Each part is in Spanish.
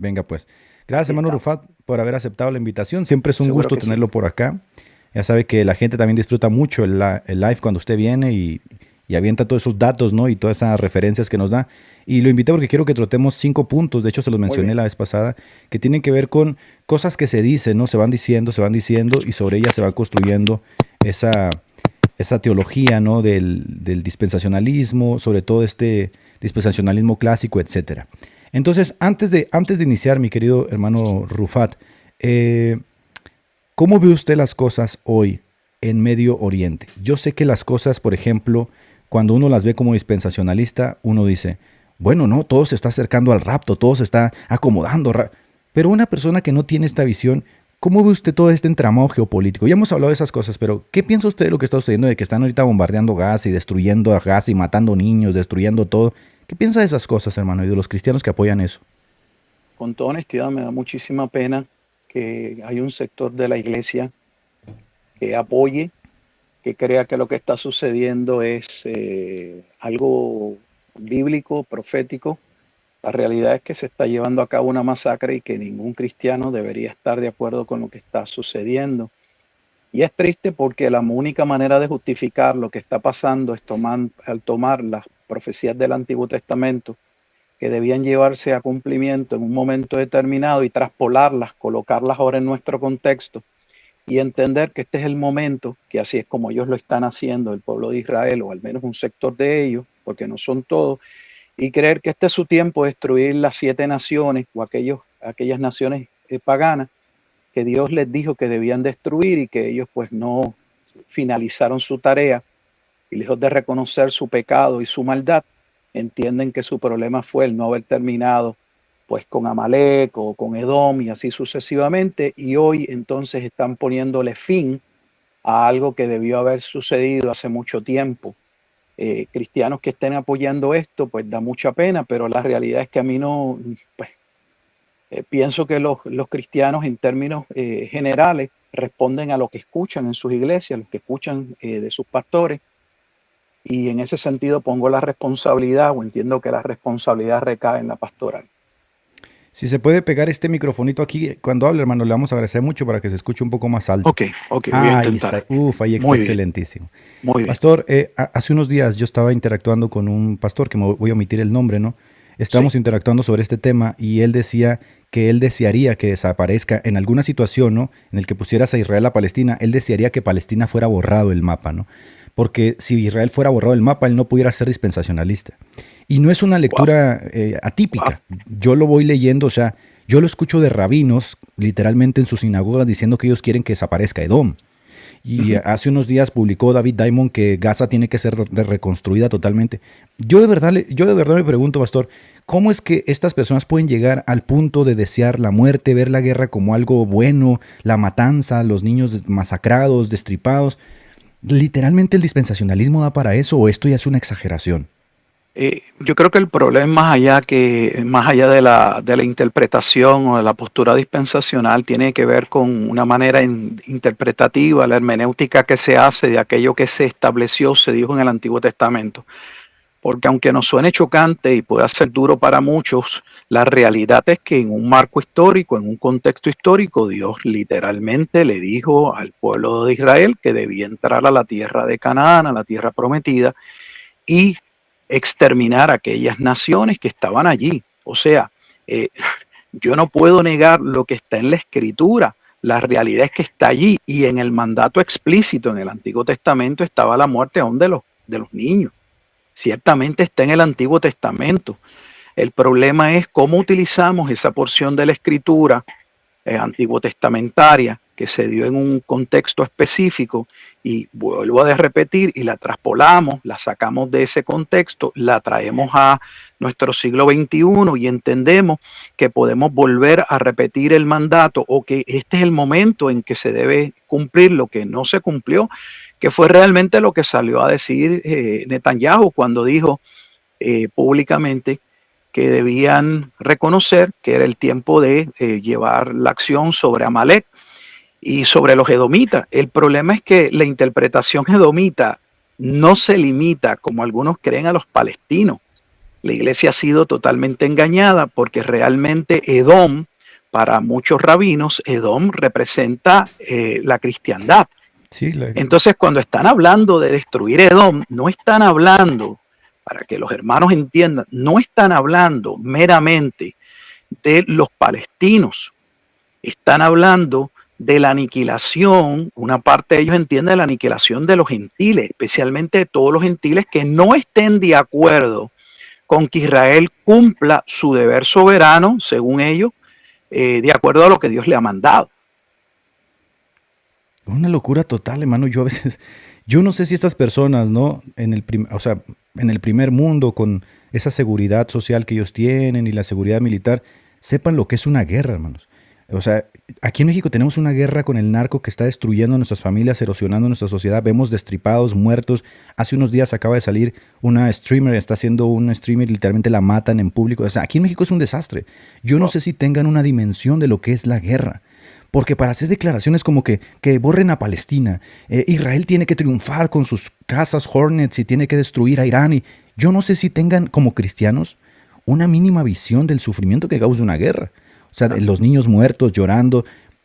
Venga, pues. Gracias, Aquí hermano estamos. Rufat, por haber aceptado la invitación. Siempre es un Seguro gusto que sí. tenerlo por acá. Ya sabe que la gente también disfruta mucho el live cuando usted viene y avienta todos esos datos, ¿no? Y todas esas referencias que nos da. Y lo invité porque quiero que tratemos 5 puntos, de hecho se los Muy mencioné bien. la vez pasada, que tienen que ver con cosas que se dicen, ¿no? Se van diciendo y sobre ellas se va construyendo esa, esa teología, ¿no? Del dispensacionalismo, sobre todo este dispensacionalismo clásico, etcétera. Entonces, antes de iniciar, mi querido hermano Rufat, eh, ¿cómo ve usted las cosas hoy en Medio Oriente? Yo sé que las cosas, por ejemplo, cuando uno las ve como dispensacionalista, uno dice, bueno, no, todo se está acercando al rapto, todo se está acomodando. Pero una persona que no tiene esta visión, ¿cómo ve usted todo este entramado geopolítico? Ya hemos hablado de esas cosas, pero ¿qué piensa usted de lo que está sucediendo, de que están ahorita bombardeando Gaza y destruyendo a Gaza y matando niños, destruyendo todo? ¿Qué piensa de esas cosas, hermano, y de los cristianos que apoyan eso? Con toda honestidad, me da muchísima pena que hay un sector de la iglesia que apoye, que crea que lo que está sucediendo es algo bíblico, profético. La realidad es que se está llevando a cabo una masacre y que ningún cristiano debería estar de acuerdo con lo que está sucediendo. Y es triste porque la única manera de justificar lo que está pasando es al tomar las profecías del Antiguo Testamento que debían llevarse a cumplimiento en un momento determinado y traspolarlas, colocarlas ahora en nuestro contexto y entender que este es el momento, que así es como ellos lo están haciendo, el pueblo de Israel, o al menos un sector de ellos, porque no son todos, y creer que este es su tiempo de destruir las 7 naciones o aquellas naciones paganas que Dios les dijo que debían destruir y que ellos pues no finalizaron su tarea y lejos de reconocer su pecado y su maldad, entienden que su problema fue el no haber terminado pues con Amalek o con Edom y así sucesivamente, y hoy entonces están poniéndole fin a algo que debió haber sucedido hace mucho tiempo. Cristianos que estén apoyando esto, pues da mucha pena, pero la realidad es que a mí no, pues pienso que los cristianos en términos generales responden a lo que escuchan en sus iglesias, lo que escuchan de sus pastores, y en ese sentido pongo la responsabilidad o entiendo que la responsabilidad recae en la pastoral. Si se puede pegar este microfonito aquí cuando hable, hermano, le vamos a agradecer mucho para que se escuche un poco más alto. Ok, ok, voy a Ah, ahí intentar. está. Uf, ahí está Muy bien, excelentísimo. muy bien. Pastor, hace unos días yo estaba interactuando con un pastor, que me voy a omitir el nombre, ¿no? Sí. Estábamos interactuando sobre este tema y él decía que él desearía que desaparezca en alguna situación, ¿no? En el que pusieras a Israel a Palestina, él desearía que Palestina fuera borrado el mapa, ¿no? Porque si Israel fuera borrado el mapa, él no pudiera ser dispensacionalista. Y no es una Wow, lectura wow. atípica. Yo lo voy leyendo, o sea, yo lo escucho de rabinos, literalmente en sus sinagogas, diciendo que ellos quieren que desaparezca Edom. Y Ujú. hace unos días publicó David Diamond que Gaza tiene que ser reconstruida totalmente. Yo de verdad me pregunto, pastor, ¿cómo es que estas personas pueden llegar al punto de desear la muerte, ver la guerra como algo bueno, la matanza, los niños masacrados, destripados? ¿Literalmente el dispensacionalismo da para eso o esto ya es una exageración? Yo creo que el problema es más allá de la interpretación o de la postura dispensacional, tiene que ver con una manera interpretativa, la hermenéutica que se hace de aquello que se estableció, se dijo en el Antiguo Testamento. Porque aunque nos suene chocante y pueda ser duro para muchos, la realidad es que en un marco histórico, en un contexto histórico, Dios literalmente le dijo al pueblo de Israel que debía entrar a la tierra de Canaán, a la tierra prometida, y exterminar a aquellas naciones que estaban allí. O sea, eh, yo no puedo negar lo que está en la escritura. La realidad es que está allí y en el mandato explícito en el Antiguo Testamento estaba la muerte aún de los niños. Ciertamente está en el Antiguo Testamento. El problema es cómo utilizamos esa porción de la escritura antiguo testamentaria que se dio en un contexto específico y vuelvo a repetir y la traspolamos, la sacamos de ese contexto, la traemos a nuestro siglo XXI y entendemos que podemos volver a repetir el mandato o que este es el momento en que se debe cumplir lo que no se cumplió, que fue realmente lo que salió a decir Netanyahu cuando dijo públicamente que debían reconocer que era el tiempo de llevar la acción sobre Amalek y sobre los edomitas. El problema es que la interpretación edomita no se limita, como algunos creen, a los palestinos. La iglesia ha sido totalmente engañada porque realmente Edom, para muchos rabinos, Edom representa la cristiandad. Sí, Entonces, cuando están hablando de destruir Edom, no están hablando, para que los hermanos entiendan, no están hablando meramente de los palestinos, están hablando de la aniquilación, una parte de ellos entiende la aniquilación de los gentiles, especialmente de todos los gentiles que no estén de acuerdo con que Israel cumpla su deber soberano, según ellos, de acuerdo a lo que Dios le ha mandado. una locura total, hermano. Yo a veces, yo no sé si estas personas, ¿no? O sea, en el primer mundo, con esa seguridad social que ellos tienen y la seguridad militar, sepan lo que es una guerra, hermanos. O sea, aquí en México tenemos una guerra con el narco que está destruyendo a nuestras familias, erosionando nuestra sociedad. Vemos destripados, muertos. Hace unos días acaba de salir una streamer, está haciendo un streamer y literalmente la matan en público. O sea, aquí en México es un desastre. Yo no sé si tengan una dimensión de lo que es la guerra. Porque para hacer declaraciones como que borren a Palestina, Israel tiene que triunfar con sus casas Hornets y tiene que destruir a Irán. Y yo no sé si tengan como cristianos una mínima visión del sufrimiento que causa una guerra. O sea, de los niños muertos llorando.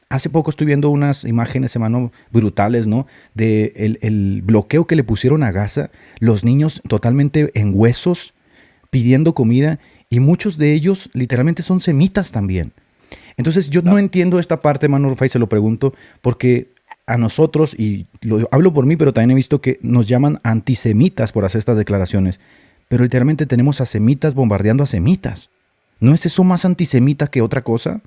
Hace poco estoy viendo unas imágenes, hermano, brutales, ¿no? De el bloqueo que le pusieron a Gaza, los niños totalmente en huesos, pidiendo comida, y muchos de ellos literalmente son semitas también. Entonces yo no entiendo esta parte, hermano Rufai, se lo pregunto, porque a nosotros, y hablo por mí, pero también he visto que nos llaman antisemitas por hacer estas declaraciones, pero literalmente tenemos a semitas bombardeando a semitas. ¿No es eso más antisemita que otra cosa?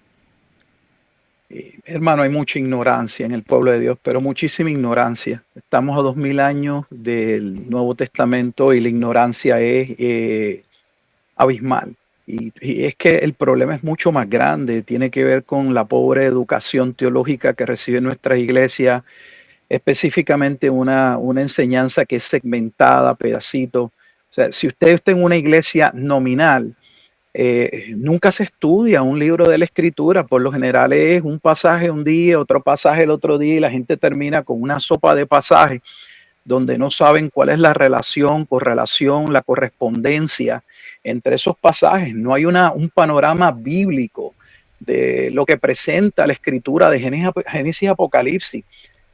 Hermano, hay mucha ignorancia en el pueblo de Dios, pero muchísima ignorancia. Estamos a 2000 años del Nuevo Testamento y la ignorancia es abismal. Y es que el problema es mucho más grande, tiene que ver con la pobre educación teológica que recibe nuestra iglesia, específicamente una enseñanza que es segmentada, pedacito. O sea, si usted está en una iglesia nominal, nunca se estudia un libro de la escritura, por lo general es un pasaje un día, otro pasaje el otro día, y la gente termina con una sopa de pasajes donde no saben cuál es la relación, correlación, la correspondencia entre esos pasajes. No hay un panorama bíblico de lo que presenta la escritura de Génesis y Apocalipsis.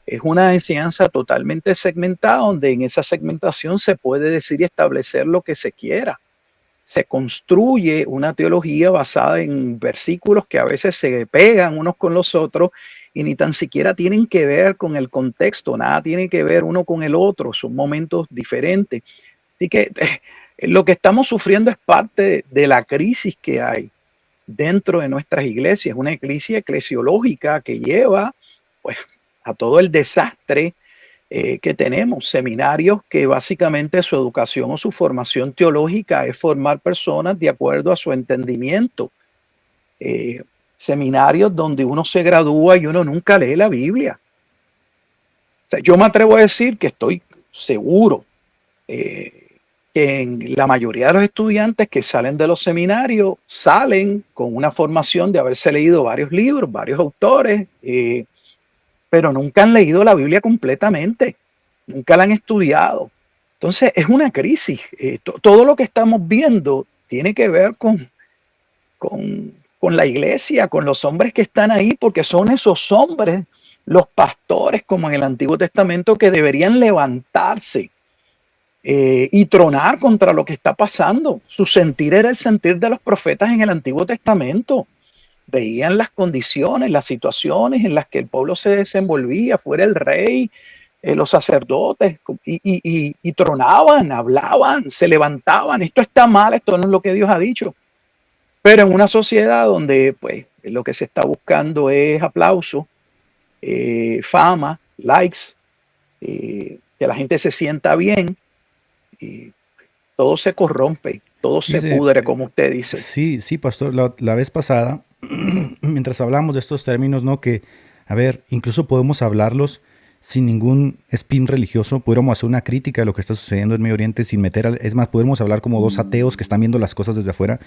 Es una enseñanza totalmente segmentada, donde en esa segmentación se puede decir y establecer lo que se quiera. Se construye una teología basada en versículos que a veces se pegan unos con los otros y ni tan siquiera tienen que ver con el contexto, nada tiene que ver uno con el otro, son momentos diferentes. Así que lo que estamos sufriendo es parte de la crisis que hay dentro de nuestras iglesias, una crisis eclesiológica que lleva pues a todo el desastre que tenemos, seminarios que básicamente su educación o su formación teológica es formar personas de acuerdo a su entendimiento. Seminarios donde uno se gradúa y uno nunca lee la Biblia. O sea, yo me atrevo a decir que estoy seguro que en la mayoría de los estudiantes que salen de los seminarios salen con una formación de haberse leído varios libros, varios autores, pero nunca han leído la Biblia completamente, nunca la han estudiado. Entonces es una crisis. Todo lo que estamos viendo tiene que ver con la iglesia, con los hombres que están ahí, porque son esos hombres, los pastores, como en el Antiguo Testamento, que deberían levantarse y tronar contra lo que está pasando. Su sentir era el sentir de los profetas en el Antiguo Testamento. Veían las condiciones, las situaciones en las que el pueblo se desenvolvía, fuera el rey, los sacerdotes, y tronaban, hablaban, se levantaban. Esto está mal, esto no es lo que Dios ha dicho. Pero en una sociedad donde pues lo que se está buscando es aplauso, fama, likes, que la gente se sienta bien, y todo se corrompe, todo se pudre, como usted dice. Sí, sí, pastor. La vez pasada, mientras hablamos de estos términos, ¿no? Que, a ver, incluso podemos hablarlos sin ningún spin religioso, pudiéramos hacer una crítica de lo que está sucediendo en Medio Oriente sin meter, es más, podemos hablar como dos ateos que están viendo las cosas desde afuera,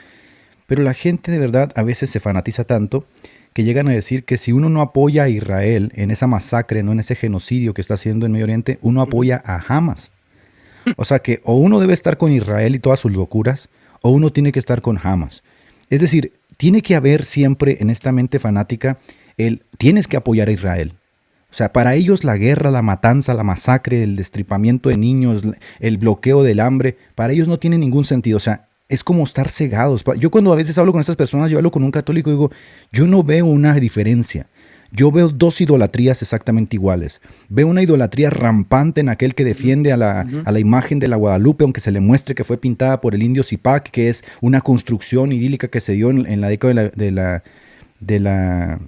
pero la gente de verdad a veces se fanatiza tanto que llegan a decir que si uno no apoya a Israel en esa masacre, no en ese genocidio que está haciendo en Medio Oriente, uno apoya a Hamas. O sea que o uno debe estar con Israel y todas sus locuras, o uno tiene que estar con Hamas. Es decir, tiene que haber siempre en esta mente fanática tienes que apoyar a Israel. O sea, para ellos la guerra, la matanza, la masacre, el destripamiento de niños, el bloqueo del hambre, para ellos no tiene ningún sentido. O sea, es como estar cegados. Yo cuando a veces hablo con estas personas, yo hablo con un católico y digo, yo no veo una diferencia. Yo veo dos idolatrías exactamente iguales. Veo una idolatría rampante en aquel que defiende a la imagen de la Guadalupe, aunque se le muestre que fue pintada por el indio Zipac, que es una construcción idílica que se dio en la década de la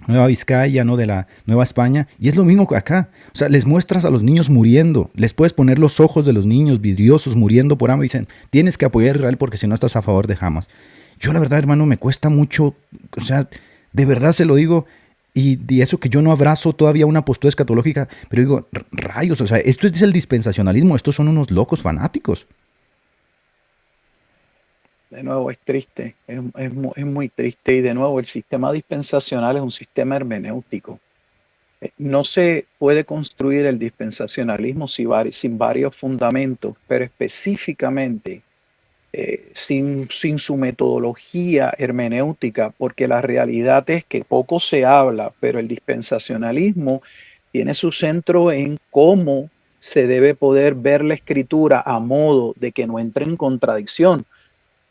Nueva Vizcaya, ¿no? De la Nueva España. Y es lo mismo acá. O sea, les muestras a los niños muriendo. Les puedes poner los ojos de los niños vidriosos muriendo por hambre. Y dicen, tienes que apoyar a Israel porque si no estás a favor de Hamas. Yo la verdad, hermano, me cuesta mucho. O sea, de verdad se lo digo. Y eso que yo no abrazo todavía una postura escatológica. Pero digo, rayos, o sea, esto es el dispensacionalismo. Estos son unos locos fanáticos. De nuevo, es triste, es muy triste. Y de nuevo, el sistema dispensacional es un sistema hermenéutico. No se puede construir el dispensacionalismo sin varios fundamentos, pero específicamente sin su metodología hermenéutica, porque la realidad es que poco se habla, pero el dispensacionalismo tiene su centro en cómo se debe poder ver la escritura a modo de que no entre en contradicción.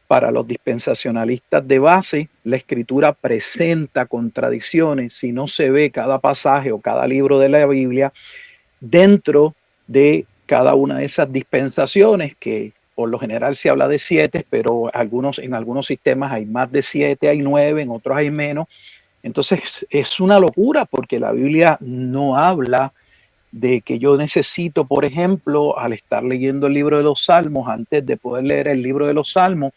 Para los dispensacionalistas de base, la escritura presenta contradicciones si no se ve cada pasaje o cada libro de la Biblia dentro de cada una de esas dispensaciones, que por lo general se habla de 7, pero en algunos sistemas hay más de 7, hay 9, en otros hay menos. Entonces es una locura porque la Biblia no habla de que yo necesito, por ejemplo, al estar leyendo el libro de los Salmos, antes de poder leer el libro de los Salmos,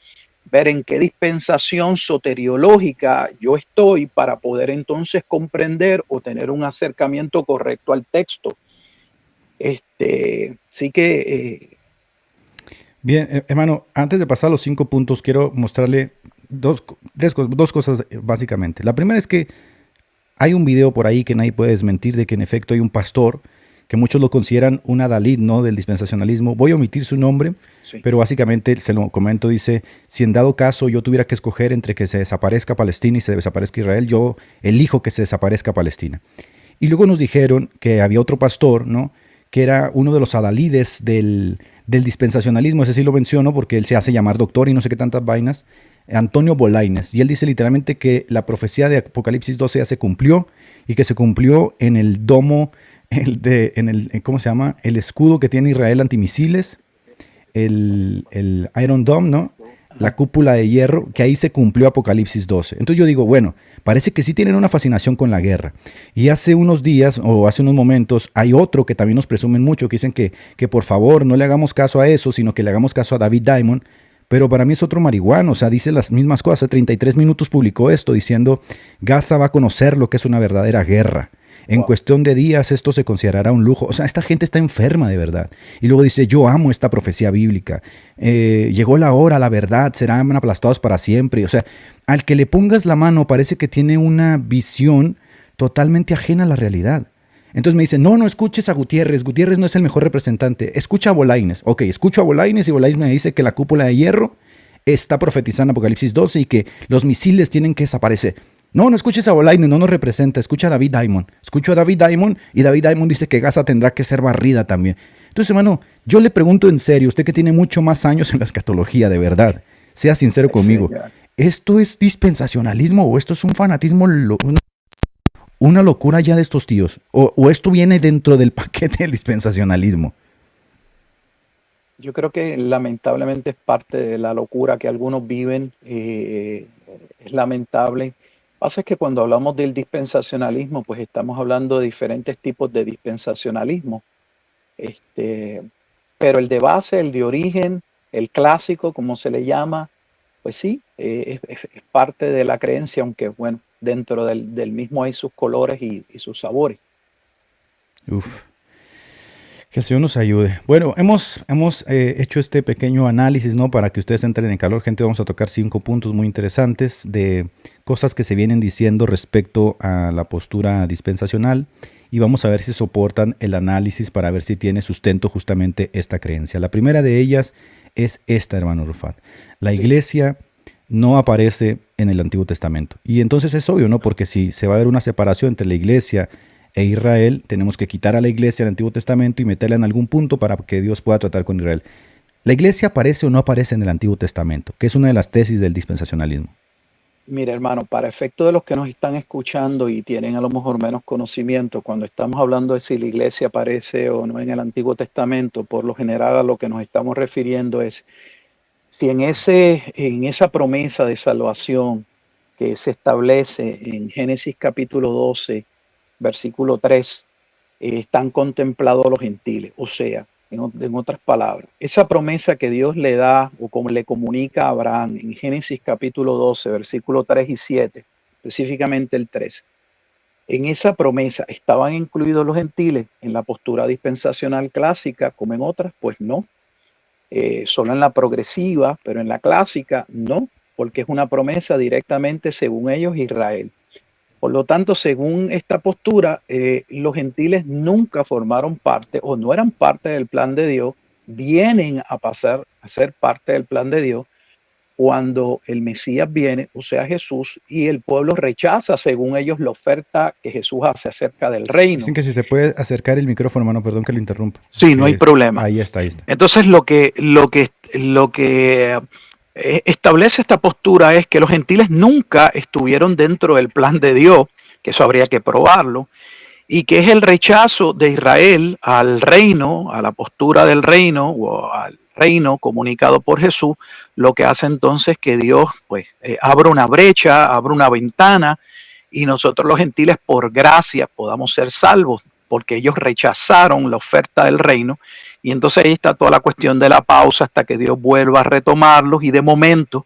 ver en qué dispensación soteriológica yo estoy para poder entonces comprender o tener un acercamiento correcto al texto. Sí que... Bien, hermano, antes de pasar a los 5 puntos, quiero mostrarle dos cosas básicamente. La primera es que hay un video por ahí que nadie puede desmentir de que en efecto hay un pastor que muchos lo consideran un adalid, ¿no?, del dispensacionalismo. Voy a omitir su nombre, sí, pero básicamente, se lo comento, dice, si en dado caso yo tuviera que escoger entre que se desaparezca Palestina y se desaparezca Israel, yo elijo que se desaparezca Palestina. Y luego nos dijeron que había otro pastor, ¿no?, que era uno de los adalides del dispensacionalismo, ese sí lo menciono porque él se hace llamar doctor y no sé qué tantas vainas, Antonio Bolaines, y él dice literalmente que la profecía de Apocalipsis 12 ya se cumplió y que se cumplió en el domo, ¿cómo se llama? El escudo que tiene Israel antimisiles, el Iron Dome, ¿no? La cúpula de hierro, que ahí se cumplió Apocalipsis 12. Entonces yo digo, bueno, parece que sí tienen una fascinación con la guerra. Y hace unos días, o hace unos momentos, hay otro que también nos presumen mucho, que dicen que por favor no le hagamos caso a eso, sino que le hagamos caso a David Diamond. Pero para mí es otro marihuano, o sea, dice las mismas cosas. Hace 33 minutos publicó esto diciendo, Gaza va a conocer lo que es una verdadera guerra. En cuestión de días esto se considerará un lujo. O sea, esta gente está enferma de verdad. Y luego dice, yo amo esta profecía bíblica. Llegó la hora, la verdad, serán aplastados para siempre. O sea, al que le pongas la mano parece que tiene una visión totalmente ajena a la realidad. Entonces me dicen, no escuches a Gutiérrez. Gutiérrez no es el mejor representante. Escucha a Bolaines. Ok, escucho a Bolaines y Bolaines me dice que la cúpula de hierro está profetizando Apocalipsis 12 y que los misiles tienen que desaparecer. No escuches a Bolaines, no nos representa. Escucha a David Diamond. Escucho a David Diamond y David Diamond dice que Gaza tendrá que ser barrida también. Entonces, hermano, yo le pregunto en serio, usted que tiene mucho más años en la escatología, de verdad, sea sincero conmigo. ¿Esto es dispensacionalismo o esto es un fanatismo, una locura ya de estos tíos? ¿O esto viene dentro del paquete del dispensacionalismo? Yo creo que lamentablemente es parte de la locura que algunos viven. Es lamentable. Pasa es que cuando hablamos del dispensacionalismo, pues estamos hablando de diferentes tipos de dispensacionalismo. Pero el de base, el de origen, el clásico, como se le llama, pues sí, es parte de la creencia, aunque bueno, dentro del mismo hay sus colores y sus sabores. Uf. Que el Señor nos ayude. Bueno, hemos hecho este pequeño análisis, ¿no? Para que ustedes entren en calor, gente. Vamos a tocar 5 puntos muy interesantes de cosas que se vienen diciendo respecto a la postura dispensacional. y vamos a ver si soportan el análisis para ver si tiene sustento justamente esta creencia. La primera de ellas es esta, hermano Rufat. La iglesia no aparece en el Antiguo Testamento. Y entonces es obvio, ¿no? Porque si se va a ver una separación entre la iglesia e Israel, tenemos que quitar a la iglesia del Antiguo Testamento y meterla en algún punto para que Dios pueda tratar con Israel. ¿La iglesia aparece o no aparece en el Antiguo Testamento? Que es una de las tesis del dispensacionalismo. Mira, hermano, para efecto de los que nos están escuchando y tienen a lo mejor menos conocimiento, cuando estamos hablando de si la iglesia aparece o no en el Antiguo Testamento, por lo general a lo que nos estamos refiriendo es si en esa promesa de salvación que se establece en Génesis capítulo 12, versículo 3, están contemplados los gentiles. O sea, en otras palabras, esa promesa que Dios le da o como le comunica a Abraham en Génesis capítulo 12, versículo 3 y 7, específicamente el 3, en esa promesa estaban incluidos los gentiles en la postura dispensacional clásica, como en otras, pues no. Solo en la progresiva, pero en la clásica no, porque es una promesa directamente, según ellos, Israel. Por lo tanto, según esta postura, los gentiles nunca formaron parte o no eran parte del plan de Dios, vienen a pasar a ser parte del plan de Dios cuando el Mesías viene, o sea Jesús, y el pueblo rechaza, según ellos, la oferta que Jesús hace acerca del reino. Dicen que si se puede acercar el micrófono, hermano, perdón que lo interrumpa. Sí, no hay problema. Ahí está, ahí está. Entonces lo que establece esta postura es que los gentiles nunca estuvieron dentro del plan de Dios, que eso habría que probarlo, y que es el rechazo de Israel al reino, a la postura del reino o al reino comunicado por Jesús, lo que hace entonces que Dios pues abra una brecha, abra una ventana y nosotros los gentiles por gracia podamos ser salvos, porque ellos rechazaron la oferta del reino. Y entonces ahí está toda la cuestión de la pausa hasta que Dios vuelva a retomarlos y de momento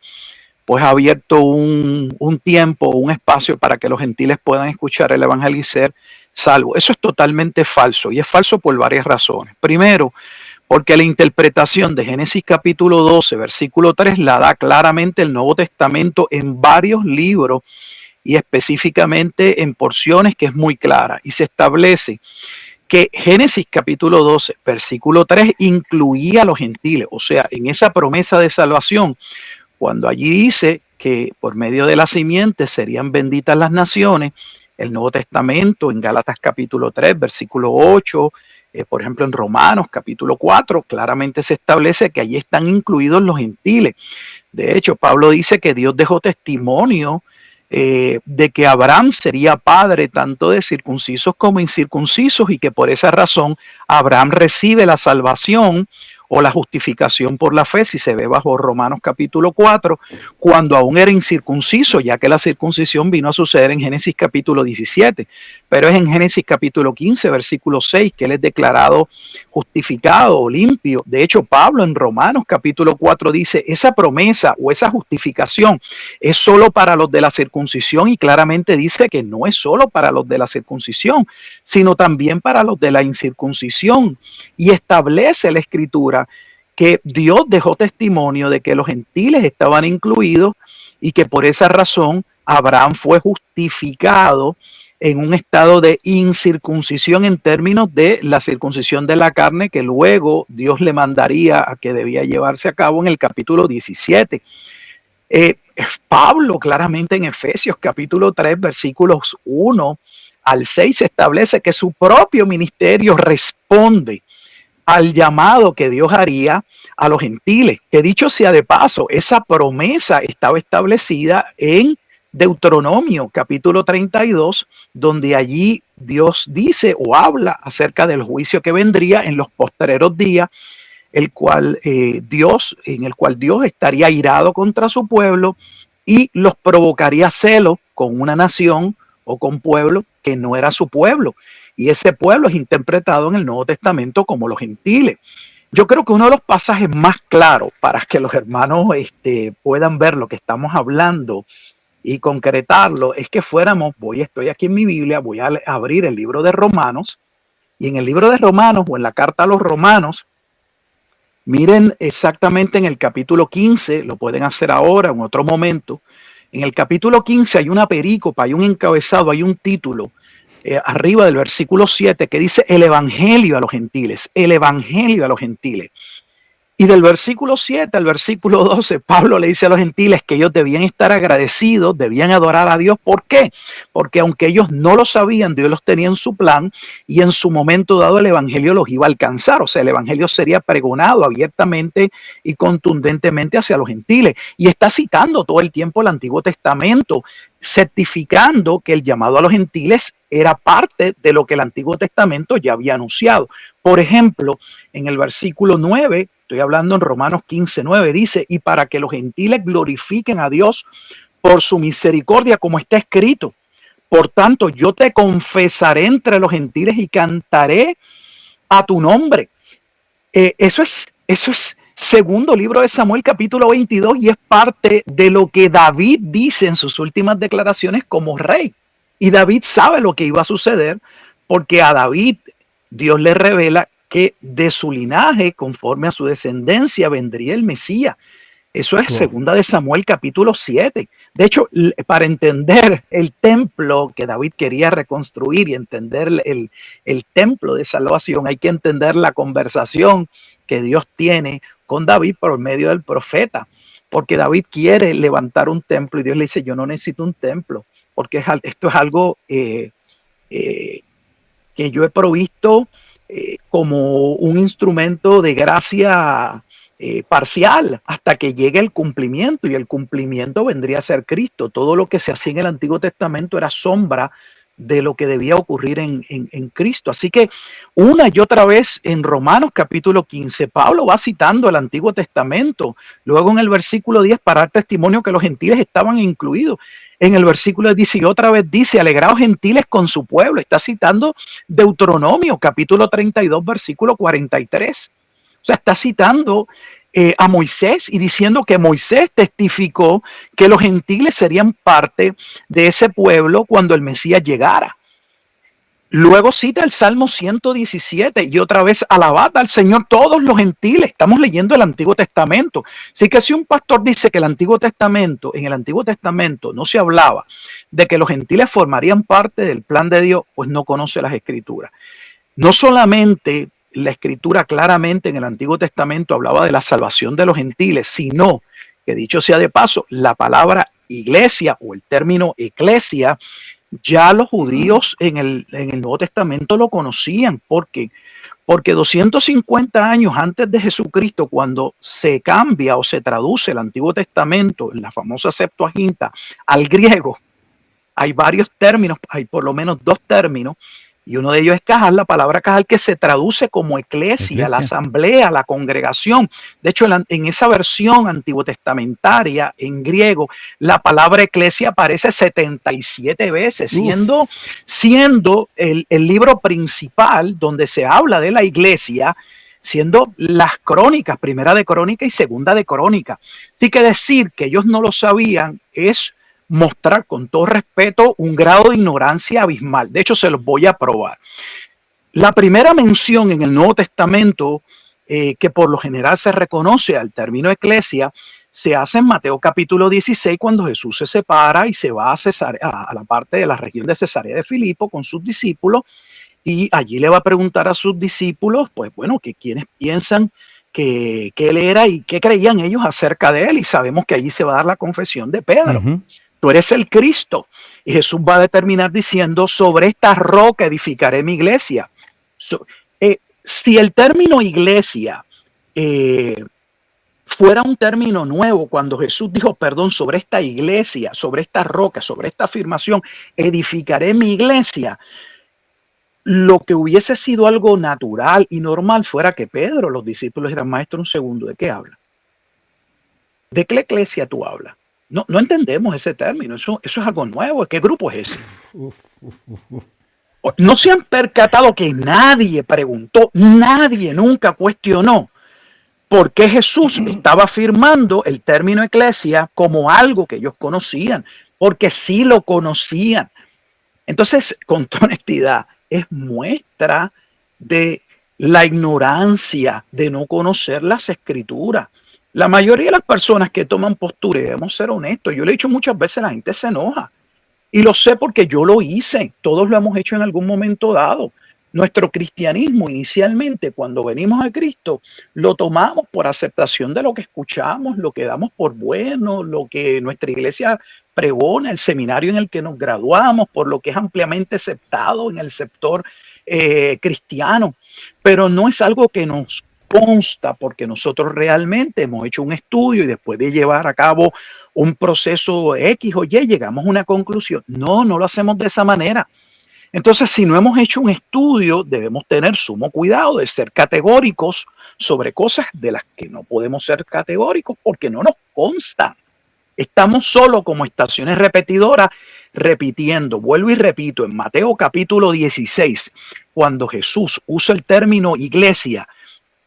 pues ha abierto un tiempo, un espacio para que los gentiles puedan escuchar el evangelio y ser salvos. Eso es totalmente falso y es falso por varias razones. Primero, porque la interpretación de Génesis capítulo 12, versículo 3 la da claramente el Nuevo Testamento en varios libros y específicamente en porciones que es muy clara y se establece que Génesis capítulo 12, versículo 3 incluía a los gentiles, o sea, en esa promesa de salvación, cuando allí dice que por medio de la simiente serían benditas las naciones, el Nuevo Testamento en Gálatas capítulo 3, versículo 8, por ejemplo en Romanos capítulo 4, claramente se establece que allí están incluidos los gentiles. De hecho, Pablo dice que Dios dejó testimonio de que Abraham sería padre tanto de circuncisos como incircuncisos y que por esa razón Abraham recibe la salvación o la justificación por la fe, si se ve bajo Romanos capítulo 4, cuando aún era incircunciso, ya que la circuncisión vino a suceder en Génesis capítulo 17, pero es en Génesis capítulo 15, versículo 6, que él es declarado justificado o limpio. De hecho, Pablo en Romanos capítulo 4 dice, esa promesa o esa justificación es solo para los de la circuncisión y claramente dice que no es solo para los de la circuncisión, sino también para los de la incircuncisión. Y establece la Escritura que Dios dejó testimonio de que los gentiles estaban incluidos y que por esa razón Abraham fue justificado en un estado de incircuncisión en términos de la circuncisión de la carne que luego Dios le mandaría a que debía llevarse a cabo en el capítulo 17. Pablo claramente en Efesios capítulo 3 versículos 1 al 6 establece que su propio ministerio responde al llamado que Dios haría a los gentiles, que dicho sea de paso, esa promesa estaba establecida en Deuteronomio capítulo 32, donde allí Dios dice o habla acerca del juicio que vendría en los postreros días, en el cual Dios estaría irado contra su pueblo y los provocaría celo con una nación o con pueblo que no era su pueblo. Y ese pueblo es interpretado en el Nuevo Testamento como los gentiles. Yo creo que uno de los pasajes más claros para que los hermanos puedan ver lo que estamos hablando y concretarlo es que estoy aquí en mi Biblia, voy a abrir el libro de Romanos, y en el libro de Romanos o en la carta a los Romanos, miren exactamente en el capítulo 15, lo pueden hacer ahora en otro momento. En el capítulo 15 hay una perícopa, hay un encabezado, hay un título arriba del versículo 7, que dice el evangelio a los gentiles, el evangelio a los gentiles. Y del versículo 7 al versículo 12, Pablo le dice a los gentiles que ellos debían estar agradecidos, debían adorar a Dios. ¿Por qué? Porque aunque ellos no lo sabían, Dios los tenía en su plan y en su momento dado el evangelio los iba a alcanzar. O sea, el evangelio sería pregonado abiertamente y contundentemente hacia los gentiles. Y está citando todo el tiempo el Antiguo Testamento, certificando que el llamado a los gentiles era parte de lo que el Antiguo Testamento ya había anunciado. Por ejemplo, en el versículo 9, estoy hablando en Romanos 15:9, dice, y para que los gentiles glorifiquen a Dios por su misericordia, como está escrito. Por tanto, yo te confesaré entre los gentiles y cantaré a tu nombre. Eso es segundo libro de Samuel, capítulo 22, y es parte de lo que David dice en sus últimas declaraciones como rey. Y David sabe lo que iba a suceder, porque a David Dios le revela que de su linaje, conforme a su descendencia, vendría el Mesías. Eso es segunda de Samuel capítulo 7. De hecho, para entender el templo que David quería reconstruir y entender el templo de salvación, hay que entender la conversación que Dios tiene con David por medio del profeta. Porque David quiere levantar un templo y Dios le dice, yo no necesito un templo, porque esto es algo que yo he provisto como un instrumento de gracia parcial hasta que llegue el cumplimiento, y el cumplimiento vendría a ser Cristo. Todo lo que se hacía en el Antiguo Testamento era sombra de lo que debía ocurrir en Cristo. Así que una y otra vez en Romanos capítulo 15, Pablo va citando el Antiguo Testamento. Luego en el versículo 10 para dar testimonio que los gentiles estaban incluidos. En el versículo 10 y otra vez dice, alegraos gentiles con su pueblo. Está citando Deuteronomio capítulo 32, versículo 43. O sea, está citando a Moisés y diciendo que Moisés testificó que los gentiles serían parte de ese pueblo cuando el Mesías llegara. Luego cita el Salmo 117 y otra vez alabad al Señor todos los gentiles. Estamos leyendo el Antiguo Testamento. Así que si un pastor dice que en el Antiguo Testamento no se hablaba de que los gentiles formarían parte del plan de Dios, pues no conoce las Escrituras. No solamente la Escritura claramente en el Antiguo Testamento hablaba de la salvación de los gentiles, sino que, dicho sea de paso, la palabra iglesia o el término eclesia, ya los judíos en el Nuevo Testamento lo conocían. ¿Por qué? Porque 250 años antes de Jesucristo, cuando se cambia o se traduce el Antiguo Testamento, en la famosa Septuaginta, al griego, hay varios términos, hay por lo menos dos términos, y uno de ellos es cajal, la palabra cajal, que se traduce como eclesia, la asamblea, la congregación. De hecho, en esa versión antiguotestamentaria en griego, la palabra eclesia aparece 77 veces, siendo el libro principal donde se habla de la iglesia, siendo las crónicas, primera de crónica y segunda de crónica. Así que decir que ellos no lo sabían es mostrar, con todo respeto, un grado de ignorancia abismal. De hecho, se los voy a probar. La primera mención en el Nuevo Testamento que por lo general se reconoce al término eclesia se hace en Mateo capítulo 16, cuando Jesús se separa y se va a la parte de la región de Cesarea de Filipo con sus discípulos, y allí le va a preguntar a sus discípulos, pues bueno, que quienes piensan que él era y qué creían ellos acerca de él, y sabemos que allí se va a dar la confesión de Pedro. Tú eres el Cristo. Y Jesús va a determinar diciendo, sobre esta roca edificaré mi iglesia. Si el término iglesia fuera un término nuevo, cuando Jesús dijo, perdón, sobre esta iglesia, sobre esta roca, sobre esta afirmación, edificaré mi iglesia, lo que hubiese sido algo natural y normal fuera que Pedro, los discípulos eran maestros, un segundo, ¿de qué habla? ¿De qué iglesia tú hablas? No entendemos ese término, eso es algo nuevo. ¿Qué grupo es ese? No se han percatado que nadie preguntó, nadie nunca cuestionó por qué Jesús estaba afirmando el término eclesia como algo que ellos conocían, porque sí lo conocían. Entonces, con toda honestidad, es muestra de la ignorancia de no conocer las Escrituras. La mayoría de las personas que toman postura, y debemos ser honestos, yo le he dicho muchas veces, la gente se enoja. Y lo sé porque yo lo hice, todos lo hemos hecho en algún momento dado. Nuestro cristianismo inicialmente, cuando venimos a Cristo, lo tomamos por aceptación de lo que escuchamos, lo que damos por bueno, lo que nuestra iglesia pregona, el seminario en el que nos graduamos, por lo que es ampliamente aceptado en el sector cristiano. Pero no es algo que nos consta porque nosotros realmente hemos hecho un estudio y después de llevar a cabo un proceso X o Y llegamos a una conclusión. No, no lo hacemos de esa manera. Entonces, si no hemos hecho un estudio, debemos tener sumo cuidado de ser categóricos sobre cosas de las que no podemos ser categóricos porque no nos constan. Estamos solo como estaciones repetidoras repitiendo. Vuelvo y repito, en Mateo capítulo 16, cuando Jesús usa el término iglesia,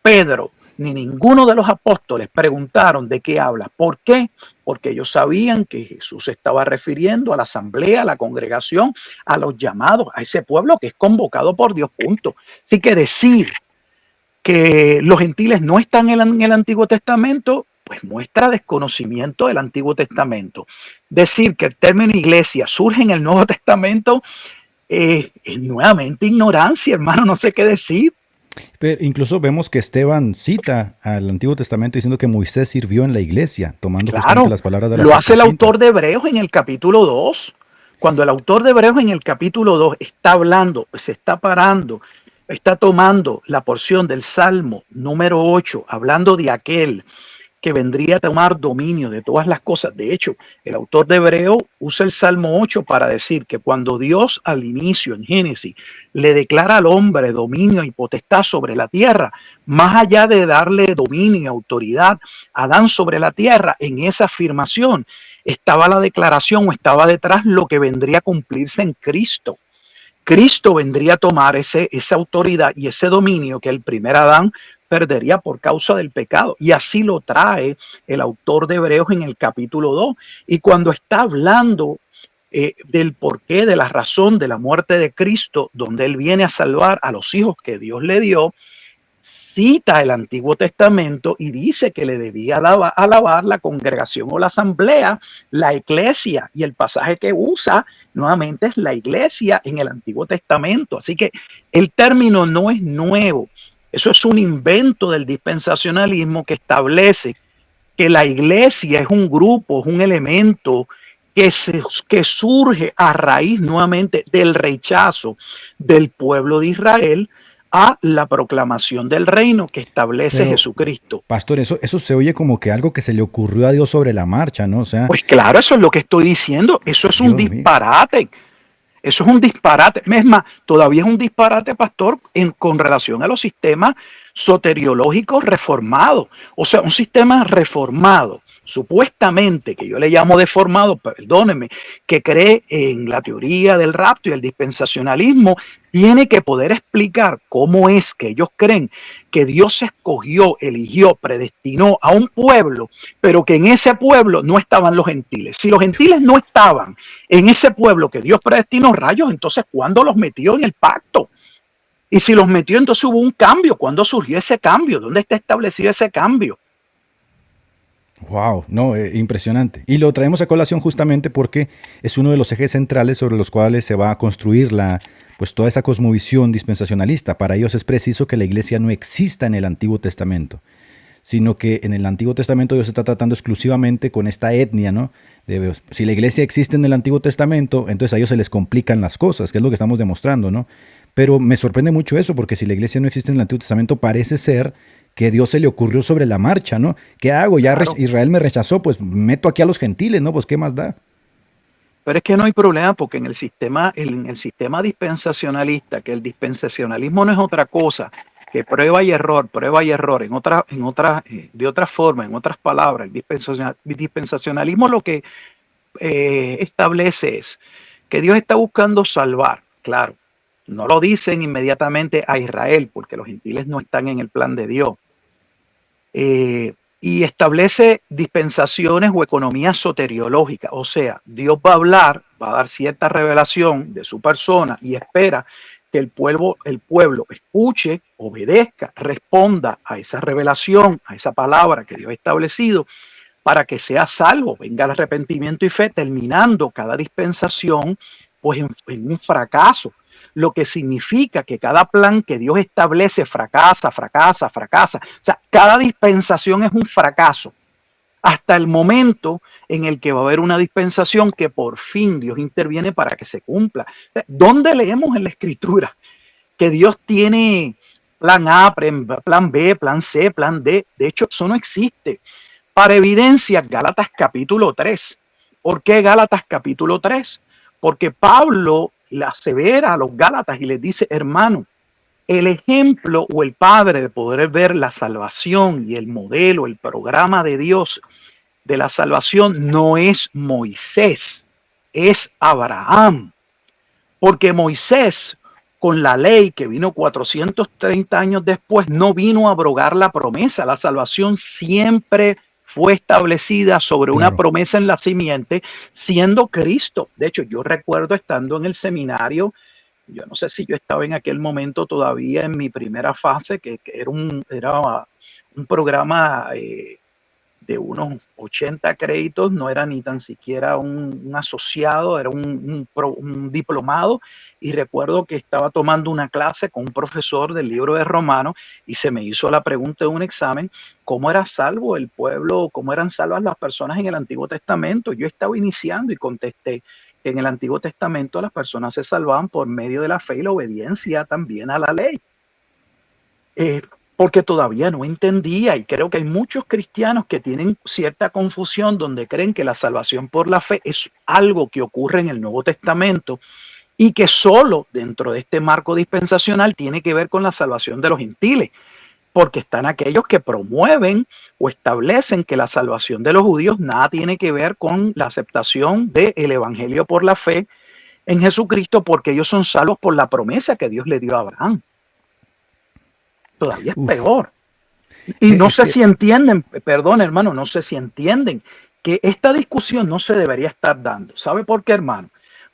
Pedro ni ninguno de los apóstoles preguntaron de qué habla. ¿Por qué? Porque ellos sabían que Jesús se estaba refiriendo a la asamblea, a la congregación, a los llamados, a ese pueblo que es convocado por Dios, punto. Así que decir que los gentiles no están en el Antiguo Testamento, pues muestra desconocimiento del Antiguo Testamento. Decir que el término iglesia surge en el Nuevo Testamento es nuevamente ignorancia, hermano, no sé qué decir. Pero incluso vemos que Esteban cita al Antiguo Testamento diciendo que Moisés sirvió en la iglesia, tomando justamente las palabras de la lo hace el Septuaginta. autor de Hebreos en el capítulo 2. Cuando el autor de Hebreos en el capítulo 2 está hablando, se está parando, está tomando la porción del Salmo número 8, hablando de aquel que vendría a tomar dominio de todas las cosas. De hecho, el autor de Hebreo usa el Salmo 8 para decir que cuando Dios al inicio en Génesis le declara al hombre dominio y potestad sobre la tierra, más allá de darle dominio y autoridad a Adán sobre la tierra, en esa afirmación estaba la declaración o estaba detrás lo que vendría a cumplirse en Cristo. Cristo vendría a tomar esa autoridad y ese dominio que el primer Adán perdería por causa del pecado. Y así lo trae el autor de Hebreos en el capítulo 2. Y cuando está hablando del porqué, de la razón de la muerte de Cristo, donde Él viene a salvar a los hijos que Dios le dio, cita el Antiguo Testamento y dice que le debía alabar la congregación o la asamblea, la iglesia, y el pasaje que usa nuevamente es la iglesia en el Antiguo Testamento. Así que el término no es nuevo, eso es un invento del dispensacionalismo que establece que la iglesia es un grupo, es un elemento que surge a raíz nuevamente del rechazo del pueblo de Israel a la proclamación del reino que establece Pero, Jesucristo. pastor, eso se oye como que algo que se le ocurrió a Dios sobre la marcha, ¿no? O sea, Pues claro, eso es lo que estoy diciendo, eso es un Dios mío. disparate. Eso es un disparate. Es más, todavía es un disparate, pastor, con relación a los sistemas soteriológicos reformados. O sea, un sistema reformado, supuestamente, que yo le llamo deformado, perdónenme, que cree en la teoría del rapto y el dispensacionalismo, tiene que poder explicar cómo es que ellos creen que Dios escogió, eligió, predestinó a un pueblo, pero que en ese pueblo no estaban los gentiles. Si los gentiles no estaban en ese pueblo que Dios predestinó, rayos, entonces ¿cuándo los metió en el pacto? Y si los metió, entonces hubo un cambio. ¿Cuándo surgió ese cambio? ¿Dónde está establecido ese cambio? Wow, no, impresionante. Y lo traemos a colación justamente porque es uno de los ejes centrales sobre los cuales se va a construir pues toda esa cosmovisión dispensacionalista. Para ellos es preciso que la iglesia no exista en el Antiguo Testamento, sino que en el Antiguo Testamento Dios está tratando exclusivamente con esta etnia, ¿no? Si la iglesia existe en el Antiguo Testamento, entonces a ellos se les complican las cosas, que es lo que estamos demostrando, ¿no? Pero me sorprende mucho eso, porque si la iglesia no existe en el Antiguo Testamento, parece ser que Dios se le ocurrió sobre la marcha, ¿no? ¿Qué hago? Ya Claro. Israel me rechazó, pues meto aquí a los gentiles, ¿no? Pues ¿qué más da? Pero es que no hay problema porque en el sistema dispensacionalista, que el dispensacionalismo no es otra cosa que prueba y error, de otra forma, en otras palabras, el dispensacionalismo lo que establece es que Dios está buscando salvar, claro, no lo dicen inmediatamente a Israel porque los gentiles no están en el plan de Dios. Y establece dispensaciones o economías soteriológicas. O sea, Dios va a hablar, va a dar cierta revelación de su persona y espera que el pueblo escuche, obedezca, responda a esa revelación, a esa palabra que Dios ha establecido, para que seas salvo. Venga el arrepentimiento y fe, terminando cada dispensación pues en un fracaso. Lo que significa que cada plan que Dios establece fracasa, fracasa, fracasa. O sea, cada dispensación es un fracaso hasta el momento en el que va a haber una dispensación que por fin Dios interviene para que se cumpla. O sea, ¿dónde leemos en la Escritura que Dios tiene plan A, plan B, plan C, plan D? De hecho, eso no existe. Para evidencia, Gálatas capítulo 3. ¿Por qué Gálatas capítulo 3? Porque Pablo le asevera a los Gálatas y les dice, hermano, el ejemplo o el padre de poder ver la salvación y el modelo, el programa de Dios de la salvación no es Moisés, es Abraham. Porque Moisés, con la ley que vino 430 años después, no vino a abrogar la promesa. La salvación siempre fue establecida sobre una promesa en la simiente, siendo Cristo. De hecho, yo recuerdo estando en el seminario, yo no sé si yo estaba en aquel momento todavía en mi primera fase, que era un programa de unos 80 créditos, no era ni tan siquiera un asociado, era un diplomado, y recuerdo que estaba tomando una clase con un profesor del libro de Romanos y se me hizo la pregunta de un examen, ¿cómo era salvo el pueblo, cómo eran salvas las personas en el Antiguo Testamento? Yo estaba iniciando y contesté que en el Antiguo Testamento las personas se salvaban por medio de la fe y la obediencia también a la ley. Porque todavía no entendía, y creo que hay muchos cristianos que tienen cierta confusión donde creen que la salvación por la fe es algo que ocurre en el Nuevo Testamento y que solo dentro de este marco dispensacional tiene que ver con la salvación de los gentiles, porque están aquellos que promueven o establecen que la salvación de los judíos nada tiene que ver con la aceptación del evangelio por la fe en Jesucristo, porque ellos son salvos por la promesa que Dios le dio a Abraham. Todavía es peor. Y no sé si entienden, perdón hermano, no sé si entienden que esta discusión no se debería estar dando. ¿Sabe por qué, hermano?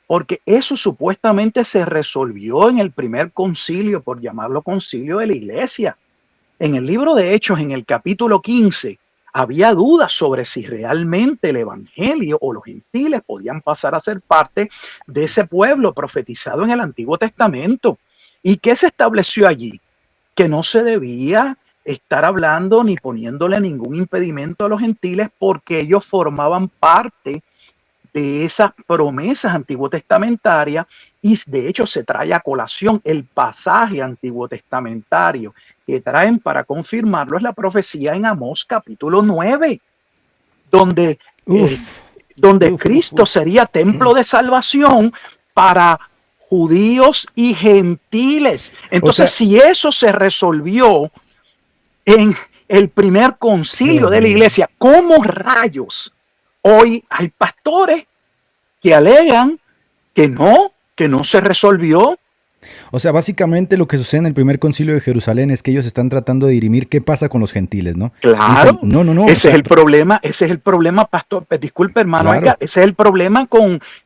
Porque eso supuestamente se resolvió en el primer concilio, por llamarlo concilio de la iglesia. En el libro de Hechos, en el capítulo 15, había dudas sobre si realmente el evangelio o los gentiles podían pasar a ser parte de ese pueblo profetizado en el Antiguo Testamento. ¿Y qué se estableció allí? Que no se debía estar hablando ni poniéndole ningún impedimento a los gentiles porque ellos formaban parte de esas promesas antiguo testamentarias, y de hecho se trae a colación el pasaje antiguo testamentario que traen para confirmarlo, es la profecía en Amós capítulo 9, donde Cristo sería templo de salvación para judíos y gentiles. Entonces, si eso se resolvió en el primer concilio de la iglesia, ¿cómo rayos hoy hay pastores que alegan que no se resolvió? O sea, básicamente lo que sucede en el primer concilio de Jerusalén es que ellos están tratando de dirimir qué pasa con los gentiles, ¿no? Claro. Dicen, no. Ese es el problema, pastor. Disculpe, hermano, claro. Ese es el problema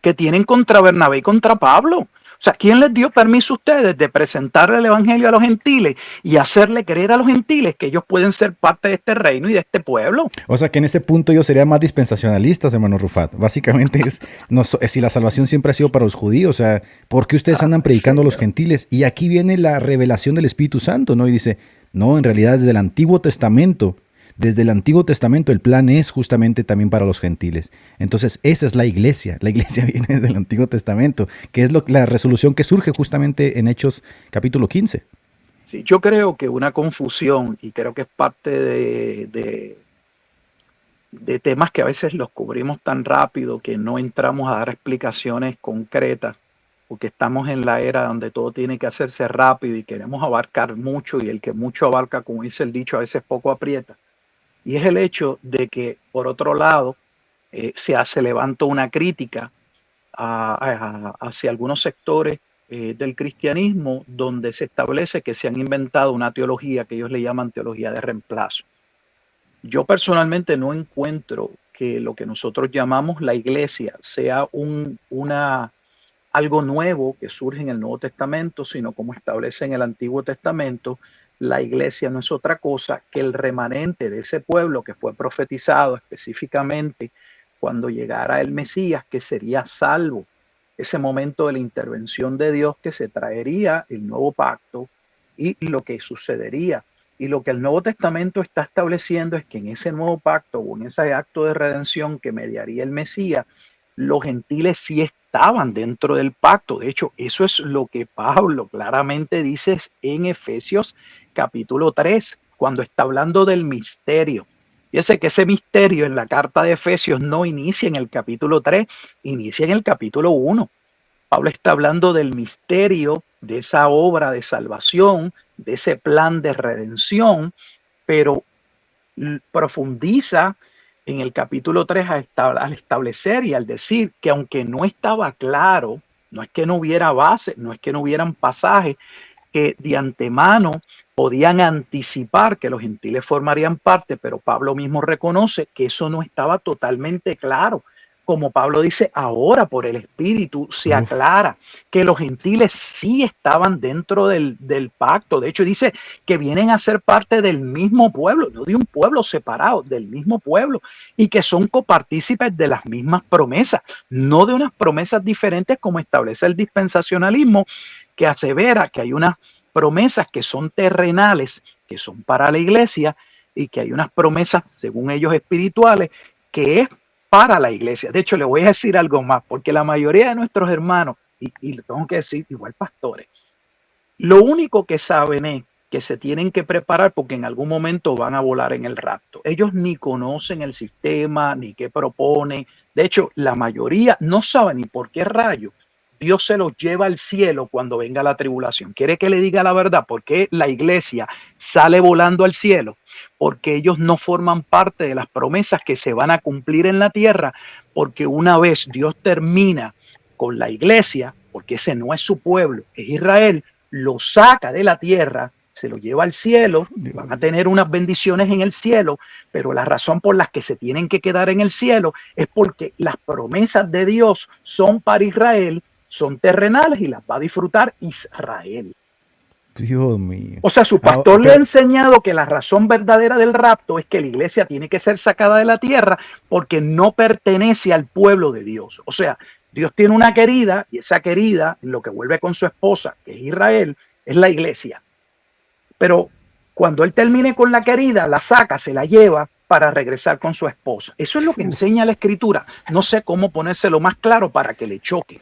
que tienen contra Bernabé y contra Pablo. O sea, ¿quién les dio permiso a ustedes de presentar el evangelio a los gentiles y hacerle creer a los gentiles que ellos pueden ser parte de este reino y de este pueblo? O sea, que en ese punto ellos serían más dispensacionalistas, hermano Rufat. Básicamente si la salvación siempre ha sido para los judíos, o sea, ¿por qué ustedes andan predicando a los gentiles? Y aquí viene la revelación del Espíritu Santo, ¿no? Y dice, no, en realidad desde el Antiguo Testamento el plan es justamente también para los gentiles. Entonces esa es la iglesia viene desde el Antiguo Testamento, que es la resolución que surge justamente en Hechos capítulo 15. Sí, yo creo que una confusión, y creo que es parte de temas que a veces los cubrimos tan rápido que no entramos a dar explicaciones concretas, porque estamos en la era donde todo tiene que hacerse rápido y queremos abarcar mucho, y el que mucho abarca, como dice el dicho, a veces poco aprieta. Y es el hecho de que, por otro lado, se levanta una crítica hacia algunos sectores del cristianismo, donde se establece que se han inventado una teología que ellos le llaman teología de reemplazo. Yo personalmente no encuentro que lo que nosotros llamamos la iglesia sea algo nuevo que surge en el Nuevo Testamento, sino como establece en el Antiguo Testamento, la iglesia no es otra cosa que el remanente de ese pueblo que fue profetizado específicamente cuando llegara el Mesías, que sería salvo. Ese momento de la intervención de Dios, que se traería el nuevo pacto y lo que sucedería. Y lo que el Nuevo Testamento está estableciendo es que en ese nuevo pacto o en ese acto de redención que mediaría el Mesías, los gentiles sí estaban dentro del pacto. De hecho, eso es lo que Pablo claramente dice en Efesios capítulo 3, cuando está hablando del misterio. Fíjese que ese misterio en la carta de Efesios no inicia en el capítulo 3, inicia en el capítulo 1. Pablo está hablando del misterio de esa obra de salvación, de ese plan de redención, pero profundiza en el capítulo 3 al establecer y al decir que aunque no estaba claro, no es que no hubiera base, no es que no hubieran pasajes que de antemano podían anticipar que los gentiles formarían parte, pero Pablo mismo reconoce que eso no estaba totalmente claro. Como Pablo dice, ahora por el Espíritu se aclara que los gentiles sí estaban dentro del pacto. De hecho, dice que vienen a ser parte del mismo pueblo, no de un pueblo separado, del mismo pueblo, y que son copartícipes de las mismas promesas, no de unas promesas diferentes como establece el dispensacionalismo, que asevera que hay unas promesas que son terrenales, que son para la iglesia, y que hay unas promesas, según ellos, espirituales, que es para la iglesia. De hecho, le voy a decir algo más, porque la mayoría de nuestros hermanos, y le tengo que decir, igual pastores, lo único que saben es que se tienen que preparar porque en algún momento van a volar en el rapto. Ellos ni conocen el sistema, ni qué propone. De hecho, la mayoría no sabe ni por qué rayos Dios se los lleva al cielo cuando venga la tribulación. ¿Quiere que le diga la verdad? ¿Por qué la iglesia sale volando al cielo? Porque ellos no forman parte de las promesas que se van a cumplir en la tierra, porque una vez Dios termina con la iglesia, porque ese no es su pueblo, es Israel, lo saca de la tierra, se lo lleva al cielo, van a tener unas bendiciones en el cielo, pero la razón por la que se tienen que quedar en el cielo es porque las promesas de Dios son para Israel, son terrenales y las va a disfrutar Israel. Dios mío. O sea, su pastor le ha enseñado que la razón verdadera del rapto es que la iglesia tiene que ser sacada de la tierra porque no pertenece al pueblo de Dios. O sea, Dios tiene una querida y esa querida, lo que vuelve con su esposa, que es Israel, es la iglesia. Pero cuando él termine con la querida, la saca, se la lleva para regresar con su esposa. Eso es lo que enseña la Escritura. No sé cómo ponérselo más claro para que le choque.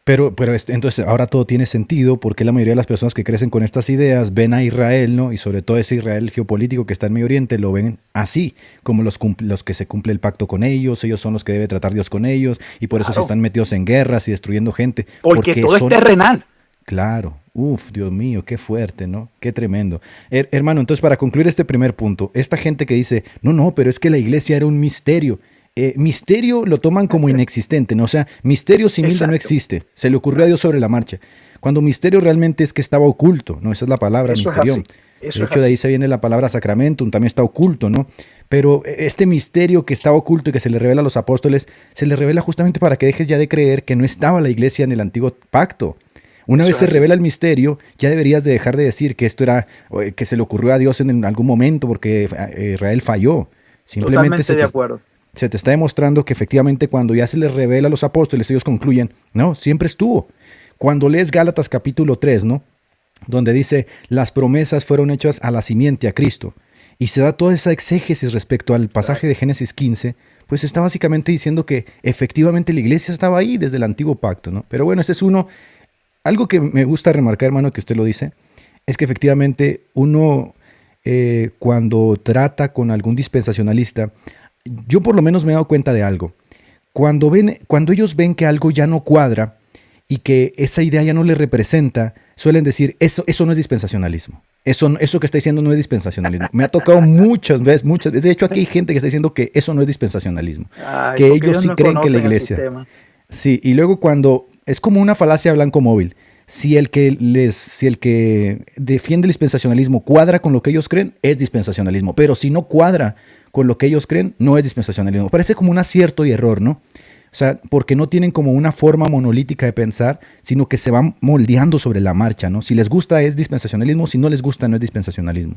Pero entonces ahora todo tiene sentido porque la mayoría de las personas que crecen con estas ideas ven a Israel, ¿no? Y sobre todo ese Israel geopolítico que está en Medio Oriente, lo ven así, como los que se cumple el pacto con ellos son los que debe tratar Dios con ellos, y por eso se están metidos en guerras y destruyendo gente. Porque todo es terrenal. Claro, Dios mío, qué fuerte, ¿no? Qué tremendo. Hermano, entonces para concluir este primer punto, esta gente que dice, no, pero es que la iglesia era un misterio. Misterio lo toman como inexistente, ¿no? O sea, misterio sin milda no existe. Se le ocurrió a Dios sobre la marcha. Cuando misterio realmente es que estaba oculto, ¿no? Esa es la palabra, misterio. De hecho, de ahí se viene la palabra sacramentum, también está oculto, ¿no? Pero este misterio que estaba oculto y que se le revela a los apóstoles, se le revela justamente para que dejes ya de creer que no estaba la iglesia en el antiguo pacto. Una vez se revela el misterio, ya deberías de dejar de decir que esto era, que se le ocurrió a Dios en algún momento porque Israel falló. Simplemente Totalmente de acuerdo. Se te está demostrando que efectivamente cuando ya se les revela a los apóstoles, ellos concluyen, no, siempre estuvo. Cuando lees Gálatas capítulo 3, ¿no? Donde dice, las promesas fueron hechas a la simiente, a Cristo. Y se da toda esa exégesis respecto al pasaje de Génesis 15, pues está básicamente diciendo que efectivamente la iglesia estaba ahí desde el antiguo pacto, ¿no? Pero bueno, ese es algo que me gusta remarcar, hermano, que usted lo dice, es que efectivamente uno cuando trata con algún dispensacionalista, yo por lo menos me he dado cuenta de algo. Cuando ellos ven que algo ya no cuadra y que esa idea ya no les representa, suelen decir, eso no es dispensacionalismo. Eso que está diciendo no es dispensacionalismo. Me ha tocado muchas veces. De hecho, aquí hay gente que está diciendo que eso no es dispensacionalismo. Que ellos sí creen que la iglesia. Sí, y luego cuando es como una falacia blanco móvil. Si el que defiende el dispensacionalismo cuadra con lo que ellos creen, es dispensacionalismo. Pero si no cuadra con lo que ellos creen, no es dispensacionalismo. Parece como un acierto y error, ¿no? O sea, porque no tienen como una forma monolítica de pensar, sino que se van moldeando sobre la marcha, ¿no? Si les gusta es dispensacionalismo, si no les gusta no es dispensacionalismo.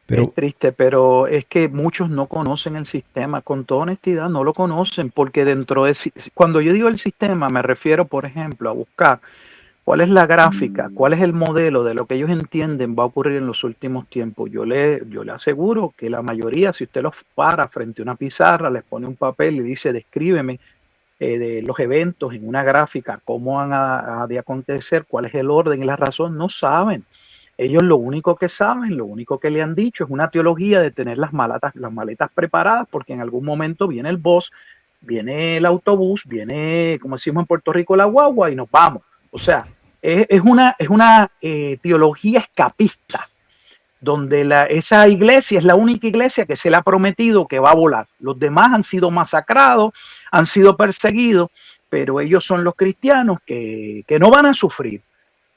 Es Pero triste, pero es que muchos no conocen el sistema, con toda honestidad no lo conocen, porque dentro de, cuando yo digo el sistema, me refiero, por ejemplo, a buscar cuál es la gráfica, cuál es el modelo de lo que ellos entienden va a ocurrir en los últimos tiempos. Yo le aseguro que la mayoría, si usted los para frente a una pizarra, les pone un papel y dice, descríbeme de los eventos en una gráfica, cómo van a de acontecer, cuál es el orden y la razón, no saben. Ellos lo único que saben, lo único que le han dicho es una teología de tener las maletas preparadas porque en algún momento viene el bus, viene el autobús, viene, como decimos en Puerto Rico, la guagua y nos vamos. O sea, es una teología escapista donde esa iglesia es la única iglesia que se le ha prometido que va a volar. Los demás han sido masacrados, han sido perseguidos, pero ellos son los cristianos que no van a sufrir.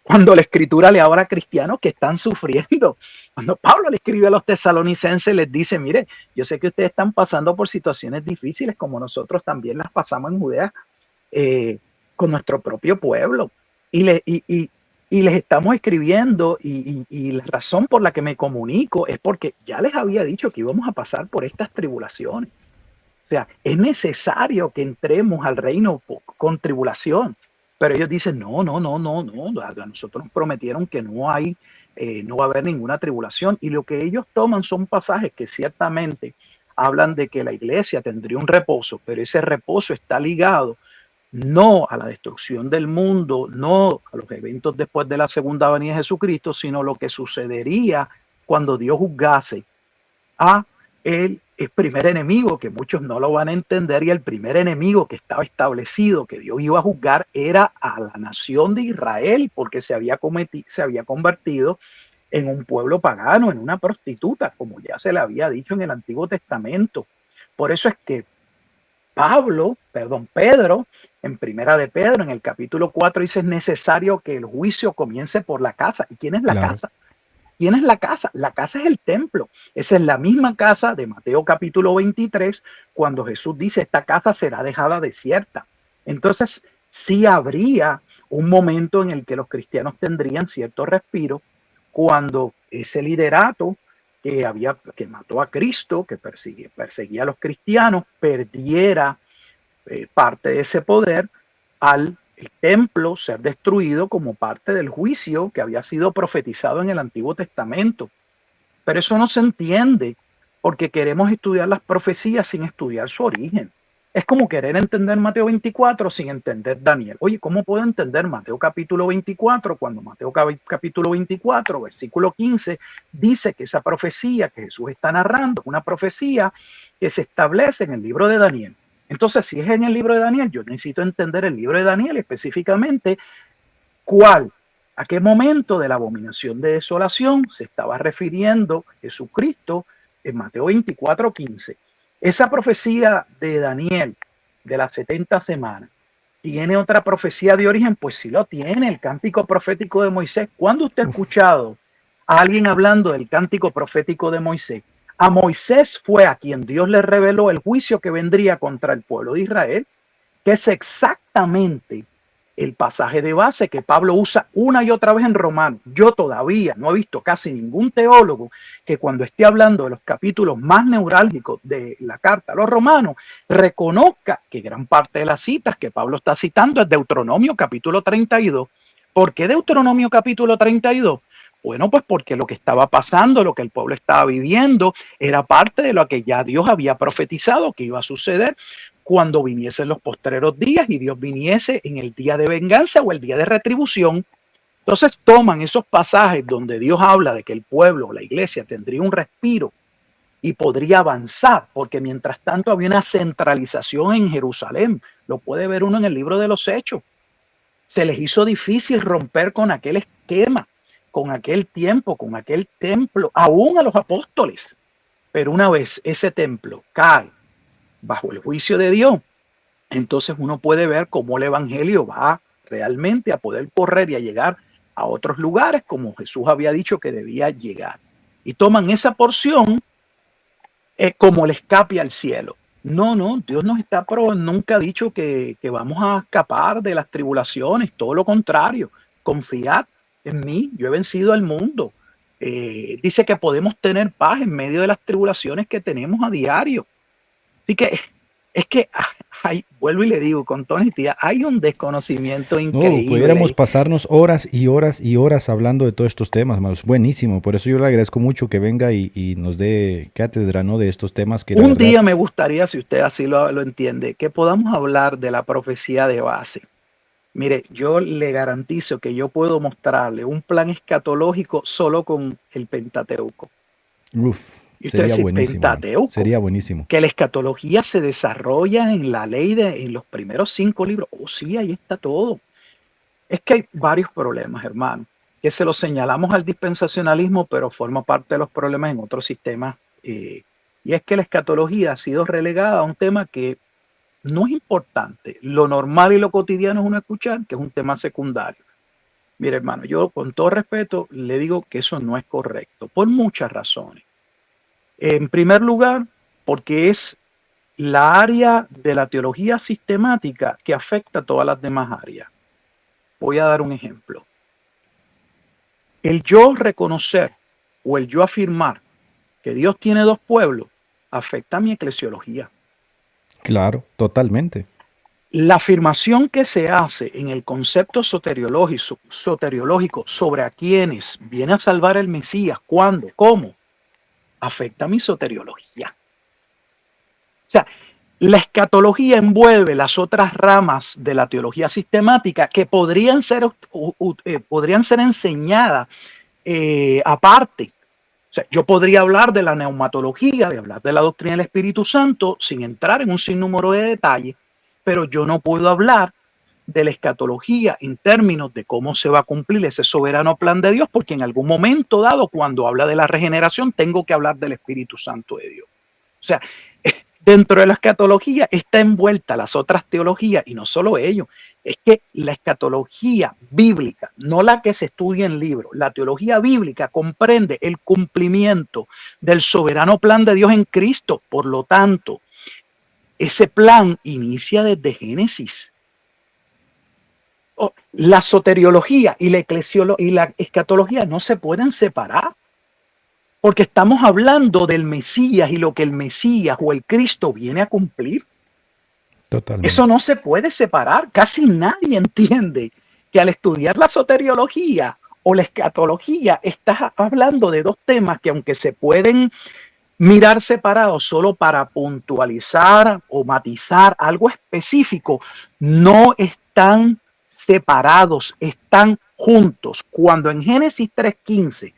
Cuando la escritura le habla a cristianos que están sufriendo. Cuando Pablo le escribe a los tesalonicenses, les dice, mire, yo sé que ustedes están pasando por situaciones difíciles como nosotros también las pasamos en Judea con nuestro propio pueblo. Y les estamos escribiendo y la razón por la que me comunico es porque ya les había dicho que íbamos a pasar por estas tribulaciones. O sea, es necesario que entremos al reino con tribulación. Pero ellos dicen, no, a nosotros nos prometieron que no va a haber ninguna tribulación. Y lo que ellos toman son pasajes que ciertamente hablan de que la iglesia tendría un reposo, pero ese reposo está ligado no a la destrucción del mundo, no a los eventos después de la segunda venida de Jesucristo, sino lo que sucedería cuando Dios juzgase a el primer enemigo, que muchos no lo van a entender, y el primer enemigo que estaba establecido, que Dios iba a juzgar, era a la nación de Israel, porque se había convertido en un pueblo pagano, en una prostituta, como ya se le había dicho en el Antiguo Testamento. Por eso es que Pedro, en Primera de Pedro, en el capítulo 4, dice, es necesario que el juicio comience por la casa. ¿Y quién es la claro, casa? ¿Quién es la casa? La casa es el templo. Esa es la misma casa de Mateo capítulo 23, cuando Jesús dice, esta casa será dejada desierta. Entonces, sí habría un momento en el que los cristianos tendrían cierto respiro cuando ese liderato que mató a Cristo, que perseguía a los cristianos, perdiera parte de ese poder al el templo ser destruido como parte del juicio que había sido profetizado en el Antiguo Testamento. Pero eso no se entiende porque queremos estudiar las profecías sin estudiar su origen. Es como querer entender Mateo 24 sin entender Daniel. Oye, ¿cómo puedo entender Mateo capítulo 24 cuando Mateo capítulo 24, versículo 15, dice que esa profecía que Jesús está narrando es una profecía que se establece en el libro de Daniel? Entonces, si es en el libro de Daniel, yo necesito entender el libro de Daniel específicamente a qué momento de la abominación de desolación se estaba refiriendo Jesucristo en Mateo 24:15. Esa profecía de Daniel de las 70 semanas, ¿tiene otra profecía de origen? Pues sí lo tiene, el cántico profético de Moisés. ¿Cuándo usted ha escuchado a alguien hablando del cántico profético de Moisés? A Moisés fue a quien Dios le reveló el juicio que vendría contra el pueblo de Israel, que es exactamente el pasaje de base que Pablo usa una y otra vez en Romanos. Yo todavía no he visto casi ningún teólogo que cuando esté hablando de los capítulos más neurálgicos de la carta a los romanos, reconozca que gran parte de las citas que Pablo está citando es Deuteronomio capítulo 32. ¿Por qué Deuteronomio capítulo 32? Bueno, pues porque lo que estaba pasando, lo que el pueblo estaba viviendo, era parte de lo que ya Dios había profetizado que iba a suceder cuando viniesen los postreros días y Dios viniese en el día de venganza o el día de retribución. Entonces toman esos pasajes donde Dios habla de que el pueblo, la iglesia, tendría un respiro y podría avanzar, porque mientras tanto había una centralización en Jerusalén. Lo puede ver uno en el libro de los Hechos. Se les hizo difícil romper con aquel esquema, con aquel tiempo, con aquel templo, aún a los apóstoles. Pero una vez ese templo cae bajo el juicio de Dios, entonces uno puede ver cómo el evangelio va realmente a poder correr y a llegar a otros lugares como Jesús había dicho que debía llegar. Y toman esa porción como el escape al cielo. No, no, Dios nos está nunca ha dicho que vamos a escapar de las tribulaciones, todo lo contrario, confiad en mí, yo he vencido al mundo. Dice que podemos tener paz en medio de las tribulaciones que tenemos a diario. Así que es que vuelvo y le digo con toda honestidad, hay un desconocimiento No, pudiéramos increíble. pasarnos horas y horas y horas hablando de todos estos temas, hermanos. Buenísimo. Por eso yo le agradezco mucho que venga y nos dé cátedra, ¿no? De estos temas que la Un verdad. día me gustaría, si usted así lo entiende, que podamos hablar de la profecía de base. Mire, yo le garantizo que yo puedo mostrarle un plan escatológico solo con el Pentateuco. Uf, Y usted sería dice, buenísimo, hermano. Pentateuco, Sería buenísimo. que la escatología se desarrolla en la ley en los primeros 5 libros. Oh, sí, ahí está todo. Es que hay varios problemas, hermano, que se los señalamos al dispensacionalismo, pero forma parte de los problemas en otros sistemas. Y es que la escatología ha sido relegada a un tema que no es importante. Lo normal y lo cotidiano es uno escuchar, que es un tema secundario. Mire, hermano, yo con todo respeto le digo que eso no es correcto, por muchas razones. En primer lugar, porque es la área de la teología sistemática que afecta a todas las demás áreas. Voy a dar un ejemplo. El yo reconocer o el yo afirmar que Dios tiene dos pueblos afecta a mi eclesiología. Claro, totalmente. La afirmación que se hace en el concepto soteriológico sobre a quienes viene a salvar el Mesías, cuándo, cómo, afecta a mi soteriología. O sea, la escatología envuelve las otras ramas de la teología sistemática que podrían ser enseñadas aparte. O sea, yo podría hablar de la neumatología, de hablar de la doctrina del Espíritu Santo sin entrar en un sinnúmero de detalles, pero yo no puedo hablar de la escatología en términos de cómo se va a cumplir ese soberano plan de Dios, porque en algún momento dado, cuando habla de la regeneración, tengo que hablar del Espíritu Santo de Dios. O sea, dentro de la escatología está envuelta las otras teologías, y no solo ello, es que la escatología bíblica, no la que se estudia en libros, la teología bíblica comprende el cumplimiento del soberano plan de Dios en Cristo. Por lo tanto, ese plan inicia desde Génesis. La soteriología y la escatología no se pueden separar, porque estamos hablando del Mesías y lo que el Mesías o el Cristo viene a cumplir. Eso Totalmente. no se puede separar. Casi nadie entiende que al estudiar la soteriología o la escatología estás hablando de dos temas que, aunque se pueden mirar separados solo para puntualizar o matizar algo específico, no están separados, están juntos. Cuando en Génesis 3:15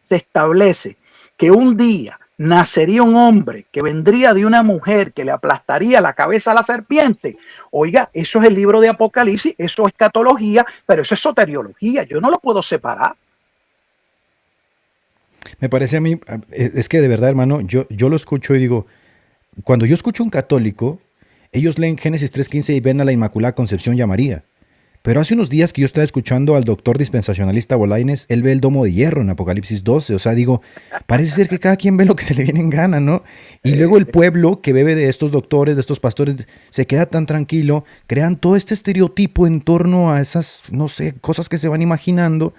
se establece que un día nacería un hombre que vendría de una mujer que le aplastaría la cabeza a la serpiente, oiga, eso es el libro de Apocalipsis, eso es escatología, pero eso es soteriología, yo no lo puedo separar. Me parece a mí, es que de verdad, hermano, yo lo escucho y digo, cuando yo escucho a un católico, ellos leen Génesis 3:15 y ven a la Inmaculada Concepción y a María. Pero hace unos días que yo estaba escuchando al doctor dispensacionalista Bolaines, él ve el domo de hierro en Apocalipsis 12. O sea, digo, parece ser que cada quien ve lo que se le viene en gana, ¿no? Y luego el pueblo que bebe de estos doctores, de estos pastores, se queda tan tranquilo, crean todo este estereotipo en torno a esas, no sé, cosas que se van imaginando.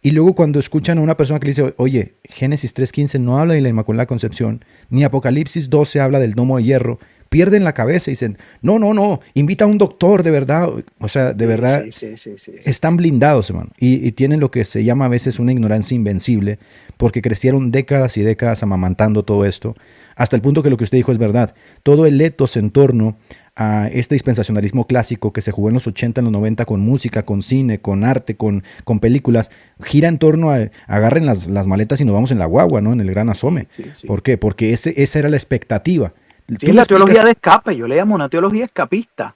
Y luego cuando escuchan a una persona que le dice, oye, Génesis 3:15 no habla de la Inmaculada Concepción, ni Apocalipsis 12 habla del domo de hierro, pierden la cabeza y dicen, no, no, no, invita a un doctor de verdad. O sea, de Sí, verdad, sí, sí, sí, sí, sí. están blindados, hermano. Y tienen lo que se llama a veces una ignorancia invencible, porque crecieron décadas y décadas amamantando todo esto, hasta el punto que lo que usted dijo es verdad. Todo el etos en torno a este dispensacionalismo clásico que se jugó en los 80, en los 90 con música, con cine, con arte, con películas, gira en torno a agarren las maletas y nos vamos en la guagua, ¿no? En el gran asome. Sí, sí, sí. ¿Por qué? Porque esa era la expectativa. Sí, Tú es le la teología explicas, de escape, yo le llamo una teología escapista.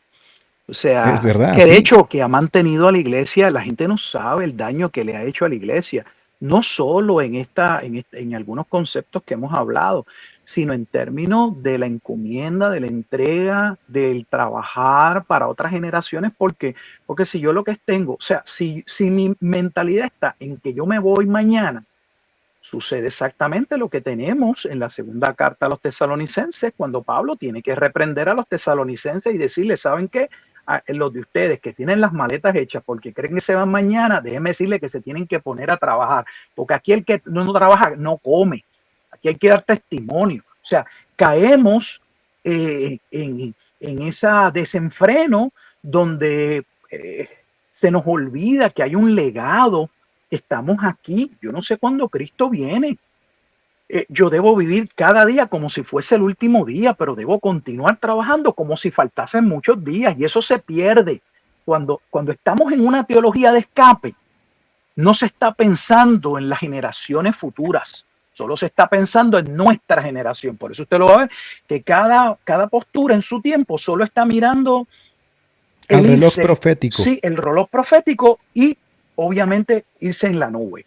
O es sea, verdad, que de sí. hecho que ha mantenido a la iglesia, la gente no sabe el daño que le ha hecho a la iglesia, no solo en algunos conceptos que hemos hablado, sino en términos de la encomienda, de la entrega, del trabajar para otras generaciones, porque si yo lo que tengo, o sea, si mi mentalidad está en que yo me voy mañana, sucede exactamente lo que tenemos en la segunda carta a los tesalonicenses, cuando Pablo tiene que reprender a los tesalonicenses y decirles, ¿saben qué? A los de ustedes que tienen las maletas hechas porque creen que se van mañana, déjenme decirles que se tienen que poner a trabajar, porque aquí el que no trabaja no come, aquí hay que dar testimonio. O sea, caemos en esa desenfreno donde se nos olvida que hay un legado, que estamos aquí. Yo no sé cuándo Cristo viene. Yo debo vivir cada día como si fuese el último día, pero debo continuar trabajando como si faltasen muchos días, y eso se pierde. Cuando estamos en una teología de escape, no se está pensando en las generaciones futuras, solo se está pensando en nuestra generación. Por eso usted lo va a ver que cada postura en su tiempo solo está mirando Al el reloj irse, profético. sí, el reloj profético, y obviamente irse en la nube,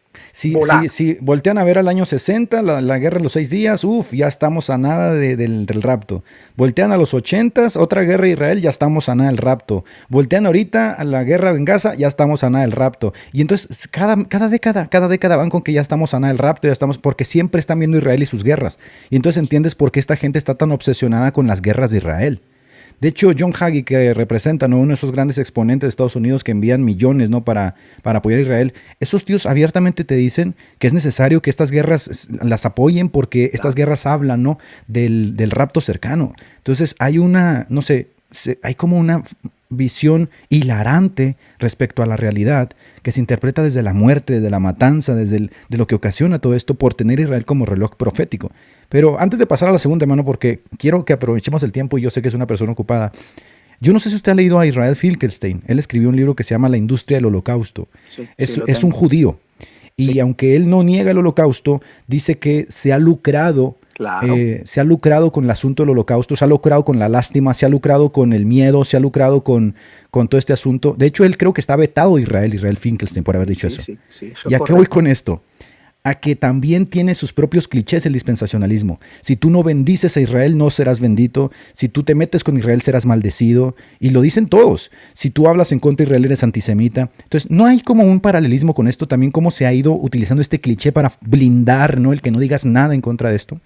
volar. Si voltean a ver al año 60, la guerra de los 6 días, uff, ya estamos a nada del rapto. Voltean a los 80, otra guerra de Israel, ya estamos a nada del rapto. Voltean ahorita a la guerra en Gaza, ya estamos a nada del rapto. Y entonces cada década van con que ya estamos a nada del rapto, ya estamos, porque siempre están viendo Israel y sus guerras. Y entonces entiendes por qué esta gente está tan obsesionada con las guerras de Israel. De hecho, John Hagee, que representa, ¿no?, uno de esos grandes exponentes de Estados Unidos que envían millones, ¿no?, para apoyar a Israel, esos tíos abiertamente te dicen que es necesario que estas guerras las apoyen porque estas guerras hablan, ¿no?, del rapto cercano. Entonces hay una, no sé, hay como una visión hilarante respecto a la realidad que se interpreta desde la muerte, desde la matanza, de lo que ocasiona todo esto por tener a Israel como reloj profético. Pero antes de pasar a la segunda, hermano, porque quiero que aprovechemos el tiempo y yo sé que es una persona ocupada. Yo no sé si usted ha leído a Israel Finkelstein. Él escribió un libro que se llama La industria del holocausto. Sí, sí, Es un judío. Y sí, aunque él no niega el holocausto, dice que claro. se ha lucrado con el asunto del holocausto, se ha lucrado con la lástima, se ha lucrado con el miedo, se ha lucrado con todo este asunto. De hecho, él creo que está vetado Israel Finkelstein, por haber dicho Sí, eso. sí, sí, eso ¿Y es a qué voy correcto. con esto? A que también tiene sus propios clichés el dispensacionalismo. Si tú no bendices a Israel, no serás bendito. Si tú te metes con Israel, serás maldecido. Y lo dicen todos. Si tú hablas en contra de Israel, eres antisemita. Entonces, no hay como un paralelismo con esto también, cómo se ha ido utilizando este cliché para blindar, ¿no?, el que no digas nada en contra de esto.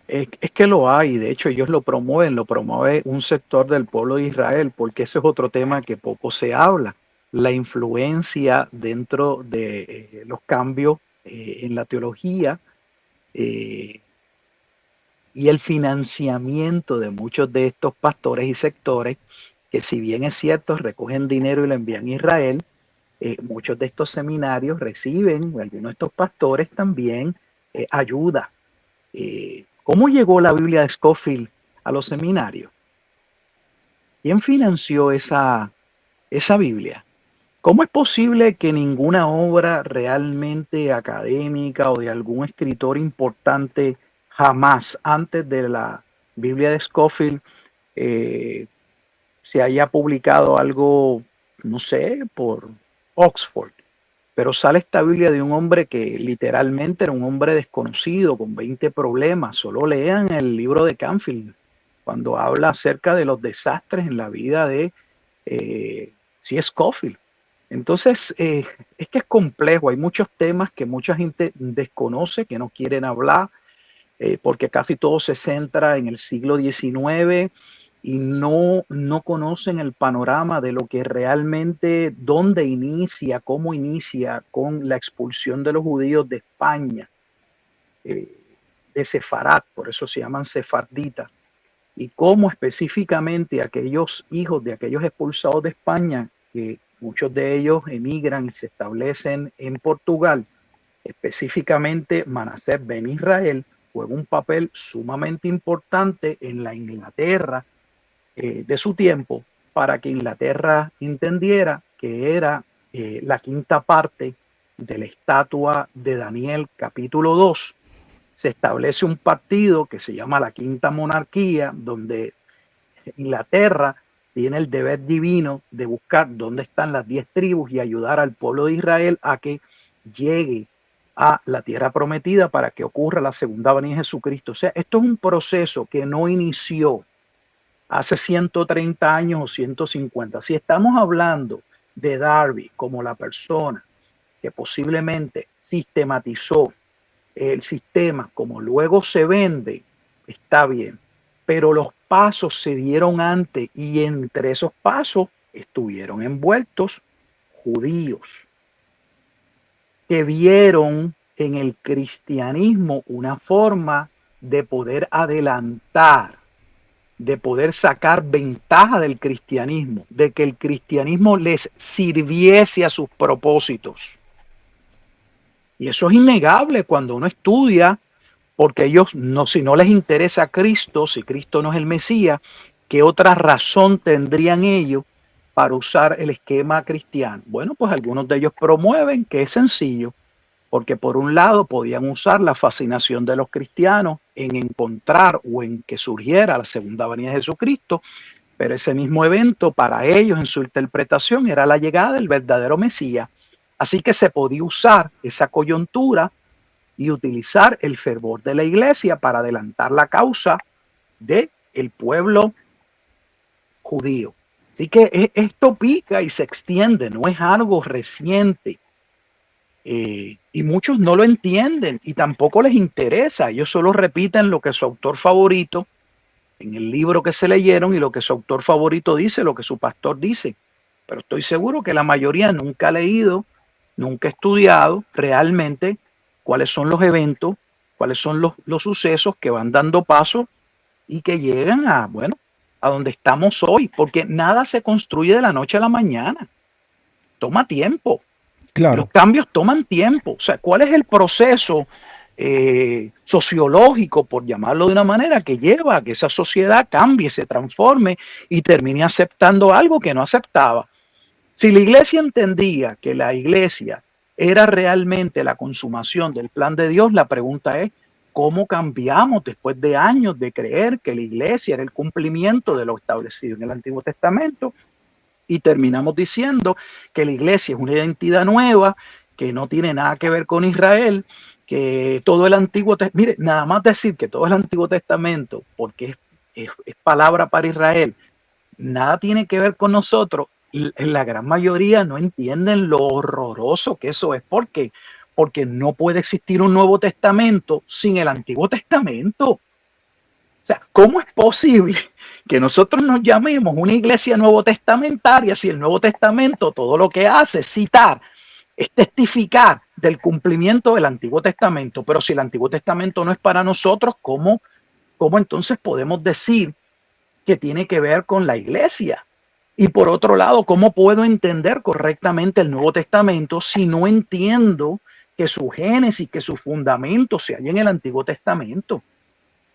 Es que lo hay, de hecho ellos lo promueve un sector del pueblo de Israel, porque ese es otro tema que poco se habla, la influencia dentro de los cambios en la teología, eh, y el financiamiento de muchos de estos pastores y sectores, que si bien es cierto, recogen dinero y lo envían a Israel, muchos de estos seminarios reciben, algunos de estos pastores también, ayuda. ¿Cómo llegó la Biblia de Scofield a los seminarios? ¿Quién financió esa Biblia? ¿Cómo es posible que ninguna obra realmente académica o de algún escritor importante jamás antes de la Biblia de Scofield eh, se haya publicado algo, no sé, por Oxford? Pero sale esta Biblia de un hombre que literalmente era un hombre desconocido, con 20 problemas. Solo lean el libro de Canfield, cuando habla acerca de los desastres en la vida de C. Scofield. Entonces, es que es complejo. Hay muchos temas que mucha gente desconoce, que no quieren hablar, porque casi todo se centra en el siglo XIX y no conocen el panorama de lo que realmente, dónde inicia, cómo inicia con la expulsión de los judíos de España, eh, de Sefarat, por eso se llaman sefarditas, y cómo específicamente aquellos hijos de aquellos expulsados de España, que muchos de ellos emigran y se establecen en Portugal, específicamente Manasés ben Israel, juega un papel sumamente importante en la Inglaterra de su tiempo, para que Inglaterra entendiera que era la quinta parte de la estatua de Daniel capítulo 2. Se establece un partido que se llama la Quinta Monarquía, donde Inglaterra tiene el deber divino de buscar dónde están las 10 tribus y ayudar al pueblo de Israel a que llegue a la tierra prometida para que ocurra la segunda venida de Jesucristo. O sea, esto es un proceso que no inició hace 130 años o 150. Si estamos hablando de Darby como la persona que posiblemente sistematizó el sistema, como luego se vende, está bien, pero los pasos se dieron antes y entre esos pasos estuvieron envueltos judíos que vieron en el cristianismo una forma de poder adelantar, de poder sacar ventaja del cristianismo, de que el cristianismo les sirviese a sus propósitos. Y eso es innegable cuando uno estudia, porque ellos, no, si no les interesa Cristo, si Cristo no es el Mesías, ¿qué otra razón tendrían ellos para usar el esquema cristiano? Bueno, pues algunos de ellos promueven que es sencillo, porque por un lado podían usar la fascinación de los cristianos en encontrar o en que surgiera la segunda venida de Jesucristo, pero ese mismo evento para ellos en su interpretación era la llegada del verdadero Mesías. Así que se podía usar esa coyuntura y utilizar el fervor de la iglesia para adelantar la causa del pueblo judío. Así que esto pica y se extiende, no es algo reciente. Y muchos no lo entienden y tampoco les interesa. Ellos solo repiten lo que su autor favorito en el libro que se leyeron y lo que su autor favorito dice, lo que su pastor dice. Pero estoy seguro que la mayoría nunca ha leído, nunca ha estudiado realmente cuáles son los eventos, cuáles son los sucesos que van dando paso y que llegan a, bueno, a donde estamos hoy, porque nada se construye de la noche a la mañana. Toma tiempo. Claro. Los cambios toman tiempo. O sea, ¿cuál es el proceso sociológico, por llamarlo de una manera, que lleva a que esa sociedad cambie, se transforme y termine aceptando algo que no aceptaba? Si la iglesia entendía que la iglesia era realmente la consumación del plan de Dios, la pregunta es, ¿cómo cambiamos después de años de creer que la iglesia era el cumplimiento de lo establecido en el Antiguo Testamento? Y terminamos diciendo que la iglesia es una identidad nueva, que no tiene nada que ver con Israel, que todo el Antiguo Testamento, mire, nada más decir que todo el Antiguo Testamento, porque es palabra para Israel, nada tiene que ver con nosotros. La gran mayoría no entienden lo horroroso que eso es. ¿Por qué? Porque no puede existir un Nuevo Testamento sin el Antiguo Testamento. O sea, ¿cómo es posible que nosotros nos llamemos una iglesia nuevo testamentaria si el Nuevo Testamento todo lo que hace es citar, es testificar del cumplimiento del Antiguo Testamento? Pero si el Antiguo Testamento no es para nosotros, ¿cómo entonces podemos decir que tiene que ver con la iglesia? Y por otro lado, ¿cómo puedo entender correctamente el Nuevo Testamento si no entiendo que su génesis, que su fundamento se halla en el Antiguo Testamento?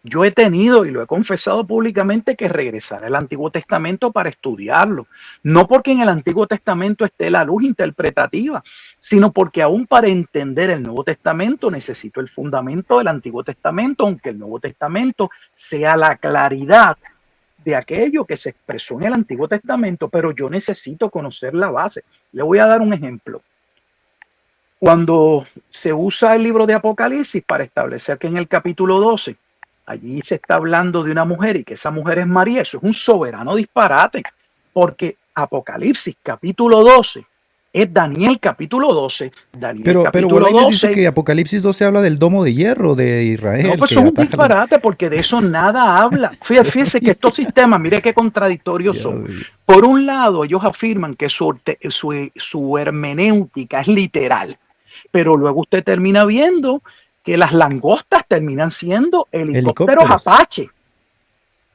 Yo he tenido, y lo he confesado públicamente, que regresar al Antiguo Testamento para estudiarlo. No porque en el Antiguo Testamento esté la luz interpretativa, sino porque aún para entender el Nuevo Testamento necesito el fundamento del Antiguo Testamento, aunque el Nuevo Testamento sea la claridad de aquello que se expresó en el Antiguo Testamento, pero yo necesito conocer la base. Le voy a dar un ejemplo. Cuando se usa el libro de Apocalipsis para establecer que en el capítulo 12 allí se está hablando de una mujer y que esa mujer es María, eso es un soberano disparate, porque Apocalipsis capítulo 12 es Daniel capítulo 12. Pero Bolaños dice que Apocalipsis 12 habla del domo de hierro de Israel. No, pues es un disparate porque de eso nada habla. Fíjese que estos sistemas, mire qué contradictorios son. Por un lado, ellos afirman que su hermenéutica es literal, pero luego usted termina viendo que las langostas terminan siendo helicópteros Apache.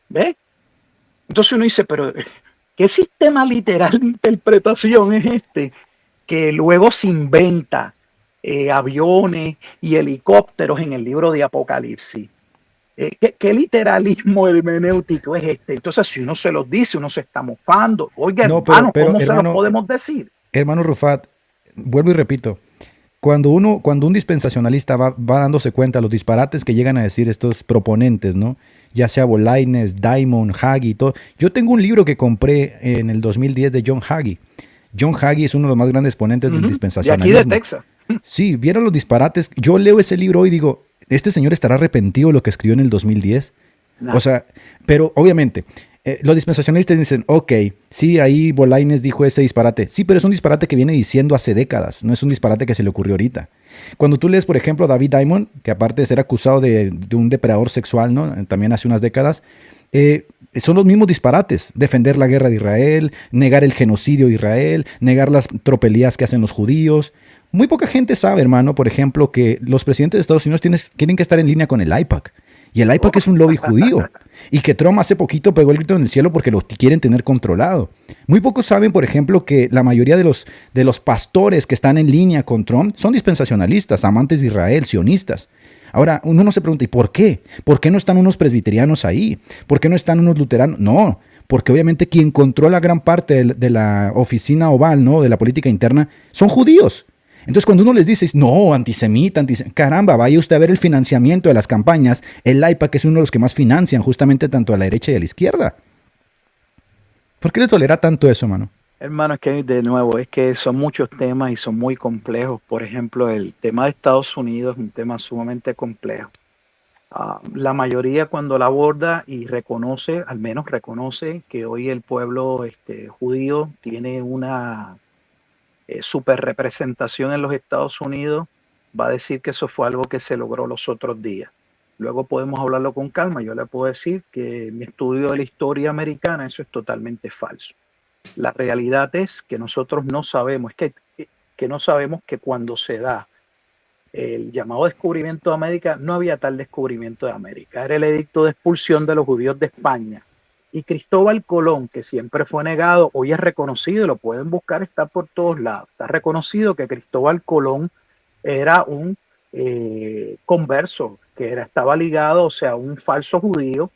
¿Ve? Entonces uno dice, pero ¿qué sistema literal de interpretación es este que luego se inventa aviones y helicópteros en el libro de Apocalipsis? ¿Qué literalismo hermenéutico es este? Entonces, si uno se los dice, uno se está mofando. Oiga, no, hermano, ¿cómo se los podemos decir? Hermano Rufat, vuelvo y repito. Cuando un dispensacionalista va dándose cuenta de los disparates que llegan a decir estos proponentes, ¿no? Ya sea Bolaños, Diamond, Hagee, todo. Yo tengo un libro que compré en el 2010 de John Hagee. John Hagee es uno de los más grandes exponentes del dispensacionalismo. De aquí de Texas. Sí, vieron los disparates. Yo leo ese libro hoy y digo, ¿este señor estará arrepentido de lo que escribió en el 2010? No. O sea, pero obviamente, los dispensacionalistas dicen, ok, sí, ahí Bolaños dijo ese disparate. Sí, pero es un disparate que viene diciendo hace décadas, no es un disparate que se le ocurrió ahorita. Cuando tú lees, por ejemplo, David Diamond, que aparte de ser acusado de un depredador sexual, ¿no? También hace unas décadas, son los mismos disparates: defender la guerra de Israel, negar el genocidio de Israel, negar las tropelías que hacen los judíos. Muy poca gente sabe, hermano, por ejemplo, que los presidentes de Estados Unidos tienen que estar en línea con el IPAC. Y el IPAC es un lobby judío. Y que Trump hace poquito pegó el grito en el cielo porque lo quieren tener controlado. Muy pocos saben, por ejemplo, que la mayoría de los pastores que están en línea con Trump son dispensacionalistas, amantes de Israel, sionistas. Ahora, uno se pregunta, ¿y por qué? ¿Por qué no están unos presbiterianos ahí? ¿Por qué no están unos luteranos? No, porque obviamente quien controla gran parte de la oficina oval, ¿no? De la política interna, son judíos. Entonces, cuando uno les dice, no, antisemita, caramba, vaya usted a ver el financiamiento de las campañas. El IPAC es uno de los que más financian justamente tanto a la derecha y a la izquierda. ¿Por qué les tolera tanto eso, mano? Hermano, es que de nuevo, es que son muchos temas y son muy complejos. Por ejemplo, el tema de Estados Unidos es un tema sumamente complejo. La mayoría cuando la aborda y reconoce, al menos reconoce que hoy el pueblo judío tiene una super representación en los Estados Unidos, va a decir que eso fue algo que se logró los otros días. Luego podemos hablarlo con calma. Yo le puedo decir que mi estudio de la historia americana, eso es totalmente falso. La realidad es que nosotros no sabemos, que no sabemos que cuando se da el llamado descubrimiento de América, no había tal descubrimiento de América. Era el edicto de expulsión de los judíos de España. Y Cristóbal Colón, que siempre fue negado, hoy es reconocido, lo pueden buscar, está por todos lados. Está reconocido que Cristóbal Colón era un converso, estaba ligado, o sea, un falso judío,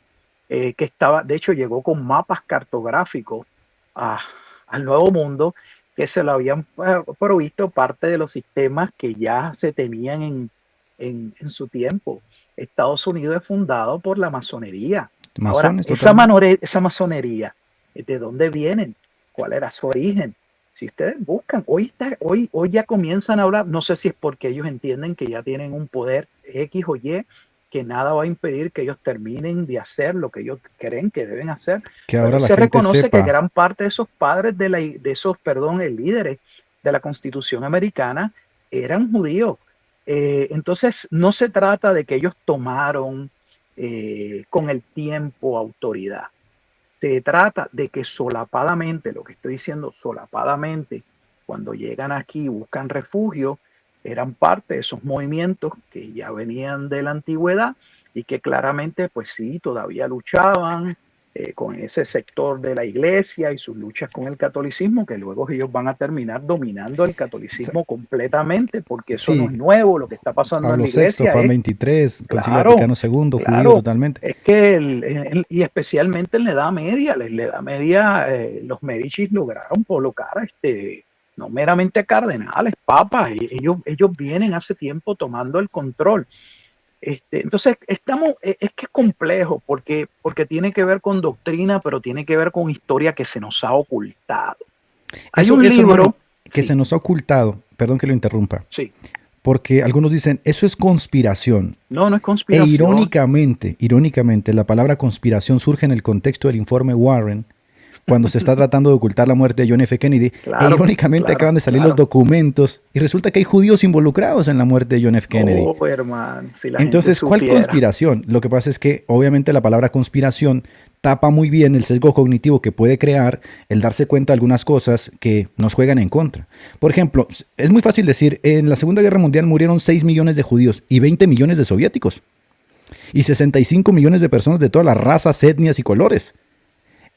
que estaba, de hecho, llegó con mapas cartográficos al Nuevo Mundo, que se lo habían provisto parte de los sistemas que ya se tenían en su tiempo. Estados Unidos es fundado por la masonería. Ahora, Masones, esa masonería, ¿de dónde vienen? ¿Cuál era su origen? Si ustedes buscan, hoy ya comienzan a hablar, no sé si es porque ellos entienden que ya tienen un poder X o Y, que nada va a impedir que ellos terminen de hacer lo que ellos creen que deben hacer. que ahora Pero la se gente reconoce sepa. que gran parte de esos padres líderes de la Constitución americana eran judíos. Entonces, no se trata de que ellos tomaron con el tiempo autoridad. Se trata de que solapadamente, lo que estoy diciendo, solapadamente, cuando llegan aquí y buscan refugio, eran parte de esos movimientos que ya venían de la antigüedad y que claramente, pues sí, todavía luchaban con ese sector de la iglesia y sus luchas con el catolicismo, que luego ellos van a terminar dominando el catolicismo completamente, porque eso no Sí, es nuevo. Lo que está pasando en Pablo la VI, iglesia Juan es, 23, Concilio claro, Vaticano II, judío claro, totalmente. es que y especialmente en la Edad Media, los Medicis lograron colocar no meramente cardenales, papas, ellos vienen hace tiempo tomando el control. Entonces, es que es complejo porque tiene que ver con doctrina, pero tiene que ver con historia que se nos ha ocultado. Hay Eso, un hermano, libro, que se sí, nos ha ocultado, perdón que lo interrumpa, sí, porque algunos dicen, eso es conspiración. no es E conspiración. irónicamente, la palabra conspiración surge en el contexto del informe Warren, cuando se está tratando de ocultar la muerte de John F. Kennedy, e Claro, irónicamente claro, acaban de salir los claro. documentos y resulta que hay judíos involucrados en la muerte de John F. Kennedy. Oh, hermano, si la gente Entonces, ¿cuál supiera. conspiración? Lo que pasa es que obviamente la palabra conspiración tapa muy bien el sesgo cognitivo que puede crear el darse cuenta de algunas cosas que nos juegan en contra. Por ejemplo, es muy fácil decir, en la Segunda Guerra Mundial murieron 6 millones de judíos y 20 millones de soviéticos y 65 millones de personas de todas las razas, etnias y colores.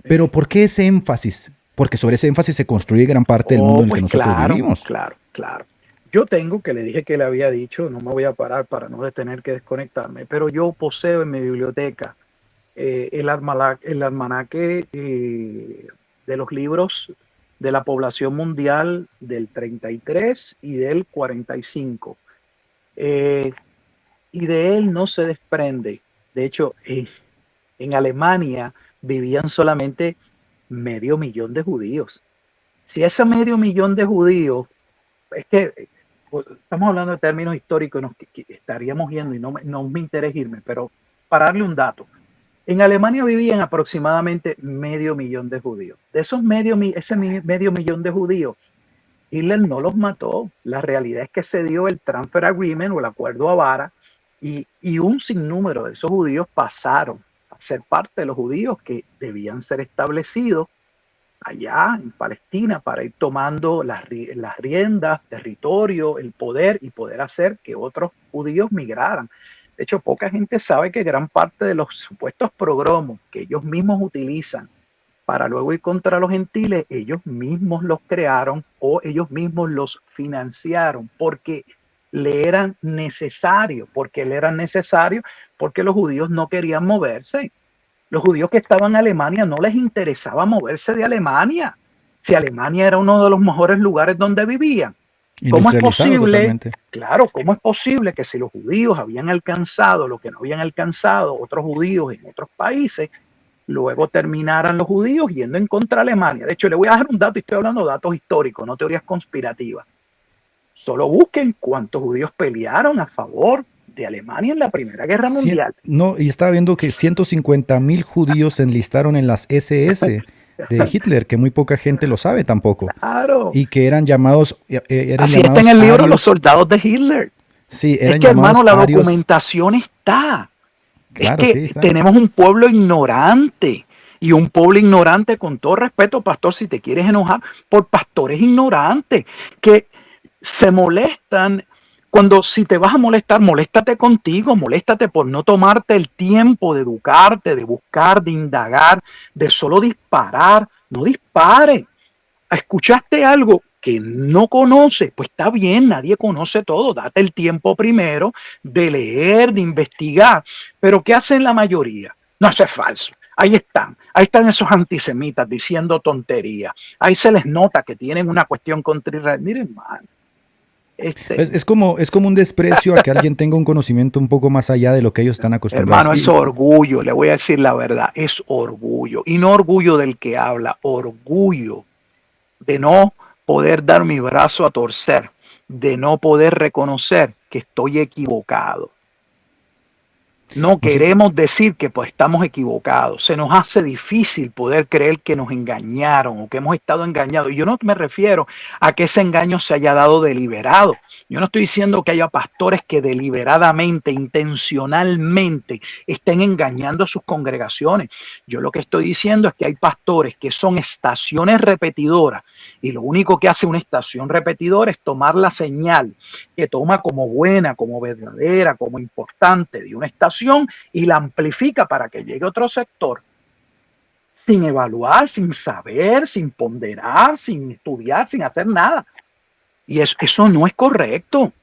Pero ¿por qué ese énfasis? Porque sobre ese énfasis se construye gran parte del mundo Oh, en el que pues nosotros claro, vivimos. claro, claro. Yo tengo, que le dije que le había dicho, no me voy a parar para no tener que desconectarme, pero yo poseo en mi biblioteca el almanaque de los libros de la población mundial del 33 y del 45. Y de él no se desprende. De hecho, en Alemania vivían solamente 500.000 de judíos. Si ese 500.000 de judíos, es que pues, estamos hablando de términos históricos, que estaríamos yendo y no me interesa irme, pero para darle un dato, en Alemania vivían aproximadamente 500.000 de judíos. De esos ese 500.000 de judíos, Hitler no los mató. La realidad es que se dio el Transfer Agreement o el acuerdo Avara y un sinnúmero de esos judíos pasaron a ser parte de los judíos que debían ser establecidos allá en Palestina para ir tomando las riendas, territorio, el poder y poder hacer que otros judíos migraran. De hecho, poca gente sabe que gran parte de los supuestos progromos que ellos mismos utilizan para luego ir contra los gentiles, ellos mismos los crearon o ellos mismos los financiaron porque le eran necesarios, porque los judíos no querían moverse. Los judíos que estaban en Alemania no les interesaba moverse de Alemania, si Alemania era uno de los mejores lugares donde vivían. ¿Cómo es posible? Totalmente. Claro, ¿cómo es posible que si los judíos habían alcanzado lo que no habían alcanzado otros judíos en otros países, luego terminaran los judíos yendo en contra de Alemania? De hecho, le voy a dar un dato, y estoy hablando de datos históricos, no teorías conspirativas. Solo busquen cuántos judíos pelearon a favor de Alemania en la Primera Guerra Mundial. No, y estaba viendo que 150,000 judíos se enlistaron en las SS de Hitler, que muy poca gente lo sabe tampoco. Claro. Y que eran llamados... Así está en el libro arios. Los soldados de Hitler. Sí, eran es que, hermano, la documentación está. Claro, es que sí, está. Tenemos un pueblo ignorante. Y un pueblo ignorante, con todo respeto, pastor, si te quieres enojar, por pastores ignorantes que se molestan. Cuando si te vas a molestar, moléstate contigo, moléstate por no tomarte el tiempo de educarte, de buscar, de indagar, de solo disparar. No dispare. ¿Escuchaste algo que no conoces? Pues está bien, nadie conoce todo. Date el tiempo primero de leer, de investigar. Pero ¿qué hacen la mayoría? No, eso es falso. Ahí están esos antisemitas diciendo tonterías. Ahí se les nota que tienen una cuestión contra Israel. Miren, hermano. Es como un desprecio a que alguien tenga un conocimiento un poco más allá de lo que ellos están acostumbrados. Hermano, es orgullo, le voy a decir la verdad, es orgullo. Y no orgullo del que habla, orgullo de no poder dar mi brazo a torcer, de no poder reconocer que estoy equivocado. No queremos decir que pues estamos equivocados. Se nos hace difícil poder creer que nos engañaron o que hemos estado engañados. Y yo no me refiero a que ese engaño se haya dado deliberado. Yo no estoy diciendo que haya pastores que deliberadamente, intencionalmente estén engañando a sus congregaciones. Yo lo que estoy diciendo es que hay pastores que son estaciones repetidoras y lo único que hace una estación repetidora es tomar la señal que toma como buena, como verdadera, como importante de una estación y la amplifica para que llegue a otro sector sin evaluar, sin saber, sin ponderar, sin estudiar, sin hacer nada. Y eso no es correcto.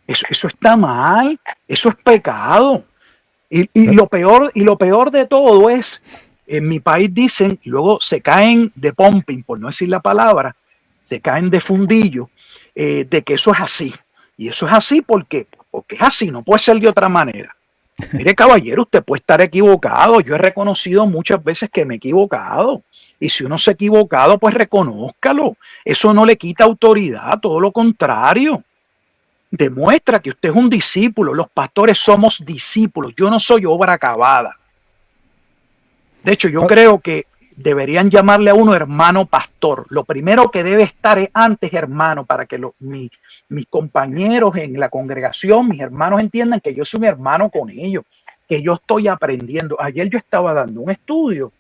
Eso está mal. Eso es pecado. Y lo peor de todo es, en mi país dicen, y luego se caen de pumping, por no decir la palabra, se caen de fundillo, de que eso es así. Y eso es así porque es así, no puede ser de otra manera. Mire, caballero, usted puede estar equivocado. Yo he reconocido muchas veces que me he equivocado. Y si uno se ha equivocado, pues reconózcalo. Eso no le quita autoridad, todo lo contrario. Demuestra que usted es un discípulo. Los pastores somos discípulos. Yo no soy obra acabada. De hecho, yo creo que deberían llamarle a uno hermano pastor. Lo primero que debe estar es antes hermano, para que mis compañeros en la congregación, mis hermanos entiendan que yo soy un hermano con ellos, que yo estoy aprendiendo. Ayer yo estaba dando un estudio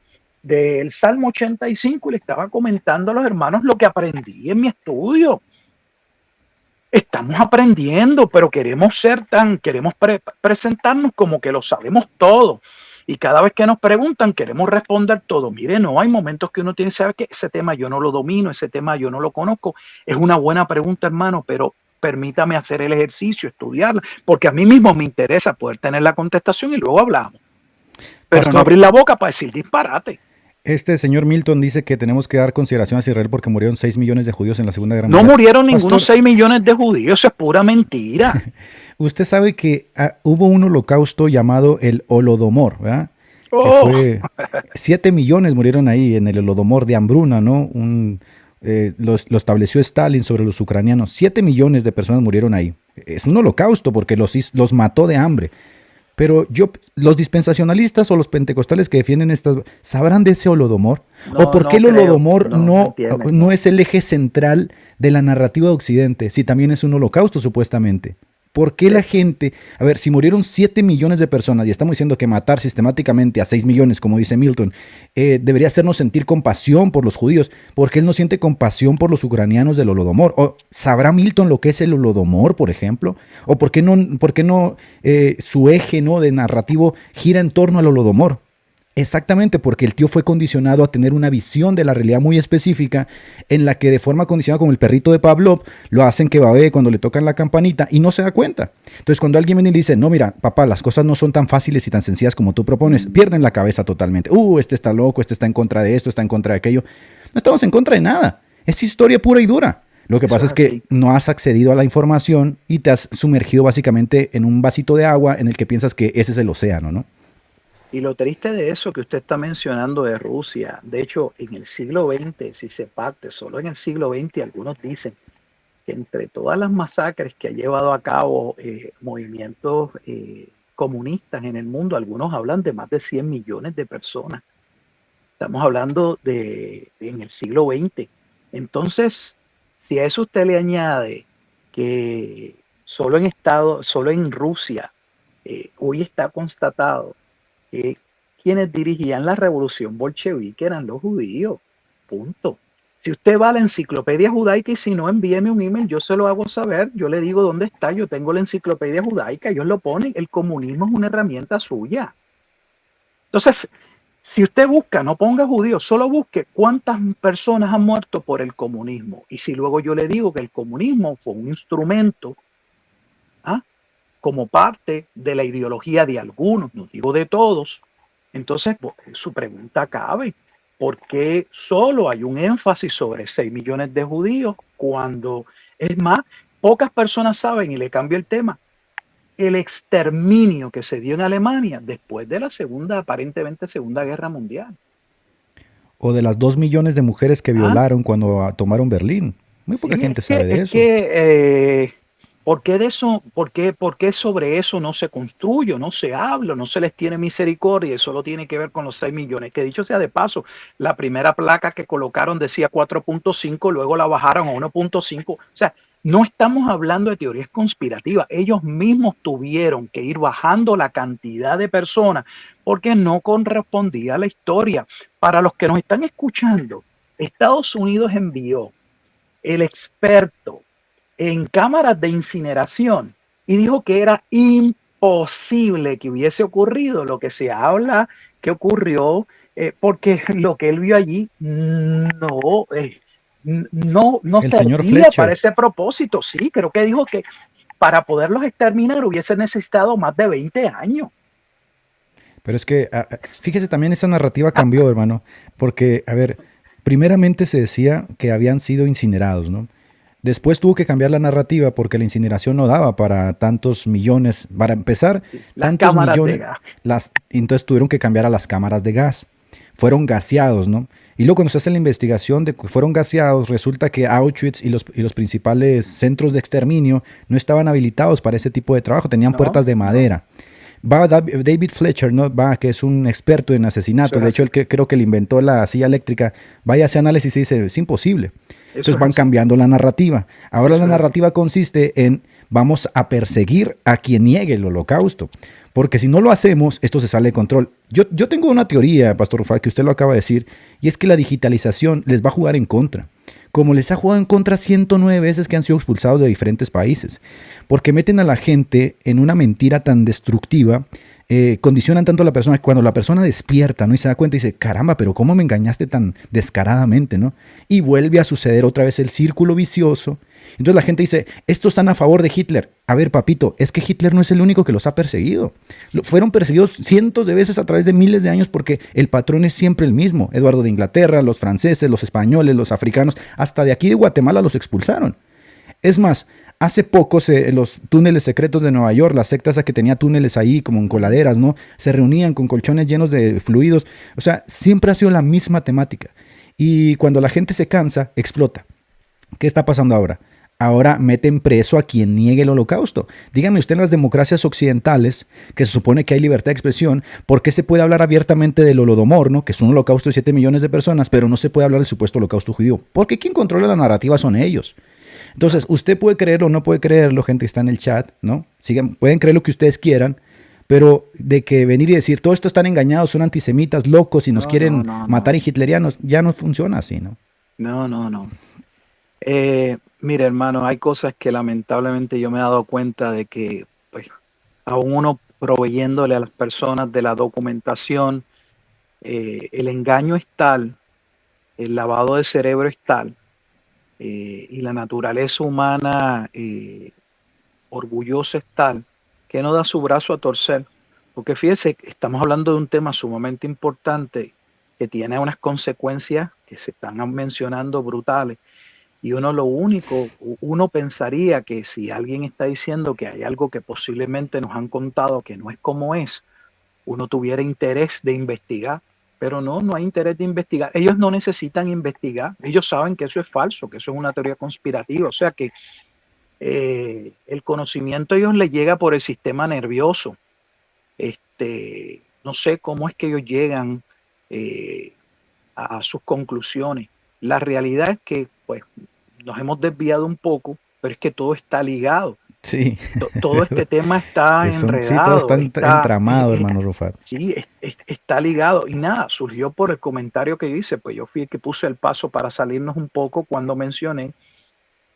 del Salmo 85 y le estaba comentando a los hermanos lo que aprendí en mi estudio. Estamos aprendiendo, pero queremos presentarnos como que lo sabemos todo. Y cada vez que nos preguntan, queremos responder todo. Mire, no, hay momentos que uno tiene que saber que ese tema yo no lo domino, ese tema yo no lo conozco. Es una buena pregunta, hermano, pero permítame hacer el ejercicio, estudiarla, porque a mí mismo me interesa poder tener la contestación y luego hablamos. Pero pastor, no abrir la boca para decir disparate. Este señor Milton dice que tenemos que dar consideración a Israel porque murieron 6 millones de judíos en la Segunda Guerra Mundial. No murieron ningunos 6 millones de judíos, eso es pura mentira. Usted sabe que hubo un holocausto llamado el Holodomor, ¿verdad? Oh. Que fue 7 millones murieron ahí en el Holodomor de hambruna, ¿no? Lo estableció Stalin sobre los ucranianos. 7 millones de personas murieron ahí. Es un holocausto porque los mató de hambre. Pero los dispensacionalistas o los pentecostales que defienden estas, ¿sabrán de ese holodomor? ¿O No, por qué no el creo, holodomor no, no entienden, no no. es el eje central de la narrativa de Occidente, si también es un holocausto supuestamente? ¿Por qué la Eh, gente, a ver, si murieron 7 millones de personas y estamos diciendo que matar sistemáticamente a 6 millones, como dice Milton, debería hacernos sentir compasión por los judíos? ¿Por qué él no siente compasión por los ucranianos del Holodomor? ¿O sabrá Milton lo que es el Holodomor, por ejemplo? ¿O por qué no su eje, ¿no?, de narrativo gira en torno al Holodomor? Exactamente, porque el tío fue condicionado a tener una visión de la realidad muy específica en la que de forma condicionada como el perrito de Pavlov lo hacen que babee cuando le tocan la campanita y no se da cuenta. Entonces cuando alguien viene y le dice, no, mira, papá, las cosas no son tan fáciles y tan sencillas como tú propones, pierden la cabeza totalmente. Este está loco, este está en contra de esto, está en contra de aquello. No estamos en contra de nada. Es historia pura y dura. Lo que Eso pasa es es que así. no has accedido a la información y te has sumergido básicamente en un vasito de agua en el que piensas que ese es el océano, ¿no? Y lo triste de eso que usted está mencionando de Rusia, de hecho, en el siglo XX, si se parte, solo en el siglo XX, algunos dicen que entre todas las masacres que ha llevado a cabo movimientos comunistas en el mundo, algunos hablan de más de 100 millones de personas. Estamos hablando de en el siglo XX. Entonces, si a eso usted le añade que solo en Rusia, hoy está constatado que quienes dirigían la revolución bolchevique eran los judíos. Punto. Si usted va a la enciclopedia judaica y si no, envíeme un email, yo se lo hago saber, yo le digo dónde está, yo tengo la enciclopedia judaica, ellos lo ponen, el comunismo es una herramienta suya. Entonces, si usted busca, no ponga judíos, solo busque cuántas personas han muerto por el comunismo. Y si luego yo le digo que el comunismo fue un instrumento, ¿ah?, como parte de la ideología de algunos, no digo de todos, entonces su pregunta cabe. ¿Por qué solo hay un énfasis sobre 6 millones de judíos cuando, es más, pocas personas saben, y le cambio el tema, el exterminio que se dio en Alemania después de la segunda, aparentemente segunda guerra mundial? O de las 2 millones de mujeres que ¿Ah? violaron cuando tomaron Berlín. Muy poca Sí, gente sabe de es eso. que ¿por qué de eso, por qué sobre eso no se construye, no se habla, no se les tiene misericordia? Eso lo tiene que ver con los 6 millones, que dicho sea de paso, la primera placa que colocaron decía 4.5, luego la bajaron a 1.5. O sea, no estamos hablando de teorías conspirativas. Ellos mismos tuvieron que ir bajando la cantidad de personas porque no correspondía a la historia. Para los que nos están escuchando, Estados Unidos envió el experto en cámaras de incineración y dijo que era imposible que hubiese ocurrido lo que se habla que ocurrió, porque lo que él vio allí no El señor servía para Fletcher. ese propósito. Sí, creo que dijo que para poderlos exterminar hubiese necesitado más de 20 años. Pero es que, fíjese, también esa narrativa cambió, hermano, porque, a ver, primeramente se decía que habían sido incinerados, ¿no? Después tuvo que cambiar la narrativa porque la incineración no daba para tantos millones. Para empezar, Las tantos cámaras de millones, gas. entonces tuvieron que cambiar a las cámaras de gas. Fueron gaseados, ¿no? Y luego cuando se hace la investigación de que fueron gaseados, resulta que Auschwitz y los principales centros de exterminio no estaban habilitados para ese tipo de trabajo, tenían No, puertas de no, madera. Va David Fletcher, ¿no? Que es un experto en eso asesinatos, es de hecho así. él creo que le inventó la silla eléctrica, vaya a ese análisis y dice, es imposible. Eso Entonces es van así. cambiando la narrativa. Ahora la Eso es así. narrativa consiste en vamos a perseguir a quien niegue el holocausto, porque si no lo hacemos, esto se sale de control. Yo tengo una teoría, Pastor Rufal, que usted lo acaba de decir, y es que la digitalización les va a jugar en contra, como les ha jugado en contra 109 veces que han sido expulsados de diferentes países, porque meten a la gente en una mentira tan destructiva, condicionan tanto a la persona que cuando la persona despierta, ¿no?, y se da cuenta y dice, caramba, pero ¿cómo me engañaste tan descaradamente, ¿no? Y vuelve a suceder otra vez el círculo vicioso. Entonces la gente dice, estos están a favor de Hitler. A ver, papito, es que Hitler no es el único que los ha perseguido. Fueron perseguidos cientos de veces a través de miles de años porque el patrón es siempre el mismo. Eduardo de Inglaterra, los franceses, los españoles, los africanos, hasta de aquí de Guatemala los expulsaron. Es más, hace poco los túneles secretos de Nueva York, la secta esa que tenía túneles ahí como en coladeras, ¿no? Se reunían con colchones llenos de fluidos. O sea, siempre ha sido la misma temática. Y cuando la gente se cansa, explota. ¿Qué está pasando ahora? ahora meten preso a quien niegue el holocausto. Dígame usted, en las democracias occidentales, que se supone que hay libertad de expresión, ¿por qué se puede hablar abiertamente del Holodomor, ¿no? Que es un holocausto de 7 millones de personas, pero no se puede hablar del supuesto holocausto judío? Porque quien controla la narrativa son ellos. Entonces, usted puede creerlo o no puede creerlo, gente que está en el chat, ¿no? Pueden creer lo que ustedes quieran, pero de que venir y decir, todo esto están engañados, son antisemitas, locos y nos quieren matar y hitlerianos, ya no funciona así, ¿no? No. Mire, hermano, hay cosas que lamentablemente yo me he dado cuenta de que, pues, aún uno proveyéndole a las personas de la documentación, el engaño es tal, el lavado de cerebro es tal, y la naturaleza humana orgullosa es tal, que no da su brazo a torcer. Porque fíjese, estamos hablando de un tema sumamente importante que tiene unas consecuencias que se están mencionando brutales. Y uno pensaría que si alguien está diciendo que hay algo que posiblemente nos han contado que no es como es, uno tuviera interés de investigar, pero no hay interés de investigar. Ellos no necesitan investigar, ellos saben que eso es falso, que eso es una teoría conspirativa, o sea que el conocimiento a ellos les llega por el sistema nervioso. No sé cómo es que ellos llegan a sus conclusiones. La realidad es que, pues, nos hemos desviado un poco, pero es que todo está ligado. Sí. Todo este tema está enredado. Sí, todo está entramado, hermano Rufat. Sí, está ligado. Y nada, surgió por el comentario que hice, pues yo fui el que puse el paso para salirnos un poco cuando mencioné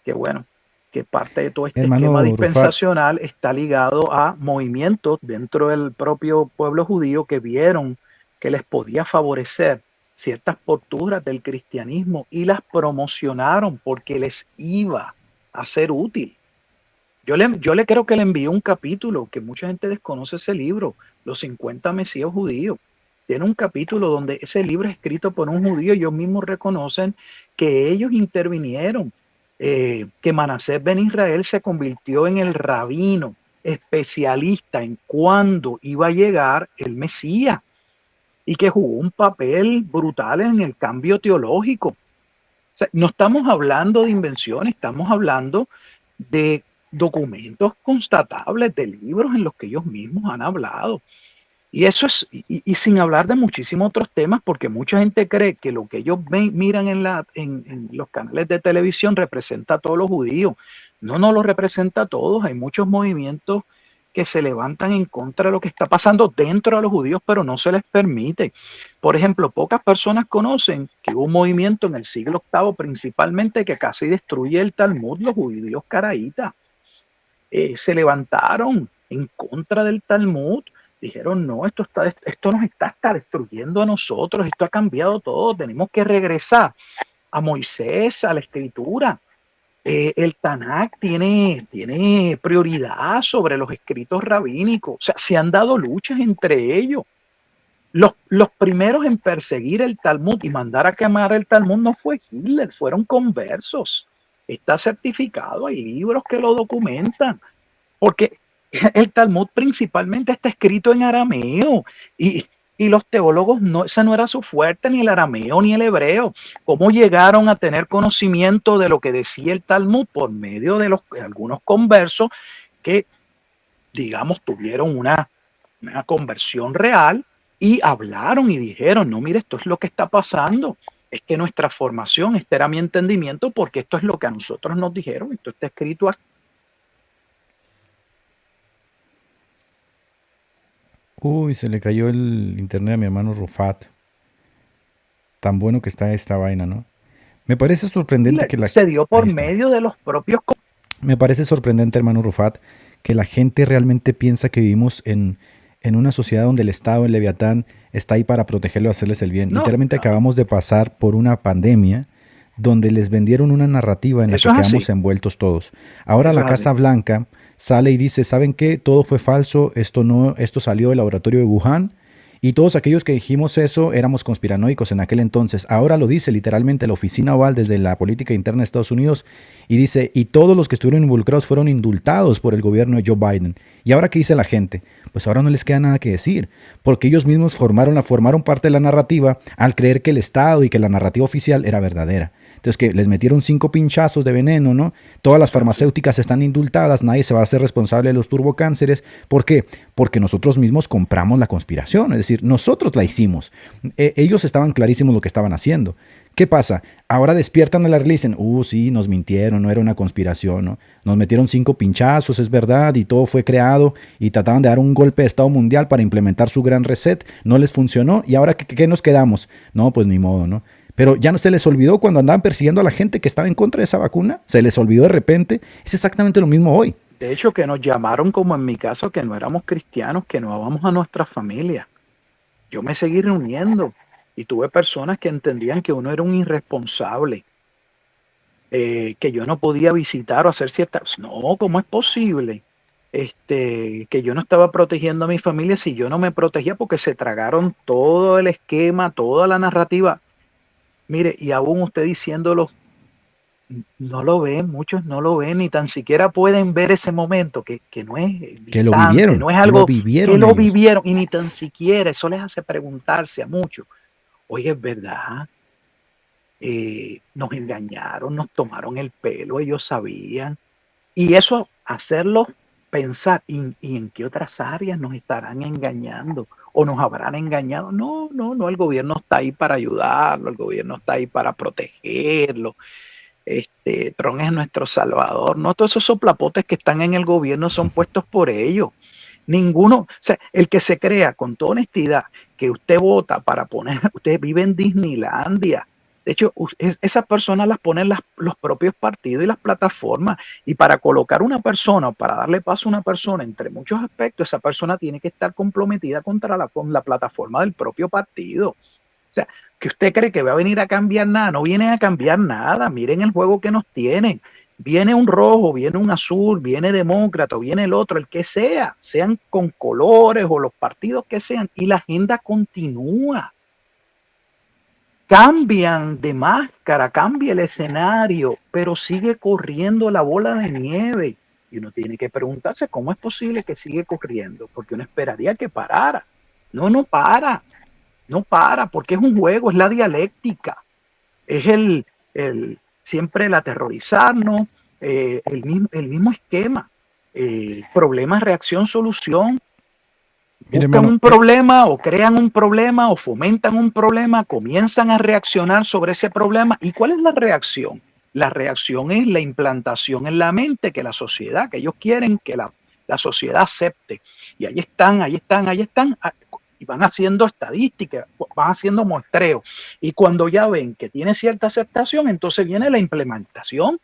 que, bueno, que parte de todo este esquema dispensacional está ligado a movimientos dentro del propio pueblo judío que vieron que les podía favorecer ciertas posturas del cristianismo y las promocionaron porque les iba a ser útil. Yo le creo que le envié un capítulo, que mucha gente desconoce ese libro, Los 50 Mesías Judíos. Tiene un capítulo donde ese libro es escrito por un judío, ellos mismos reconocen que ellos intervinieron, que Manasés ben Israel se convirtió en el rabino especialista en cuándo iba a llegar el Mesías y que jugó un papel brutal en el cambio teológico. O sea, no estamos hablando de invenciones, estamos hablando de documentos constatables, de libros en los que ellos mismos han hablado. Y eso es, y sin hablar de muchísimos otros temas, porque mucha gente cree que lo que ellos miran en los canales de televisión representa a todos los judíos. No lo representa a todos. Hay muchos movimientos que se levantan en contra de lo que está pasando dentro de los judíos, pero no se les permite. Por ejemplo, pocas personas conocen que hubo un movimiento en el siglo VIII principalmente que casi destruye el Talmud, los judíos caraítas. Se levantaron en contra del Talmud, dijeron, no, esto nos está hasta destruyendo a nosotros, esto ha cambiado todo, tenemos que regresar a Moisés, a la Escritura. El Tanakh tiene prioridad sobre los escritos rabínicos, o sea, se han dado luchas entre ellos. Los primeros en perseguir el Talmud y mandar a quemar el Talmud no fue Hitler, fueron conversos. Está certificado, hay libros que lo documentan, porque el Talmud principalmente está escrito en arameo y los teólogos, esa no era su fuerte, ni el arameo ni el hebreo. ¿Cómo llegaron a tener conocimiento de lo que decía el Talmud? Por medio de algunos conversos que, digamos, tuvieron una conversión real y hablaron y dijeron, no, mire, esto es lo que está pasando. Es que nuestra formación, este era mi entendimiento, porque esto es lo que a nosotros nos dijeron, esto está escrito aquí. Uy, se le cayó el internet a mi hermano Rufat. Tan bueno que está esta vaina, ¿no? Me parece sorprendente que se dio por medio de los propios... Me parece sorprendente, hermano Rufat, que la gente realmente piensa que vivimos en una sociedad donde el Estado, el Leviatán, está ahí para protegerlo y hacerles el bien. No, literalmente acabamos de pasar por una pandemia donde les vendieron una narrativa en la que quedamos envueltos todos. Ahora la Casa Blanca sale y dice, ¿saben qué? Todo fue falso, esto salió del laboratorio de Wuhan, y todos aquellos que dijimos eso éramos conspiranoicos en aquel entonces. Ahora lo dice literalmente la Oficina Oval desde la política interna de Estados Unidos, y dice, y todos los que estuvieron involucrados fueron indultados por el gobierno de Joe Biden. ¿Y ahora qué dice la gente? Pues ahora no les queda nada que decir, porque ellos mismos formaron parte de la narrativa al creer que el Estado y que la narrativa oficial era verdadera. Entonces, que les metieron 5 pinchazos de veneno, ¿no? Todas las farmacéuticas están indultadas, nadie se va a hacer responsable de los turbocánceres. ¿Por qué? Porque nosotros mismos compramos la conspiración, es decir, nosotros la hicimos. Ellos estaban clarísimos lo que estaban haciendo. ¿Qué pasa? Ahora despiertan a la realidad y dicen, sí, nos mintieron, no era una conspiración, ¿no? Nos metieron 5 pinchazos, es verdad, y todo fue creado, y trataban de dar un golpe de Estado mundial para implementar su gran reset, no les funcionó, y ahora ¿qué nos quedamos? No, pues ni modo, ¿no? Pero ya no se les olvidó cuando andaban persiguiendo a la gente que estaba en contra de esa vacuna, se les olvidó de repente, es exactamente lo mismo hoy. De hecho, que nos llamaron, como en mi caso, que no éramos cristianos, que no íbamos a nuestra familia. Yo me seguí reuniendo y tuve personas que entendían que uno era un irresponsable, que yo no podía visitar o hacer ciertas... No, ¿cómo es posible? Que yo no estaba protegiendo a mi familia si yo no me protegía, porque se tragaron todo el esquema, toda la narrativa. Mire, y aún usted diciéndolo, no lo ven, muchos no lo ven, ni tan siquiera pueden ver ese momento, que no es Que distante, no es lo algo que vivieron lo ellos. vivieron, y ni tan siquiera, eso les hace preguntarse a muchos, oye, es verdad, nos engañaron, nos tomaron el pelo, ellos sabían, y eso hacerlo pensar, ¿y en qué otras áreas nos estarán engañando o nos habrán engañado? No, no, no, el gobierno está ahí para ayudarlo, el gobierno está ahí para protegerlo. Trump es nuestro salvador. No, todos esos soplapotes que están en el gobierno son puestos por ellos. Ninguno, o sea, el que se crea con toda honestidad que usted vota para poner, usted vive en Disneylandia. De hecho, esas personas las ponen los propios partidos y las plataformas. Y para colocar una persona o para darle paso a una persona, entre muchos aspectos, esa persona tiene que estar comprometida con la plataforma del propio partido. O sea, que usted cree que va a venir a cambiar nada, no viene a cambiar nada. Miren el juego que nos tienen. Viene un rojo, viene un azul, viene demócrata, viene el otro, el que sea, sean con colores o los partidos que sean, y la agenda continúa. Cambian de máscara, cambia el escenario, pero sigue corriendo la bola de nieve. Y uno tiene que preguntarse cómo es posible que sigue corriendo, porque uno esperaría que parara. No, no para, no para, porque es un juego, es la dialéctica, es siempre el aterrorizarnos, el mismo esquema, problema, reacción, solución. Mire, Buscan hermano, un problema o crean un problema o fomentan un problema, comienzan a reaccionar sobre ese problema. ¿Y cuál es la reacción? La reacción es la implantación en la mente que la sociedad, que ellos quieren que la sociedad acepte. Y ahí están, ahí están, ahí están. Y van haciendo estadísticas, van haciendo muestreos. Y cuando ya ven que tiene cierta aceptación, entonces viene la implementación,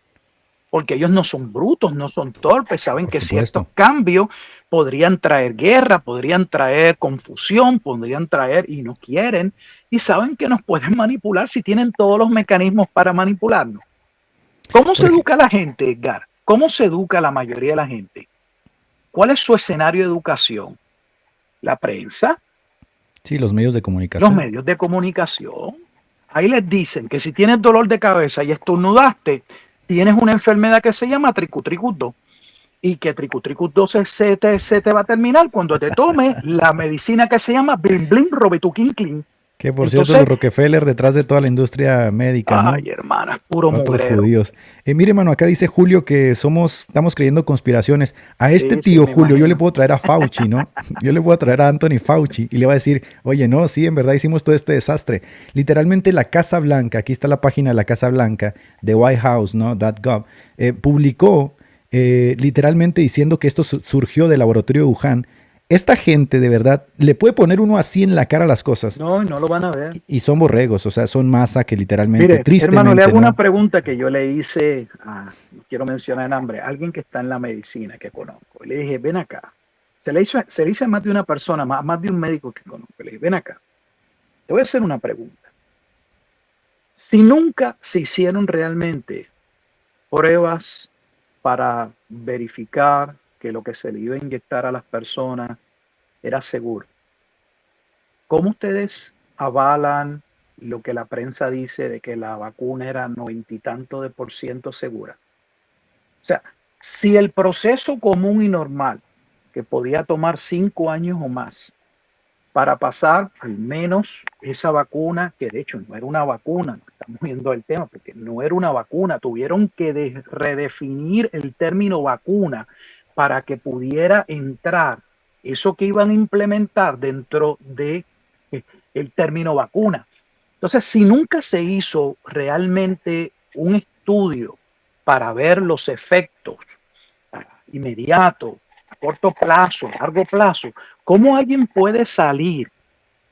porque ellos no son brutos, no son torpes, saben por que ciertos supuesto. cambios podrían traer guerra, podrían traer confusión, podrían traer, y no quieren, y saben que nos pueden manipular si tienen todos los mecanismos para manipularnos. ¿Cómo se Por, educa la gente, Edgar? ¿Cómo se educa la mayoría de la gente? ¿Cuál es su escenario de educación? La prensa, sí, los medios de los comunicación. medios de comunicación. Ahí les dicen que si tienes dolor de cabeza y estornudaste, tienes una enfermedad que se llama tricutricuto, y que tricutricuto se te va a terminar cuando te tomes la medicina que se llama blin blin robetuquín clean. Que por cierto, los Entonces, Rockefeller detrás de toda la industria médica, ¿no? ay, hermana, es puro Otros mugrero. judíos. Mire, mano, acá dice Julio que estamos creyendo conspiraciones. A este Sí, sí, tío me Julio yo le imagino. puedo traer a Fauci, ¿no? Yo le puedo traer a Anthony Fauci y le va a decir, oye, no, sí, en verdad hicimos todo este desastre. Literalmente la Casa Blanca, aquí está la página de la Casa Blanca de White House, ¿no? .gov, publicó literalmente diciendo que esto surgió del laboratorio de Wuhan. Esta gente, de verdad, le puede poner uno así en la cara las cosas. No, no lo van a ver. Y son borregos, o sea, son masa que literalmente, Mire, hermano, le tristemente, hago una ¿no? pregunta que yo le hice no quiero mencionar el nombre, a alguien que está en la medicina que conozco. Y le dije, ven acá. Se le hizo a más de una persona, más de un médico que conozco. Le dije, ven acá. Te voy a hacer una pregunta. Si nunca se hicieron realmente pruebas para verificar que lo que se le iba a inyectar a las personas era seguro, ¿cómo ustedes avalan lo que la prensa dice de que la vacuna era 90 y tanto de por ciento segura? O sea, si el proceso común y normal, que podía tomar 5 años o más para pasar al menos esa vacuna, que de hecho no era una vacuna, no estamos viendo el tema, porque no era una vacuna, tuvieron que redefinir el término vacuna para que pudiera entrar eso que iban a implementar dentro de el término vacuna. Entonces, si nunca se hizo realmente un estudio para ver los efectos inmediatos, a corto plazo, a largo plazo, ¿cómo alguien puede salir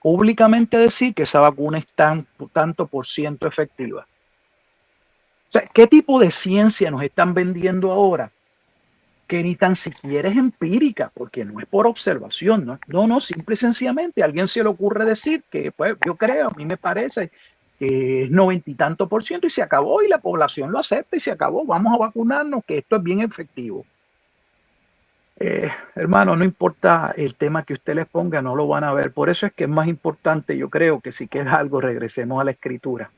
públicamente a decir que esa vacuna es tanto por ciento efectiva? O sea, ¿qué tipo de ciencia nos están vendiendo ahora? Que ni tan siquiera es empírica, porque no es por observación, no, simple y sencillamente a alguien se le ocurre decir que, pues, yo creo, a mí me parece que es 90 y tanto por ciento y se acabó y la población lo acepta y se acabó, vamos a vacunarnos, que esto es bien efectivo. Hermano, no importa el tema que usted les ponga, no lo van a ver. Por eso es que es más importante, yo creo, que si queda algo, regresemos a la escritura.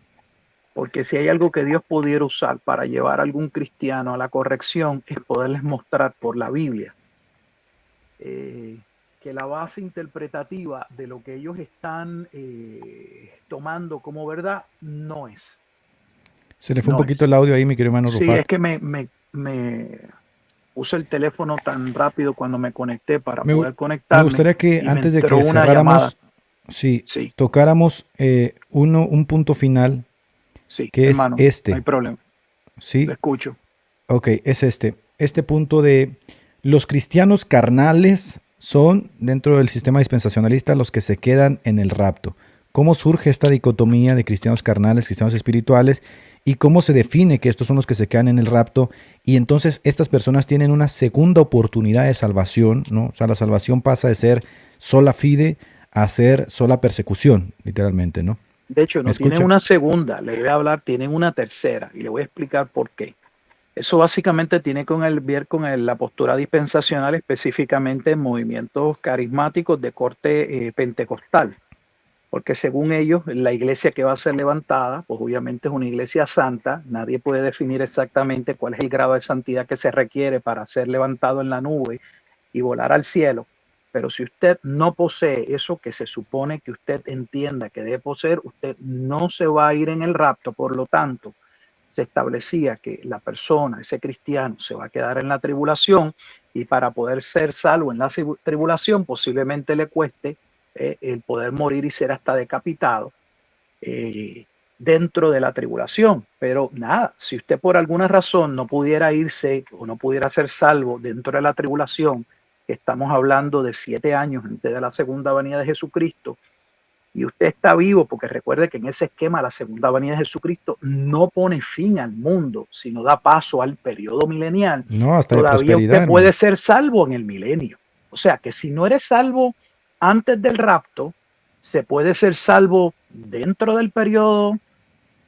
Porque si hay algo que Dios pudiera usar para llevar a algún cristiano a la corrección, es poderles mostrar por la Biblia que la base interpretativa de lo que ellos están tomando como verdad no es. Se le fue un poquito el audio ahí, mi querido hermano Sí, Rufat. es que me puse el teléfono tan rápido cuando me conecté para poder conectarme. Me gustaría que y antes de entró que una cerráramos, llamada. sí, Sí. tocáramos un punto final, Sí, que hermano, es este. no hay problema. ¿Sí? Lo escucho. Ok, es este. Este punto de los cristianos carnales son, dentro del sistema dispensacionalista, los que se quedan en el rapto. ¿Cómo surge esta dicotomía de cristianos carnales, cristianos espirituales? ¿Y cómo se define que estos son los que se quedan en el rapto? Y entonces estas personas tienen una segunda oportunidad de salvación, ¿no? O sea, la salvación pasa de ser sola fide a ser sola persecución, literalmente, ¿no? De hecho, no tienen una segunda, le voy a hablar, tienen una tercera y le voy a explicar por qué. Eso básicamente tiene que ver con la postura dispensacional, específicamente en movimientos carismáticos de corte pentecostal. Porque según ellos, la iglesia que va a ser levantada, pues obviamente es una iglesia santa. Nadie puede definir exactamente cuál es el grado de santidad que se requiere para ser levantado en la nube y volar al cielo. Pero si usted no posee eso que se supone que usted entienda que debe poseer, usted no se va a ir en el rapto. Por lo tanto, se establecía que la persona, ese cristiano, se va a quedar en la tribulación y para poder ser salvo en la tribulación posiblemente le cueste el poder morir y ser hasta decapitado dentro de la tribulación. Pero nada, si usted por alguna razón no pudiera irse o no pudiera ser salvo dentro de la tribulación, que estamos hablando de 7 años antes de la segunda venida de Jesucristo, y usted está vivo, porque recuerde que en ese esquema la segunda venida de Jesucristo no pone fin al mundo, sino da paso al periodo milenial. No, hasta de Todavía prosperidad, usted puede hermano. ser salvo en el milenio. O sea que si no eres salvo antes del rapto, se puede ser salvo dentro del periodo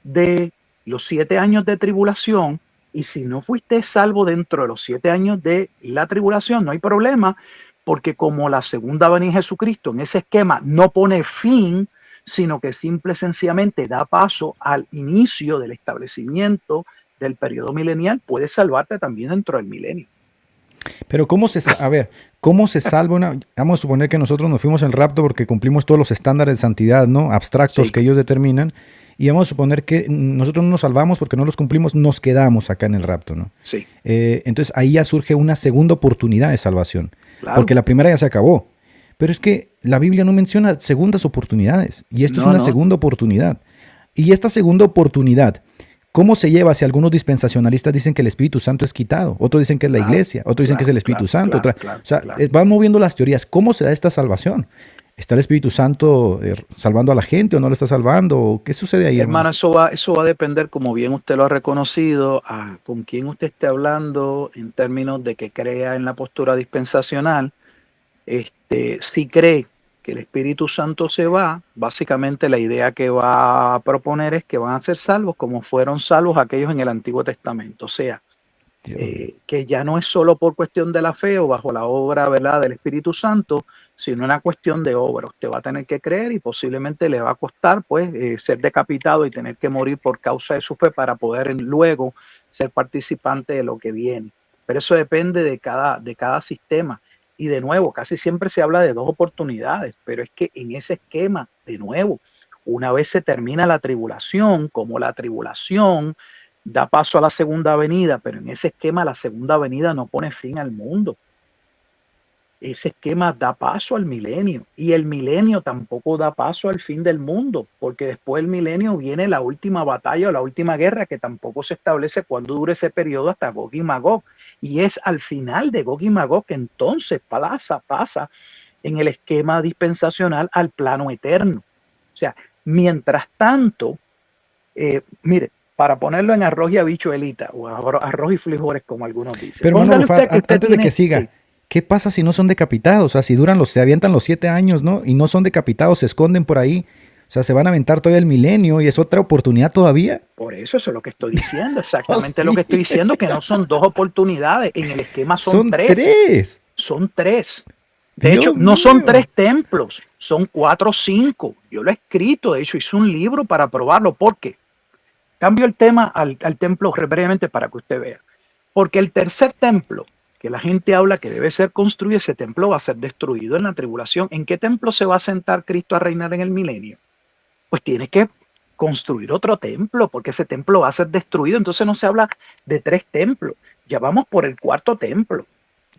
de los 7 años de tribulación. Y si no fuiste salvo dentro de los 7 años de la tribulación, no hay problema, porque como la segunda venida de Jesucristo en ese esquema no pone fin, sino que simple y sencillamente da paso al inicio del establecimiento del periodo milenial, puede salvarte también dentro del milenio. Pero ¿cómo se salva una? Vamos a suponer que nosotros nos fuimos en el rapto porque cumplimos todos los estándares de santidad, ¿no? Abstractos Sí. que ellos determinan. Y vamos a suponer que nosotros no nos salvamos porque no los cumplimos, nos quedamos acá en el rapto, ¿no? Sí. Entonces ahí ya surge una segunda oportunidad de salvación. Claro. Porque la primera ya se acabó. Pero es que la Biblia no menciona segundas oportunidades. Y esto es una segunda oportunidad. Y esta segunda oportunidad, ¿cómo se lleva si algunos dispensacionalistas dicen que el Espíritu Santo es quitado? Otros dicen que es la iglesia, otros dicen que es el Espíritu Santo. Van moviendo las teorías. ¿Cómo se da esta salvación? ¿Está el Espíritu Santo salvando a la gente o no lo está salvando? ¿Qué sucede ahí, hermano? Eso va a depender, como bien usted lo ha reconocido, a con quién usted esté hablando en términos de que crea en la postura dispensacional. Si cree que el Espíritu Santo se va, básicamente la idea que va a proponer es que van a ser salvos como fueron salvos aquellos en el Antiguo Testamento. O sea, que ya no es solo por cuestión de la fe o bajo la obra, ¿verdad?, del Espíritu Santo, sino una cuestión de obra. Usted va a tener que creer y posiblemente le va a costar pues ser decapitado y tener que morir por causa de su fe para poder luego ser participante de lo que viene. Pero eso depende de cada sistema. Y de nuevo, casi siempre se habla de 2 oportunidades, pero es que en ese esquema, de nuevo, una vez se termina la tribulación, como la tribulación da paso a la segunda venida, pero en ese esquema la segunda venida no pone fin al mundo. Ese esquema da paso al milenio, y el milenio tampoco da paso al fin del mundo, porque después del milenio viene la última batalla o la última guerra, que tampoco se establece cuándo dure ese periodo hasta Gog y Magog, y es al final de Gog y Magog que entonces pasa en el esquema dispensacional al plano eterno. O sea, mientras tanto, mire, para ponerlo en arroz y habichuelita, o arroz y frijoles, como algunos dicen. Pero hermano Póngale usted Rufat, que usted antes de que tiene, siga, sí, ¿qué pasa si no son decapitados? O sea, si se avientan los 7 años, ¿no? Y no son decapitados, se esconden por ahí. O sea, se van a aventar todavía el milenio y es otra oportunidad todavía. por eso es lo que estoy diciendo, Oh, exactamente lo sí. que estoy diciendo, que no son 2 oportunidades, en el esquema son Son 3, 3. son 3. De hecho, Dios no son mío. 3 templos, son 4 o 5. Yo lo he escrito, de hecho, hice un libro para probarlo. ¿Por qué? Cambio el tema al templo brevemente para que usted vea. Porque el tercer templo, que la gente habla que debe ser construido, ese templo va a ser destruido en la tribulación. ¿En qué templo se va a sentar Cristo a reinar en el milenio? Pues tiene que construir otro templo, porque ese templo va a ser destruido. Entonces no se habla de 3 templos, ya vamos por el 4.º templo.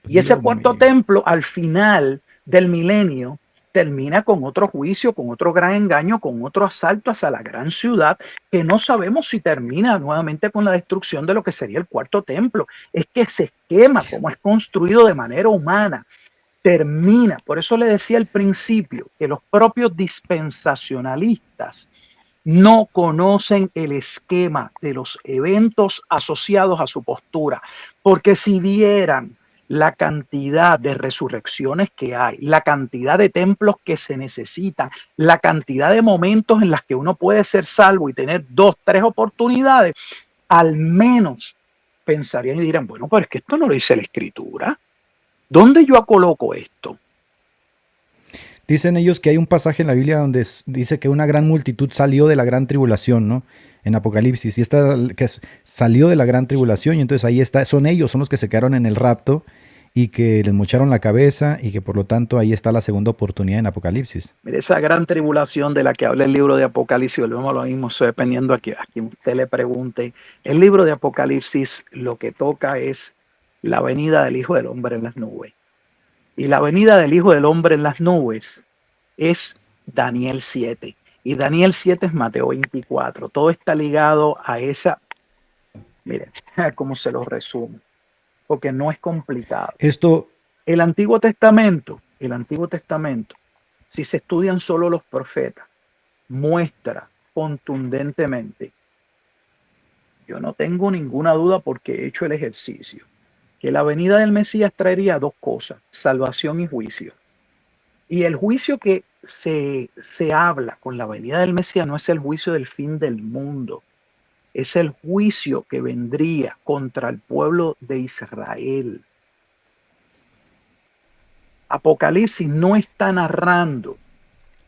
Y ese Dios 4.º mío. templo, al final del milenio, termina con otro juicio, con otro gran engaño, con otro asalto hacia la gran ciudad, que no sabemos si termina nuevamente con la destrucción de lo que sería el 4.º templo. Es que ese esquema, como es construido de manera humana, termina. Por eso le decía al principio que los propios dispensacionalistas no conocen el esquema de los eventos asociados a su postura, porque si vieran la cantidad de resurrecciones que hay, la cantidad de templos que se necesitan, la cantidad de momentos en las que uno puede ser salvo y tener 2, 3 oportunidades, al menos pensarían y dirán, bueno, pero es que esto no lo dice la Escritura. ¿Dónde yo coloco esto? Dicen ellos que hay un pasaje en la Biblia donde dice que una gran multitud salió de la gran tribulación, ¿no? En Apocalipsis. Y salió de la gran tribulación y entonces ahí está, son ellos, son los que se quedaron en el rapto y que les mocharon la cabeza y que por lo tanto ahí está la segunda oportunidad en Apocalipsis. Mire, esa gran tribulación de la que habla el libro de Apocalipsis, volvemos a lo mismo, eso dependiendo a quien usted le pregunte. El libro de Apocalipsis lo que toca es la venida del Hijo del Hombre en las nubes. Y la venida del Hijo del Hombre en las nubes es Daniel 7. Y Daniel 7 es Mateo 24. Todo está ligado a esa... Miren, cómo se lo resumo, porque no es complicado. Esto, El Antiguo Testamento, si se estudian solo los profetas, muestra contundentemente, yo no tengo ninguna duda porque he hecho el ejercicio, que la venida del Mesías traería 2 cosas, salvación y juicio. Y el juicio que se habla con la venida del Mesías no es el juicio del fin del mundo, es el juicio que vendría contra el pueblo de Israel. Apocalipsis no está narrando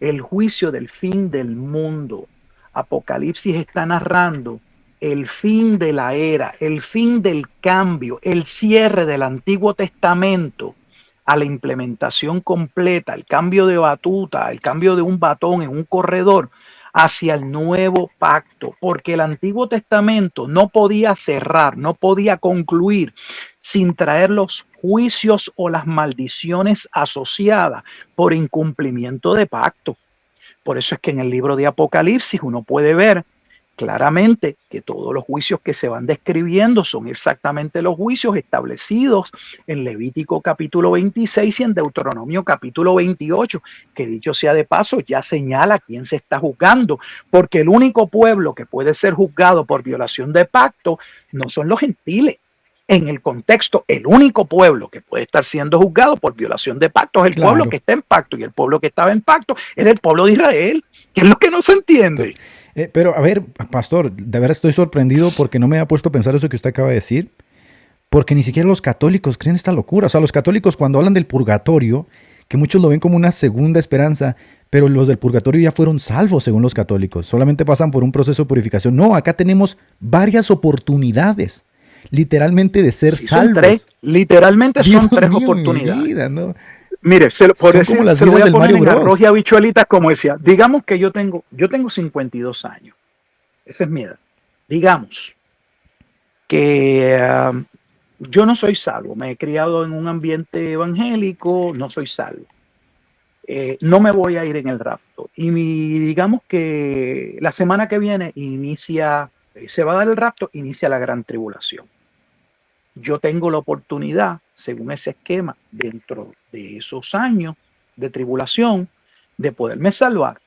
el juicio del fin del mundo. Apocalipsis está narrando el fin de la era, el fin del cambio, el cierre del Antiguo Testamento a la implementación completa, el cambio de batuta, el cambio de un batón en un corredor hacia el nuevo pacto, porque el Antiguo Testamento no podía cerrar, no podía concluir sin traer los juicios o las maldiciones asociadas por incumplimiento de pacto. Por eso es que en el libro de Apocalipsis uno puede ver claramente que todos los juicios que se van describiendo son exactamente los juicios establecidos en Levítico capítulo 26 y en Deuteronomio capítulo 28, que dicho sea de paso ya señala quién se está juzgando, porque el único pueblo que puede ser juzgado por violación de pacto no son los gentiles. En el contexto, el único pueblo que puede estar siendo juzgado por violación de pacto es el pueblo que está en pacto, y el pueblo que estaba en pacto era el pueblo de Israel, que es lo que no se entiende. Pero a ver, pastor, de verdad estoy sorprendido porque no me ha puesto a pensar eso que usted acaba de decir, porque ni siquiera los católicos creen esta locura. O sea, los católicos cuando hablan del purgatorio, que muchos lo ven como una segunda esperanza, pero los del purgatorio ya fueron salvos según los católicos, solamente pasan por un proceso de purificación. No, acá tenemos varias oportunidades. literalmente de ser Sí, son tres, salvos. literalmente Dios son tres mío, mi oportunidades. vida, ¿no? Mire, por Son como decir, las se lo vidas voy a del poner Mario en arroz y Bros. habichuelitas, como decía. Digamos que yo tengo 52 años. Esa es mi edad. Digamos que yo no soy salvo. Me he criado en un ambiente evangélico, no soy salvo. No me voy a ir en el rapto. Digamos que la semana que viene se va a dar el rapto, inicia la gran tribulación. Yo tengo la oportunidad, según ese esquema, dentro de esos años de tribulación, de poderme salvar.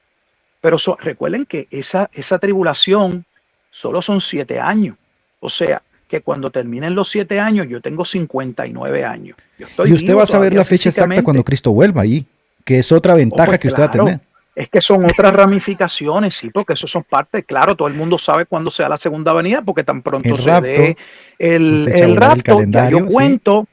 Pero recuerden que esa tribulación solo son 7 años. O sea, que cuando terminen los 7 años, yo tengo 59 años. Yo estoy Y usted va vivo a saber todavía la fecha exacta cuando físicamente. Cristo vuelva ahí, que es otra Oh, ventaja pues que usted va a claro, tener. es que son otras ramificaciones, sí, porque eso son parte, claro, todo el mundo sabe cuándo sea la segunda venida, porque tan El pronto se dé rapto, el, usted echa a el volar el rapto, ya yo calendario, ¿sí? cuento,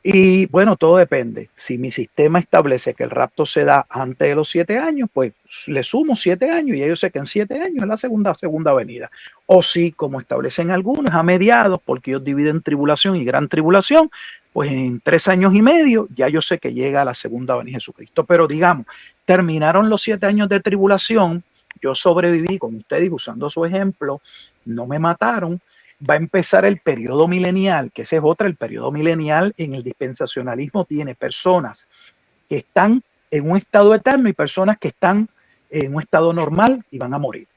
y bueno, todo depende. Si mi sistema establece que el rapto se da antes de los 7 años, pues le sumo 7 años y ya yo sé que en 7 años es la segunda venida. O si, como establecen algunos, a mediados, porque ellos dividen tribulación y gran tribulación, pues en 3 años y medio ya yo sé que llega la segunda venida de Jesucristo. Pero digamos, terminaron los 7 años de tribulación, yo sobreviví, como usted dijo, usando su ejemplo, no me mataron, va a empezar el periodo milenial, que ese es otro, el periodo milenial en el dispensacionalismo tiene personas que están en un estado eterno y personas que están en un estado normal y van a morir.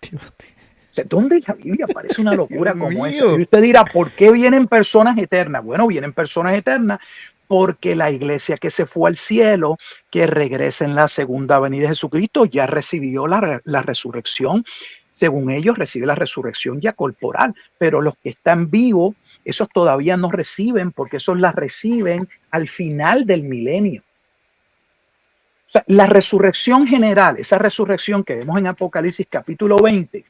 O sea, ¿dónde la Biblia parece una Dios locura como esa? Y mío. usted dirá, ¿por qué vienen personas eternas? Bueno, vienen personas eternas porque la iglesia que se fue al cielo, que regresa en la segunda venida de Jesucristo, ya recibió la resurrección. Según ellos, recibe la resurrección ya corporal, pero los que están vivos, esos todavía no reciben porque esos la reciben al final del milenio. O sea, la resurrección general, esa resurrección que vemos en Apocalipsis capítulo 20,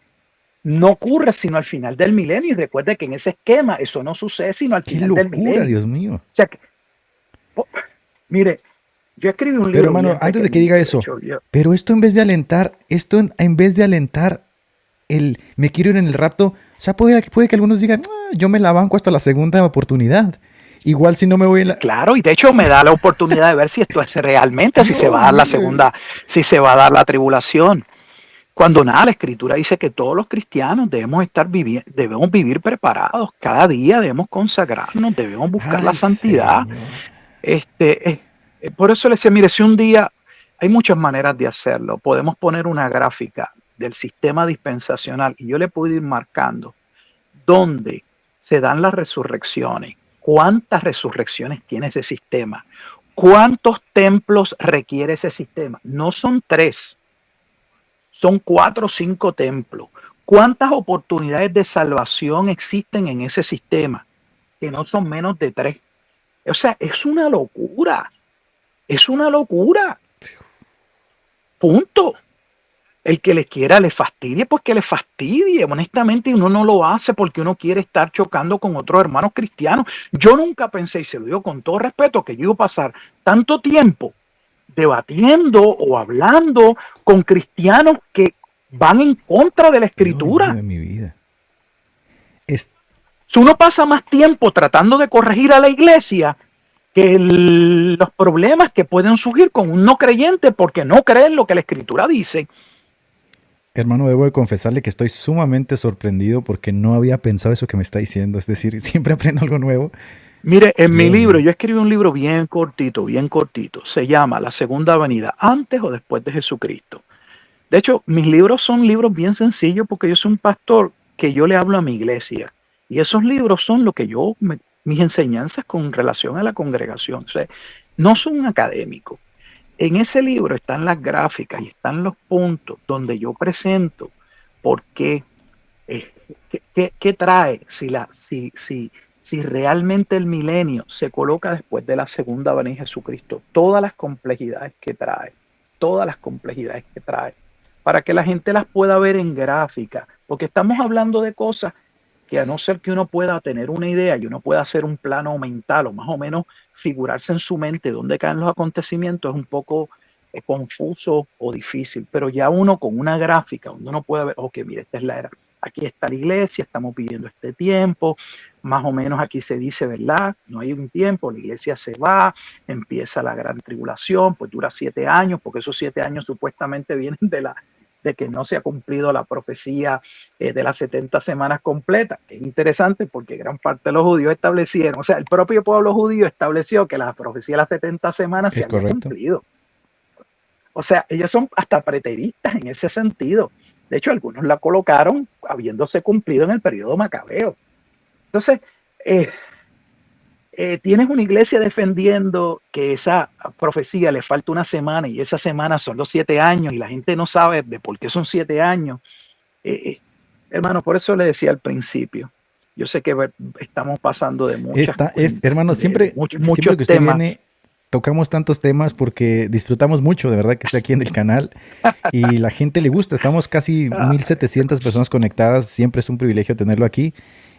no ocurre sino al final del milenio. Y recuerde que en ese esquema eso no sucede sino al Qué final del locura, milenio. Dios mío. O sea, que, mire, yo escribí un Pero libro hermano, bien antes de que diga pequeñito, de eso, hecho, pero esto en vez de alentar, en vez de alentar el me quiero ir en el rapto, o sea, puede que algunos digan, "Ah, yo me la banco hasta la segunda oportunidad. Igual si no me voy en la... claro, y de hecho me da la oportunidad de ver si esto es realmente, si se Dios va a dar la mío. segunda, si se va a dar la tribulación. Cuando nada, la escritura dice que todos los cristianos debemos vivir preparados, cada día debemos consagrarnos, debemos buscar la Ay, santidad. Señor. Por eso le decía, mire, si un día hay muchas maneras de hacerlo, podemos poner una gráfica del sistema dispensacional y yo le puedo ir marcando dónde se dan las resurrecciones, cuántas resurrecciones tiene ese sistema, cuántos templos requiere ese sistema. No son tres, son 4 o 5 templos. ¿Cuántas oportunidades de salvación existen en ese sistema? Que no son menos de 3. O sea, es una locura. Es una locura. Punto. El que le quiera le fastidie, pues que le fastidie. Honestamente, uno no lo hace porque uno quiere estar chocando con otros hermanos cristianos. Yo nunca pensé, y se lo digo con todo respeto, que yo iba a pasar tanto tiempo debatiendo o hablando con cristianos que van en contra de la Dios mío escritura. de mi vida. Es, Si uno pasa más tiempo tratando de corregir a la iglesia que los problemas que pueden surgir con un no creyente porque no cree en lo que la escritura dice. hermano, debo de confesarle que estoy sumamente sorprendido porque no había pensado eso que me está diciendo. Es decir, siempre aprendo algo nuevo. Mire, en mi Dios libro, mío. yo escribí un libro bien cortito, bien cortito. Se llama La Segunda Venida, antes o después de Jesucristo. De hecho, mis libros son libros bien sencillos porque yo soy un pastor que yo le hablo a mi iglesia. Y esos libros son lo que mis enseñanzas con relación a la congregación. O sea, no son académicos. En ese libro están las gráficas y están los puntos donde yo presento por qué, eh, qué trae, si realmente el milenio se coloca después de la segunda venida de Jesucristo, todas las complejidades que trae, para que la gente las pueda ver en gráfica, porque estamos hablando de cosas que a no ser que uno pueda tener una idea y uno pueda hacer un plano mental o más o menos figurarse en su mente dónde caen los acontecimientos, es un poco confuso o difícil, pero ya uno con una gráfica, donde uno puede ver, ok, mire, esta es la era. aquí está la iglesia, estamos pidiendo este tiempo, más o menos aquí se dice, ¿verdad? No hay un tiempo, la iglesia se va, empieza la gran tribulación, pues dura 7 años, porque esos 7 años supuestamente vienen de que no se ha cumplido la profecía de las 70 semanas completas, que es interesante porque gran parte de los judíos establecieron, o sea, el propio pueblo judío estableció que la profecía de las 70 semanas se Es había correcto. cumplido. O sea, ellos son hasta preteristas en ese sentido. De hecho, algunos la colocaron habiéndose cumplido en el periodo macabeo. Entonces, eh, tienes una iglesia defendiendo que esa profecía le falta una semana y esa semana son los 7 años y la gente no sabe de por qué son 7 años. Hermano, por eso le decía al principio, yo sé que estamos pasando de Hermano, siempre, muchos siempre que usted temas. viene, tocamos tantos temas porque disfrutamos mucho, de verdad, que esté aquí en el canal y la gente le gusta. Estamos casi Ah, 1700 personas conectadas, siempre es un privilegio tenerlo aquí.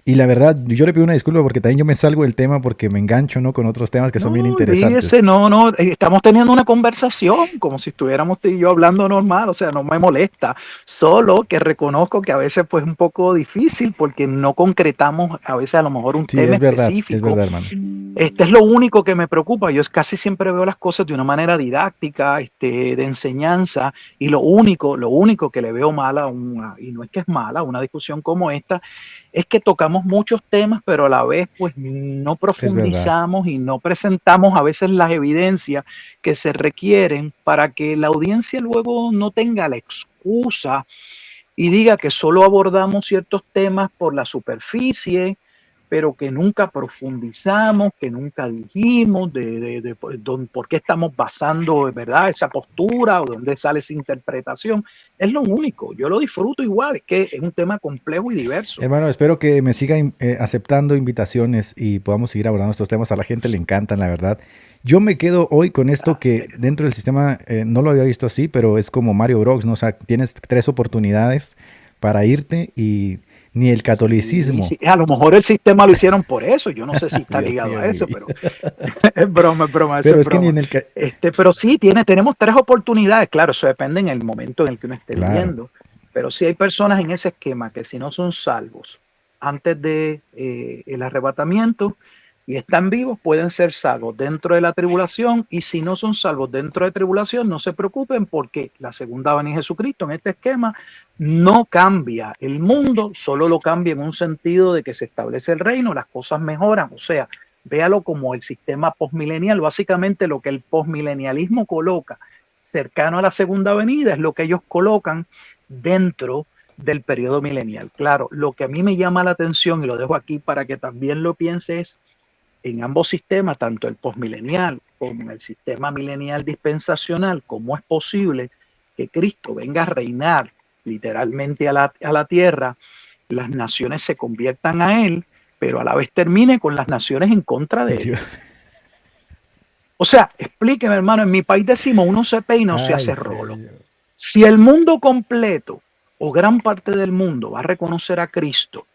Y la verdad, yo le pido una disculpa porque también yo me salgo del tema porque me engancho, ¿no? Con otros temas que son no, bien olvídese, interesantes. no, estamos teniendo una conversación como si estuviéramos tú y yo hablando normal, o sea, no me molesta, solo que reconozco que a veces pues es un poco difícil porque no concretamos a veces a lo mejor un Sí, tema es específico. verdad, hermano. Este es lo único que me preocupa. Yo casi siempre veo las cosas de una manera didáctica, de enseñanza, y lo único que le veo mala, y no es que es mala, una discusión como esta, es que tocamos muchos temas, pero a la vez pues no Es verdad. profundizamos y no presentamos a veces las evidencias que se requieren para que la audiencia luego no tenga la excusa y diga que solo abordamos ciertos temas por la superficie, pero que nunca profundizamos, que nunca dijimos por qué estamos basando, ¿verdad?, esa postura o de dónde sale esa interpretación. Es lo único. Yo lo disfruto igual, es que es un tema complejo y diverso. Hermano, espero que me siga aceptando invitaciones y podamos seguir abordando estos temas. A la gente le encantan, la verdad. Yo me quedo hoy con esto que dentro del sistema, no lo había visto así, pero es como Mario Bros, ¿no? O sea, tienes 3 oportunidades para irte y ni el Sí, catolicismo. sí. A lo mejor el sistema lo hicieron por eso. Yo no sé si está Dios ligado mío, a mi eso, vida. pero es broma, eso Pero es es que ni broma. en el... Pero sí, tenemos 3 oportunidades. Claro, eso depende en el momento en el que uno esté Claro. viviendo. Pero sí hay personas en ese esquema que si no son salvos antes de el arrebatamiento y están vivos, pueden ser salvos dentro de la tribulación. Y si no son salvos dentro de tribulación, no se preocupen porque la segunda venida de Jesucristo en este esquema no cambia el mundo, solo lo cambia en un sentido de que se establece el reino, las cosas mejoran. O sea, véalo como el sistema postmilenial. Básicamente lo que el postmilenialismo coloca cercano a la segunda venida es lo que ellos colocan dentro del periodo milenial. Claro, lo que a mí me llama la atención, y lo dejo aquí para que también lo pienses, en ambos sistemas, tanto el postmilenial como en el sistema milenial dispensacional, cómo es posible que Cristo venga a reinar literalmente a la tierra, las naciones se conviertan a él, pero a la vez termine con las naciones en contra de él. Dios. O sea, explíqueme, hermano, en mi país decimos uno se peina o se Ay, hace rolo. Señor. Si el mundo completo o gran parte del mundo va a reconocer a Cristo,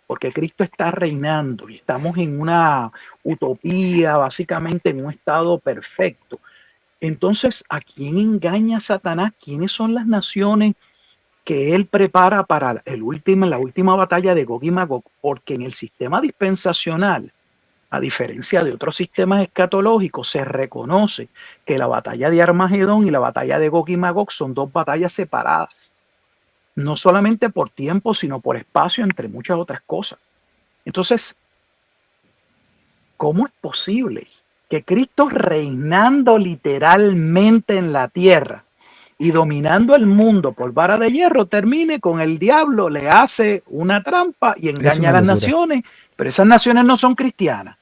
porque Cristo está reinando y estamos en una utopía, básicamente en un estado perfecto. Entonces, ¿a quién engaña Satanás? ¿Quiénes son las naciones que él prepara para la última batalla de Gog y Magog? Porque en el sistema dispensacional, a diferencia de otros sistemas escatológicos, se reconoce que la batalla de Armagedón y la batalla de Gog y Magog son 2 batallas separadas, no solamente por tiempo, sino por espacio, entre muchas otras cosas. Entonces, ¿cómo es posible que Cristo reinando literalmente en la tierra y dominando el mundo por vara de hierro termine con el diablo, le hace una trampa y Es engaña a una las locura. naciones, pero esas naciones no son cristianas?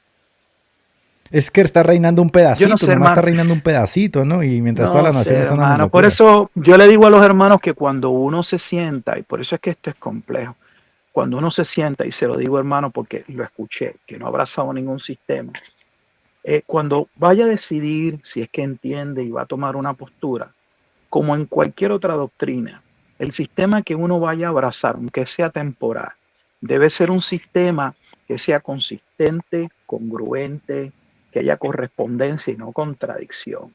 Es que está reinando un Yo no pedacito, sé, nomás está hermano. reinando un pedacito, ¿no? Y mientras todas No las sé, naciones andan en hermano. Por locura. eso yo le digo a los hermanos que cuando uno se sienta, y por eso es que esto es complejo, cuando uno se sienta, y se lo digo, hermano, porque lo escuché, que no ha abrazado ningún sistema, cuando vaya a decidir si es que entiende y va a tomar una postura, como en cualquier otra doctrina, el sistema que uno vaya a abrazar, aunque sea temporal, debe ser un sistema que sea consistente, congruente, que haya correspondencia y no contradicción.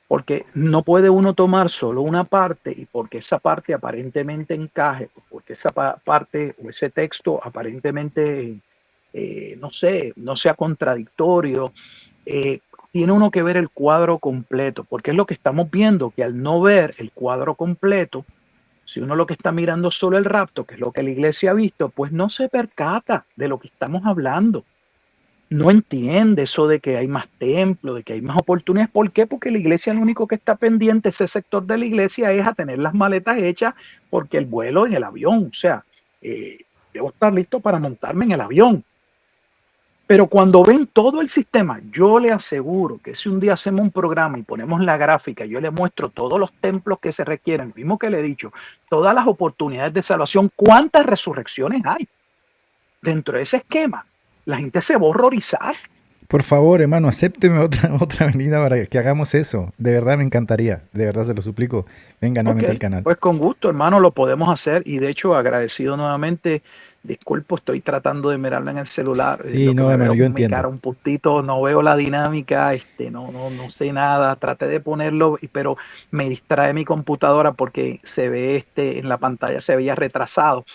Porque no puede uno tomar solo una parte y porque esa parte aparentemente encaje, porque esa parte o ese texto aparentemente, no sé, no sea contradictorio, eh, tiene uno que ver el cuadro completo, porque es lo que estamos viendo, que al no ver el cuadro completo, si uno lo que está mirando solo el rapto, que es lo que la iglesia ha visto, pues no se percata de lo que estamos hablando. No entiende eso de que hay más templos, de que hay más oportunidades. ¿Por qué? Porque la iglesia lo único que está pendiente, ese sector de la iglesia, es a tener las maletas hechas porque el vuelo en el avión, o sea, eh, debo estar listo para montarme en el avión. Pero cuando ven todo el sistema, yo le aseguro que si un día hacemos un programa y ponemos la gráfica, yo le muestro todos los templos que se requieren, lo mismo que le he dicho, todas las oportunidades de salvación, cuántas resurrecciones hay dentro de ese esquema. La gente se va a horrorizar. Por favor, hermano, acépteme otra, otra venida para que hagamos eso. De verdad me encantaría. De verdad se lo suplico. Venga Ok, nuevamente al canal. pues con gusto, hermano, lo podemos hacer y de hecho agradecido nuevamente. Disculpo, estoy tratando de mirarla en el celular. Sí, Lo que no, me veo hermano, es yo mi cara entiendo. un puntito, no veo la dinámica, no sé nada. Traté de ponerlo, pero me distrae mi computadora porque se ve en la pantalla se veía retrasado.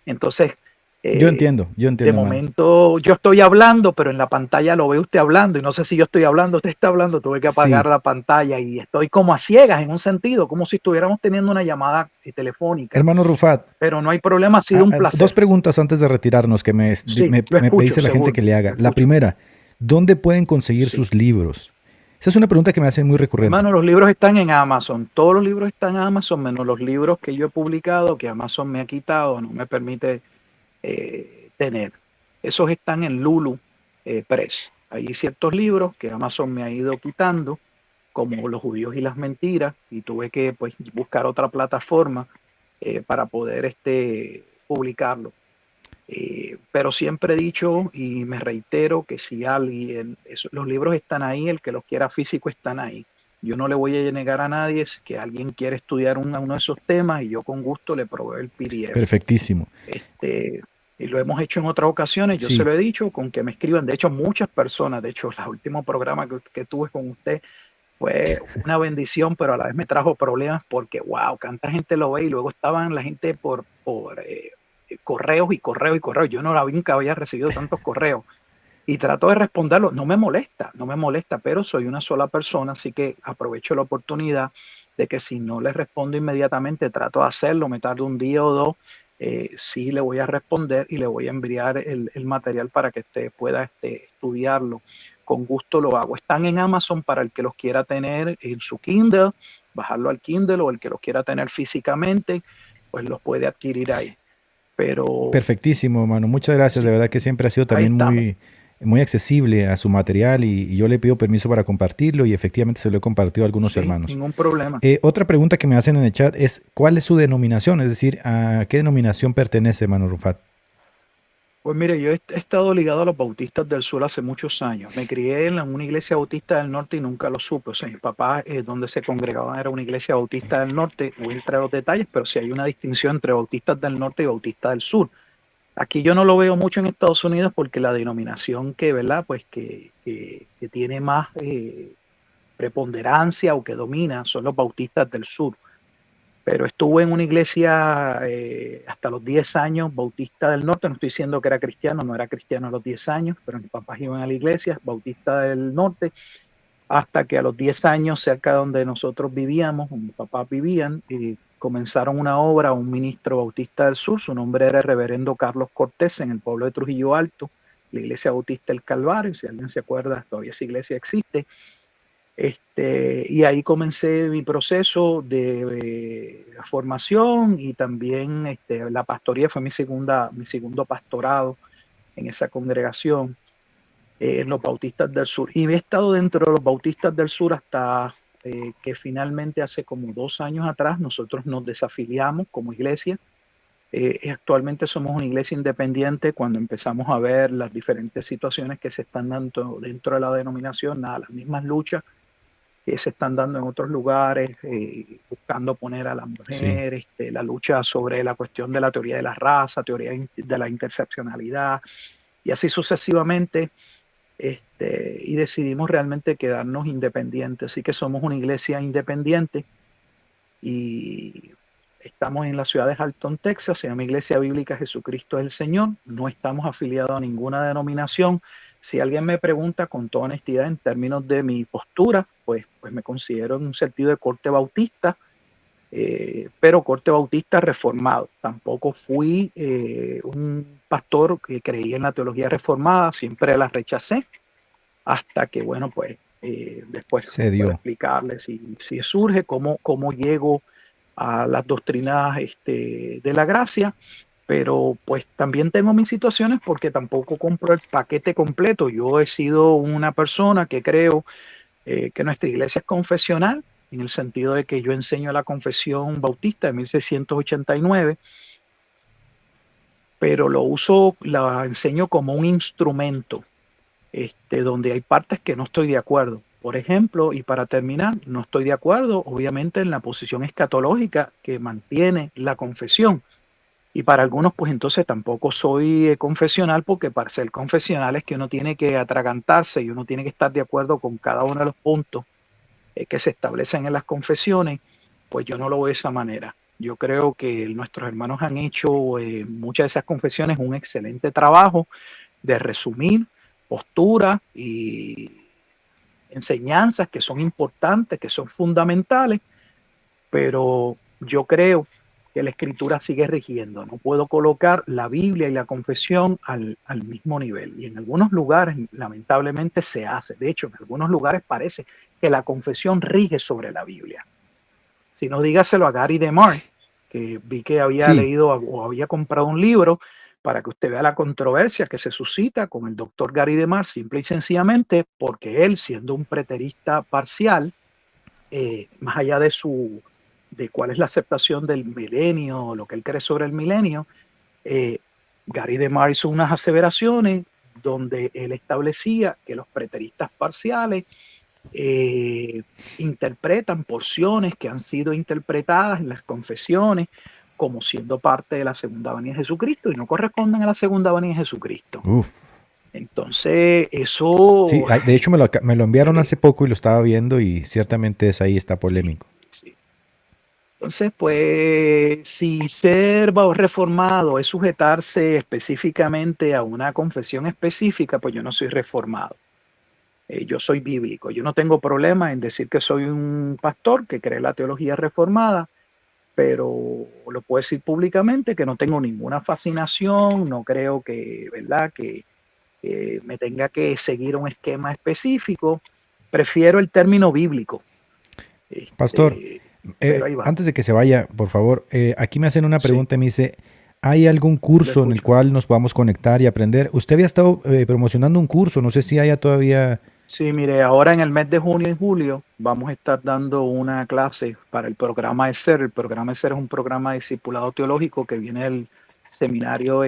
Entonces, eh, Yo de entiendo, hermano. momento yo estoy hablando, pero en la pantalla lo ve usted hablando y no sé si yo estoy hablando, usted está hablando, tuve que apagar Sí. la pantalla y estoy como a ciegas en un sentido, como si estuviéramos teniendo una llamada telefónica, Hermano Rufat, pero no hay problema, ha sido un dos placer. preguntas antes de retirarnos que Sí, lo me escucho, dice la gente seguro, que le lo haga. La escucho. primera, ¿dónde pueden conseguir Sí. sus libros? Esa es una pregunta que me hacen muy recurrente. Hermano, los libros están en Amazon, todos los libros están en Amazon, menos los libros que yo he publicado, que Amazon me ha quitado, no me permite tener. Esos están en Lulu Press. Hay ciertos libros que Amazon me ha ido quitando, como Los judíos y las mentiras, y tuve que pues, buscar otra plataforma para poder publicarlo. Pero siempre he dicho y me reitero que si alguien, los libros están ahí, el que los quiera físico están ahí. Yo no le voy a negar a nadie que alguien quiere estudiar uno de esos temas y yo con gusto le proveo el PDF. Perfectísimo. Este, y lo hemos hecho en otras ocasiones, yo se Sí. lo he dicho, con que me escriban. De hecho, muchas personas, de hecho, el último programa que tuve con usted fue una bendición, pero a la vez me trajo problemas porque, wow, tanta gente lo ve y luego estaban la gente por correos y correos y correos. Yo nunca había recibido tantos correos y trato de responderlos. No me molesta, no me molesta, pero soy una sola persona, así que aprovecho la oportunidad de que si no les respondo inmediatamente, trato de hacerlo, me tardo un día o dos, sí le voy a responder y le voy a enviar el material para que usted pueda estudiarlo. Con gusto lo hago. Están en Amazon para el que los quiera tener en su Kindle, bajarlo al Kindle o el que los quiera tener físicamente, pues los puede adquirir ahí. Pero Perfectísimo, hermano. Muchas gracias. De sí, verdad que siempre ha sido ahí también estamos. muy accesible a su material y yo le pido permiso para compartirlo y efectivamente se lo he compartido a algunos Sí, hermanos. ningún problema. Otra pregunta que me hacen en el chat es, ¿cuál es su denominación? Es decir, ¿a qué denominación pertenece, hermano Rufat? Pues mire, yo he estado ligado a los Bautistas del Sur hace muchos años. Me crié en una iglesia bautista del norte y nunca lo supe. O sea, mis papás, donde se congregaban, era una iglesia bautista del norte. Voy a entrar a los detalles, pero sí hay una distinción entre bautistas del norte y bautistas del sur. Aquí yo no lo veo mucho en Estados Unidos porque la denominación que, ¿verdad? Pues que tiene más preponderancia o que domina son los bautistas del sur. Pero estuve en una iglesia hasta los 10 años, Bautista del Norte. No estoy diciendo que era cristiano, no era cristiano a los 10 años, pero mis papás iban a la iglesia, Bautista del Norte, hasta que a los 10 años, cerca de donde nosotros vivíamos, donde mis papás vivían, comenzaron una obra, un ministro bautista del sur, su nombre era el reverendo Carlos Cortés, en el pueblo de Trujillo Alto, la iglesia bautista del Calvario. Si alguien se acuerda, todavía esa iglesia existe. Y ahí comencé mi proceso de formación y también la pastoría fue mi segundo pastorado en esa congregación, en los Bautistas del Sur. Y he estado dentro de los Bautistas del Sur hasta que finalmente hace como 2 años atrás nosotros nos desafiliamos como iglesia. Actualmente somos una iglesia independiente cuando empezamos a ver las diferentes situaciones que se están dando dentro de la denominación, nada, las mismas luchas que se están dando en otros lugares, buscando poner a la Sí. mujer, la lucha sobre la cuestión de la teoría de la raza, teoría de la interseccionalidad, y así sucesivamente. y decidimos realmente quedarnos independientes. Así que somos una iglesia independiente y estamos en la ciudad de Halton, Texas. Se llama Iglesia Bíblica Jesucristo es el Señor. No estamos afiliados a ninguna denominación. Si alguien me pregunta con toda honestidad en términos de mi postura, pues me considero en un sentido de corte bautista, pero corte bautista reformado. Tampoco fui un pastor que creía en la teología reformada, siempre la rechacé, hasta que, bueno, pues después Se puedo dio. explicarles si surge, cómo llego a las doctrinas de la gracia, pero pues también tengo mis situaciones porque tampoco compro el paquete completo. Yo he sido una persona que creo que nuestra iglesia es confesional, en el sentido de que yo enseño la confesión bautista de 1689, pero la enseño como un instrumento, donde hay partes que no estoy de acuerdo. Por ejemplo, y para terminar, no estoy de acuerdo, obviamente, en la posición escatológica que mantiene la confesión. Y para algunos, pues entonces tampoco soy confesional, porque para ser confesional es que uno tiene que atragantarse y uno tiene que estar de acuerdo con cada uno de los puntos que se establecen en las confesiones. Pues yo no lo veo de esa manera. Yo creo que nuestros hermanos han hecho muchas de esas confesiones un excelente trabajo de resumir posturas y enseñanzas que son importantes, que son fundamentales, pero yo creo que la escritura sigue rigiendo. No puedo colocar la Biblia y la confesión al mismo nivel. Y en algunos lugares, lamentablemente, se hace. De hecho, en algunos lugares parece que la confesión rige sobre la Biblia. Si no, dígaselo a Gary DeMar, que vi que había Sí, leído o había comprado un libro, para que usted vea la controversia que se suscita con el doctor Gary DeMar, simple y sencillamente porque él, siendo un preterista parcial, más allá de cuál es la aceptación del milenio, lo que él cree sobre el milenio, eh, Gary DeMar hizo unas aseveraciones donde él establecía que los preteristas parciales eh, interpretan porciones que han sido interpretadas en las confesiones como siendo parte de la segunda venida de Jesucristo y no corresponden a la segunda venida de Jesucristo. uf. Entonces, Sí, eso, de hecho me lo enviaron eh, hace poco y lo estaba viendo y ciertamente es ahí, está sí, polémico. sí. Entonces, pues, si ser reformado es sujetarse específicamente a una confesión específica, pues yo no soy reformado. Yo soy bíblico. Yo no tengo problema en decir que soy un pastor que cree la teología reformada, pero lo puedo decir públicamente que no tengo ninguna fascinación, no creo que, ¿verdad?, que me tenga que seguir un esquema específico. Prefiero el término bíblico, Pastor, pero ahí vamos, antes de que se vaya, por favor, aquí me hacen una sí, pregunta y me dice, ¿hay algún lo curso en el escucho. cual nos podamos conectar y aprender? Usted había estado promocionando un curso, no sé si haya todavía... Sí, mire, ahora en el mes de junio y julio vamos a estar dando una clase para el programa de SER. El programa de SER es un programa de discipulado teológico que viene del seminario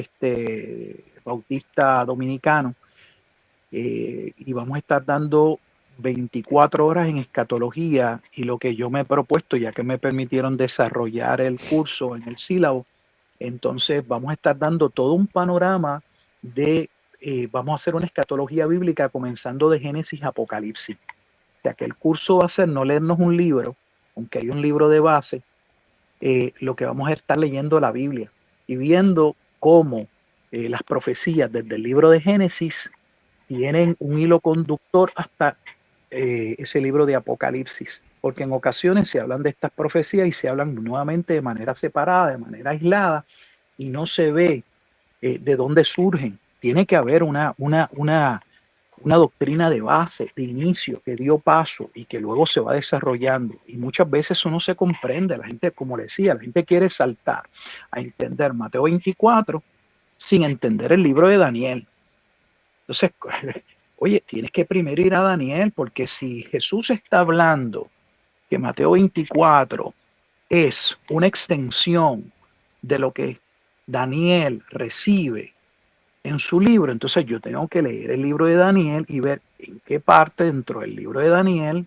bautista dominicano, y vamos a estar dando 24 horas en escatología, y lo que yo me he propuesto, ya que me permitieron desarrollar el curso en el sílabo, entonces vamos a estar dando todo un panorama vamos a hacer una escatología bíblica comenzando de Génesis a Apocalipsis. O sea que el curso va a ser no leernos un libro, aunque hay un libro de base, lo que vamos a estar leyendo la Biblia y viendo cómo las profecías desde el libro de Génesis tienen un hilo conductor hasta ese libro de Apocalipsis, porque en ocasiones se hablan de estas profecías y se hablan nuevamente de manera separada, de manera aislada, y no se ve de dónde surgen. Tiene que haber una doctrina de base, de inicio, que dio paso y que luego se va desarrollando. Y muchas veces eso no se comprende. La gente, como le decía, la gente quiere saltar a entender Mateo 24 sin entender el libro de Daniel. Entonces, oye, tienes que primero ir a Daniel, porque si Jesús está hablando que Mateo 24 es una extensión de lo que Daniel recibe en su libro, entonces yo tengo que leer el libro de Daniel y ver en qué parte dentro del libro de Daniel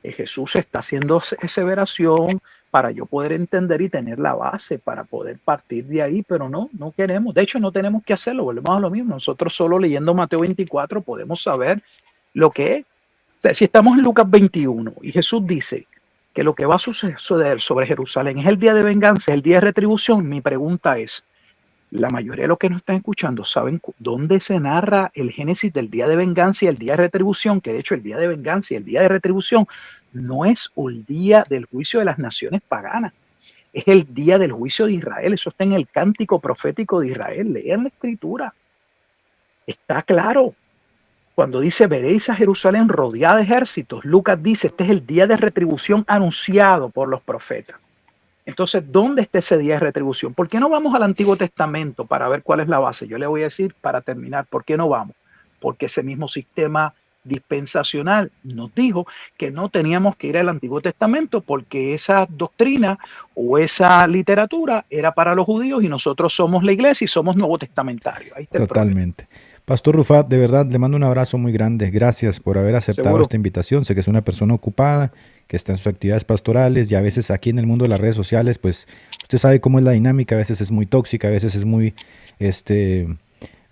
Jesús está haciendo aseveración para yo poder entender y tener la base para poder partir de ahí, pero no queremos. De hecho, no tenemos que hacerlo, volvemos a lo mismo. Nosotros solo leyendo Mateo 24 podemos saber lo que es. O sea, si estamos en Lucas 21 y Jesús dice que lo que va a suceder sobre Jerusalén es el día de venganza, el día de retribución, mi pregunta es, la mayoría de los que nos están escuchando saben dónde se narra el génesis del día de venganza y el día de retribución, que de hecho el día de venganza y el día de retribución no es el día del juicio de las naciones paganas, es el día del juicio de Israel. Eso está en el cántico profético de Israel. Lean la escritura. Está claro. Cuando dice veréis a Jerusalén rodeada de ejércitos, Lucas dice este es el día de retribución anunciado por los profetas. Entonces, ¿dónde está ese día de retribución? ¿Por qué no vamos al Antiguo Testamento para ver cuál es la base? Yo le voy a decir para terminar, ¿por qué no vamos? Porque ese mismo sistema dispensacional nos dijo que no teníamos que ir al Antiguo Testamento porque esa doctrina o esa literatura era para los judíos y nosotros somos la iglesia y somos nuevo testamentarios. Ahí está el problema. Totalmente. Pastor Rufat, de verdad, le mando un abrazo muy grande. Gracias por haber aceptado Seguro. esta invitación. Sé que es una persona ocupada, que está en sus actividades pastorales y a veces aquí en el mundo de las redes sociales, pues usted sabe cómo es la dinámica, a veces es muy tóxica, a veces es muy,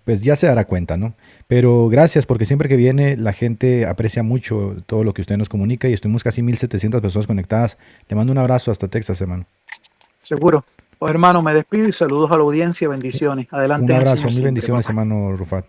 pues ya se dará cuenta, ¿no? Pero gracias porque siempre que viene la gente aprecia mucho todo lo que usted nos comunica y estuvimos casi 1,700 personas conectadas. Le mando un abrazo hasta Texas, hermano. Seguro. Pues hermano, me despido y saludos a la audiencia, bendiciones. Adelante Un en el abrazo, Señor mil siempre, bendiciones, papá. hermano Rufat.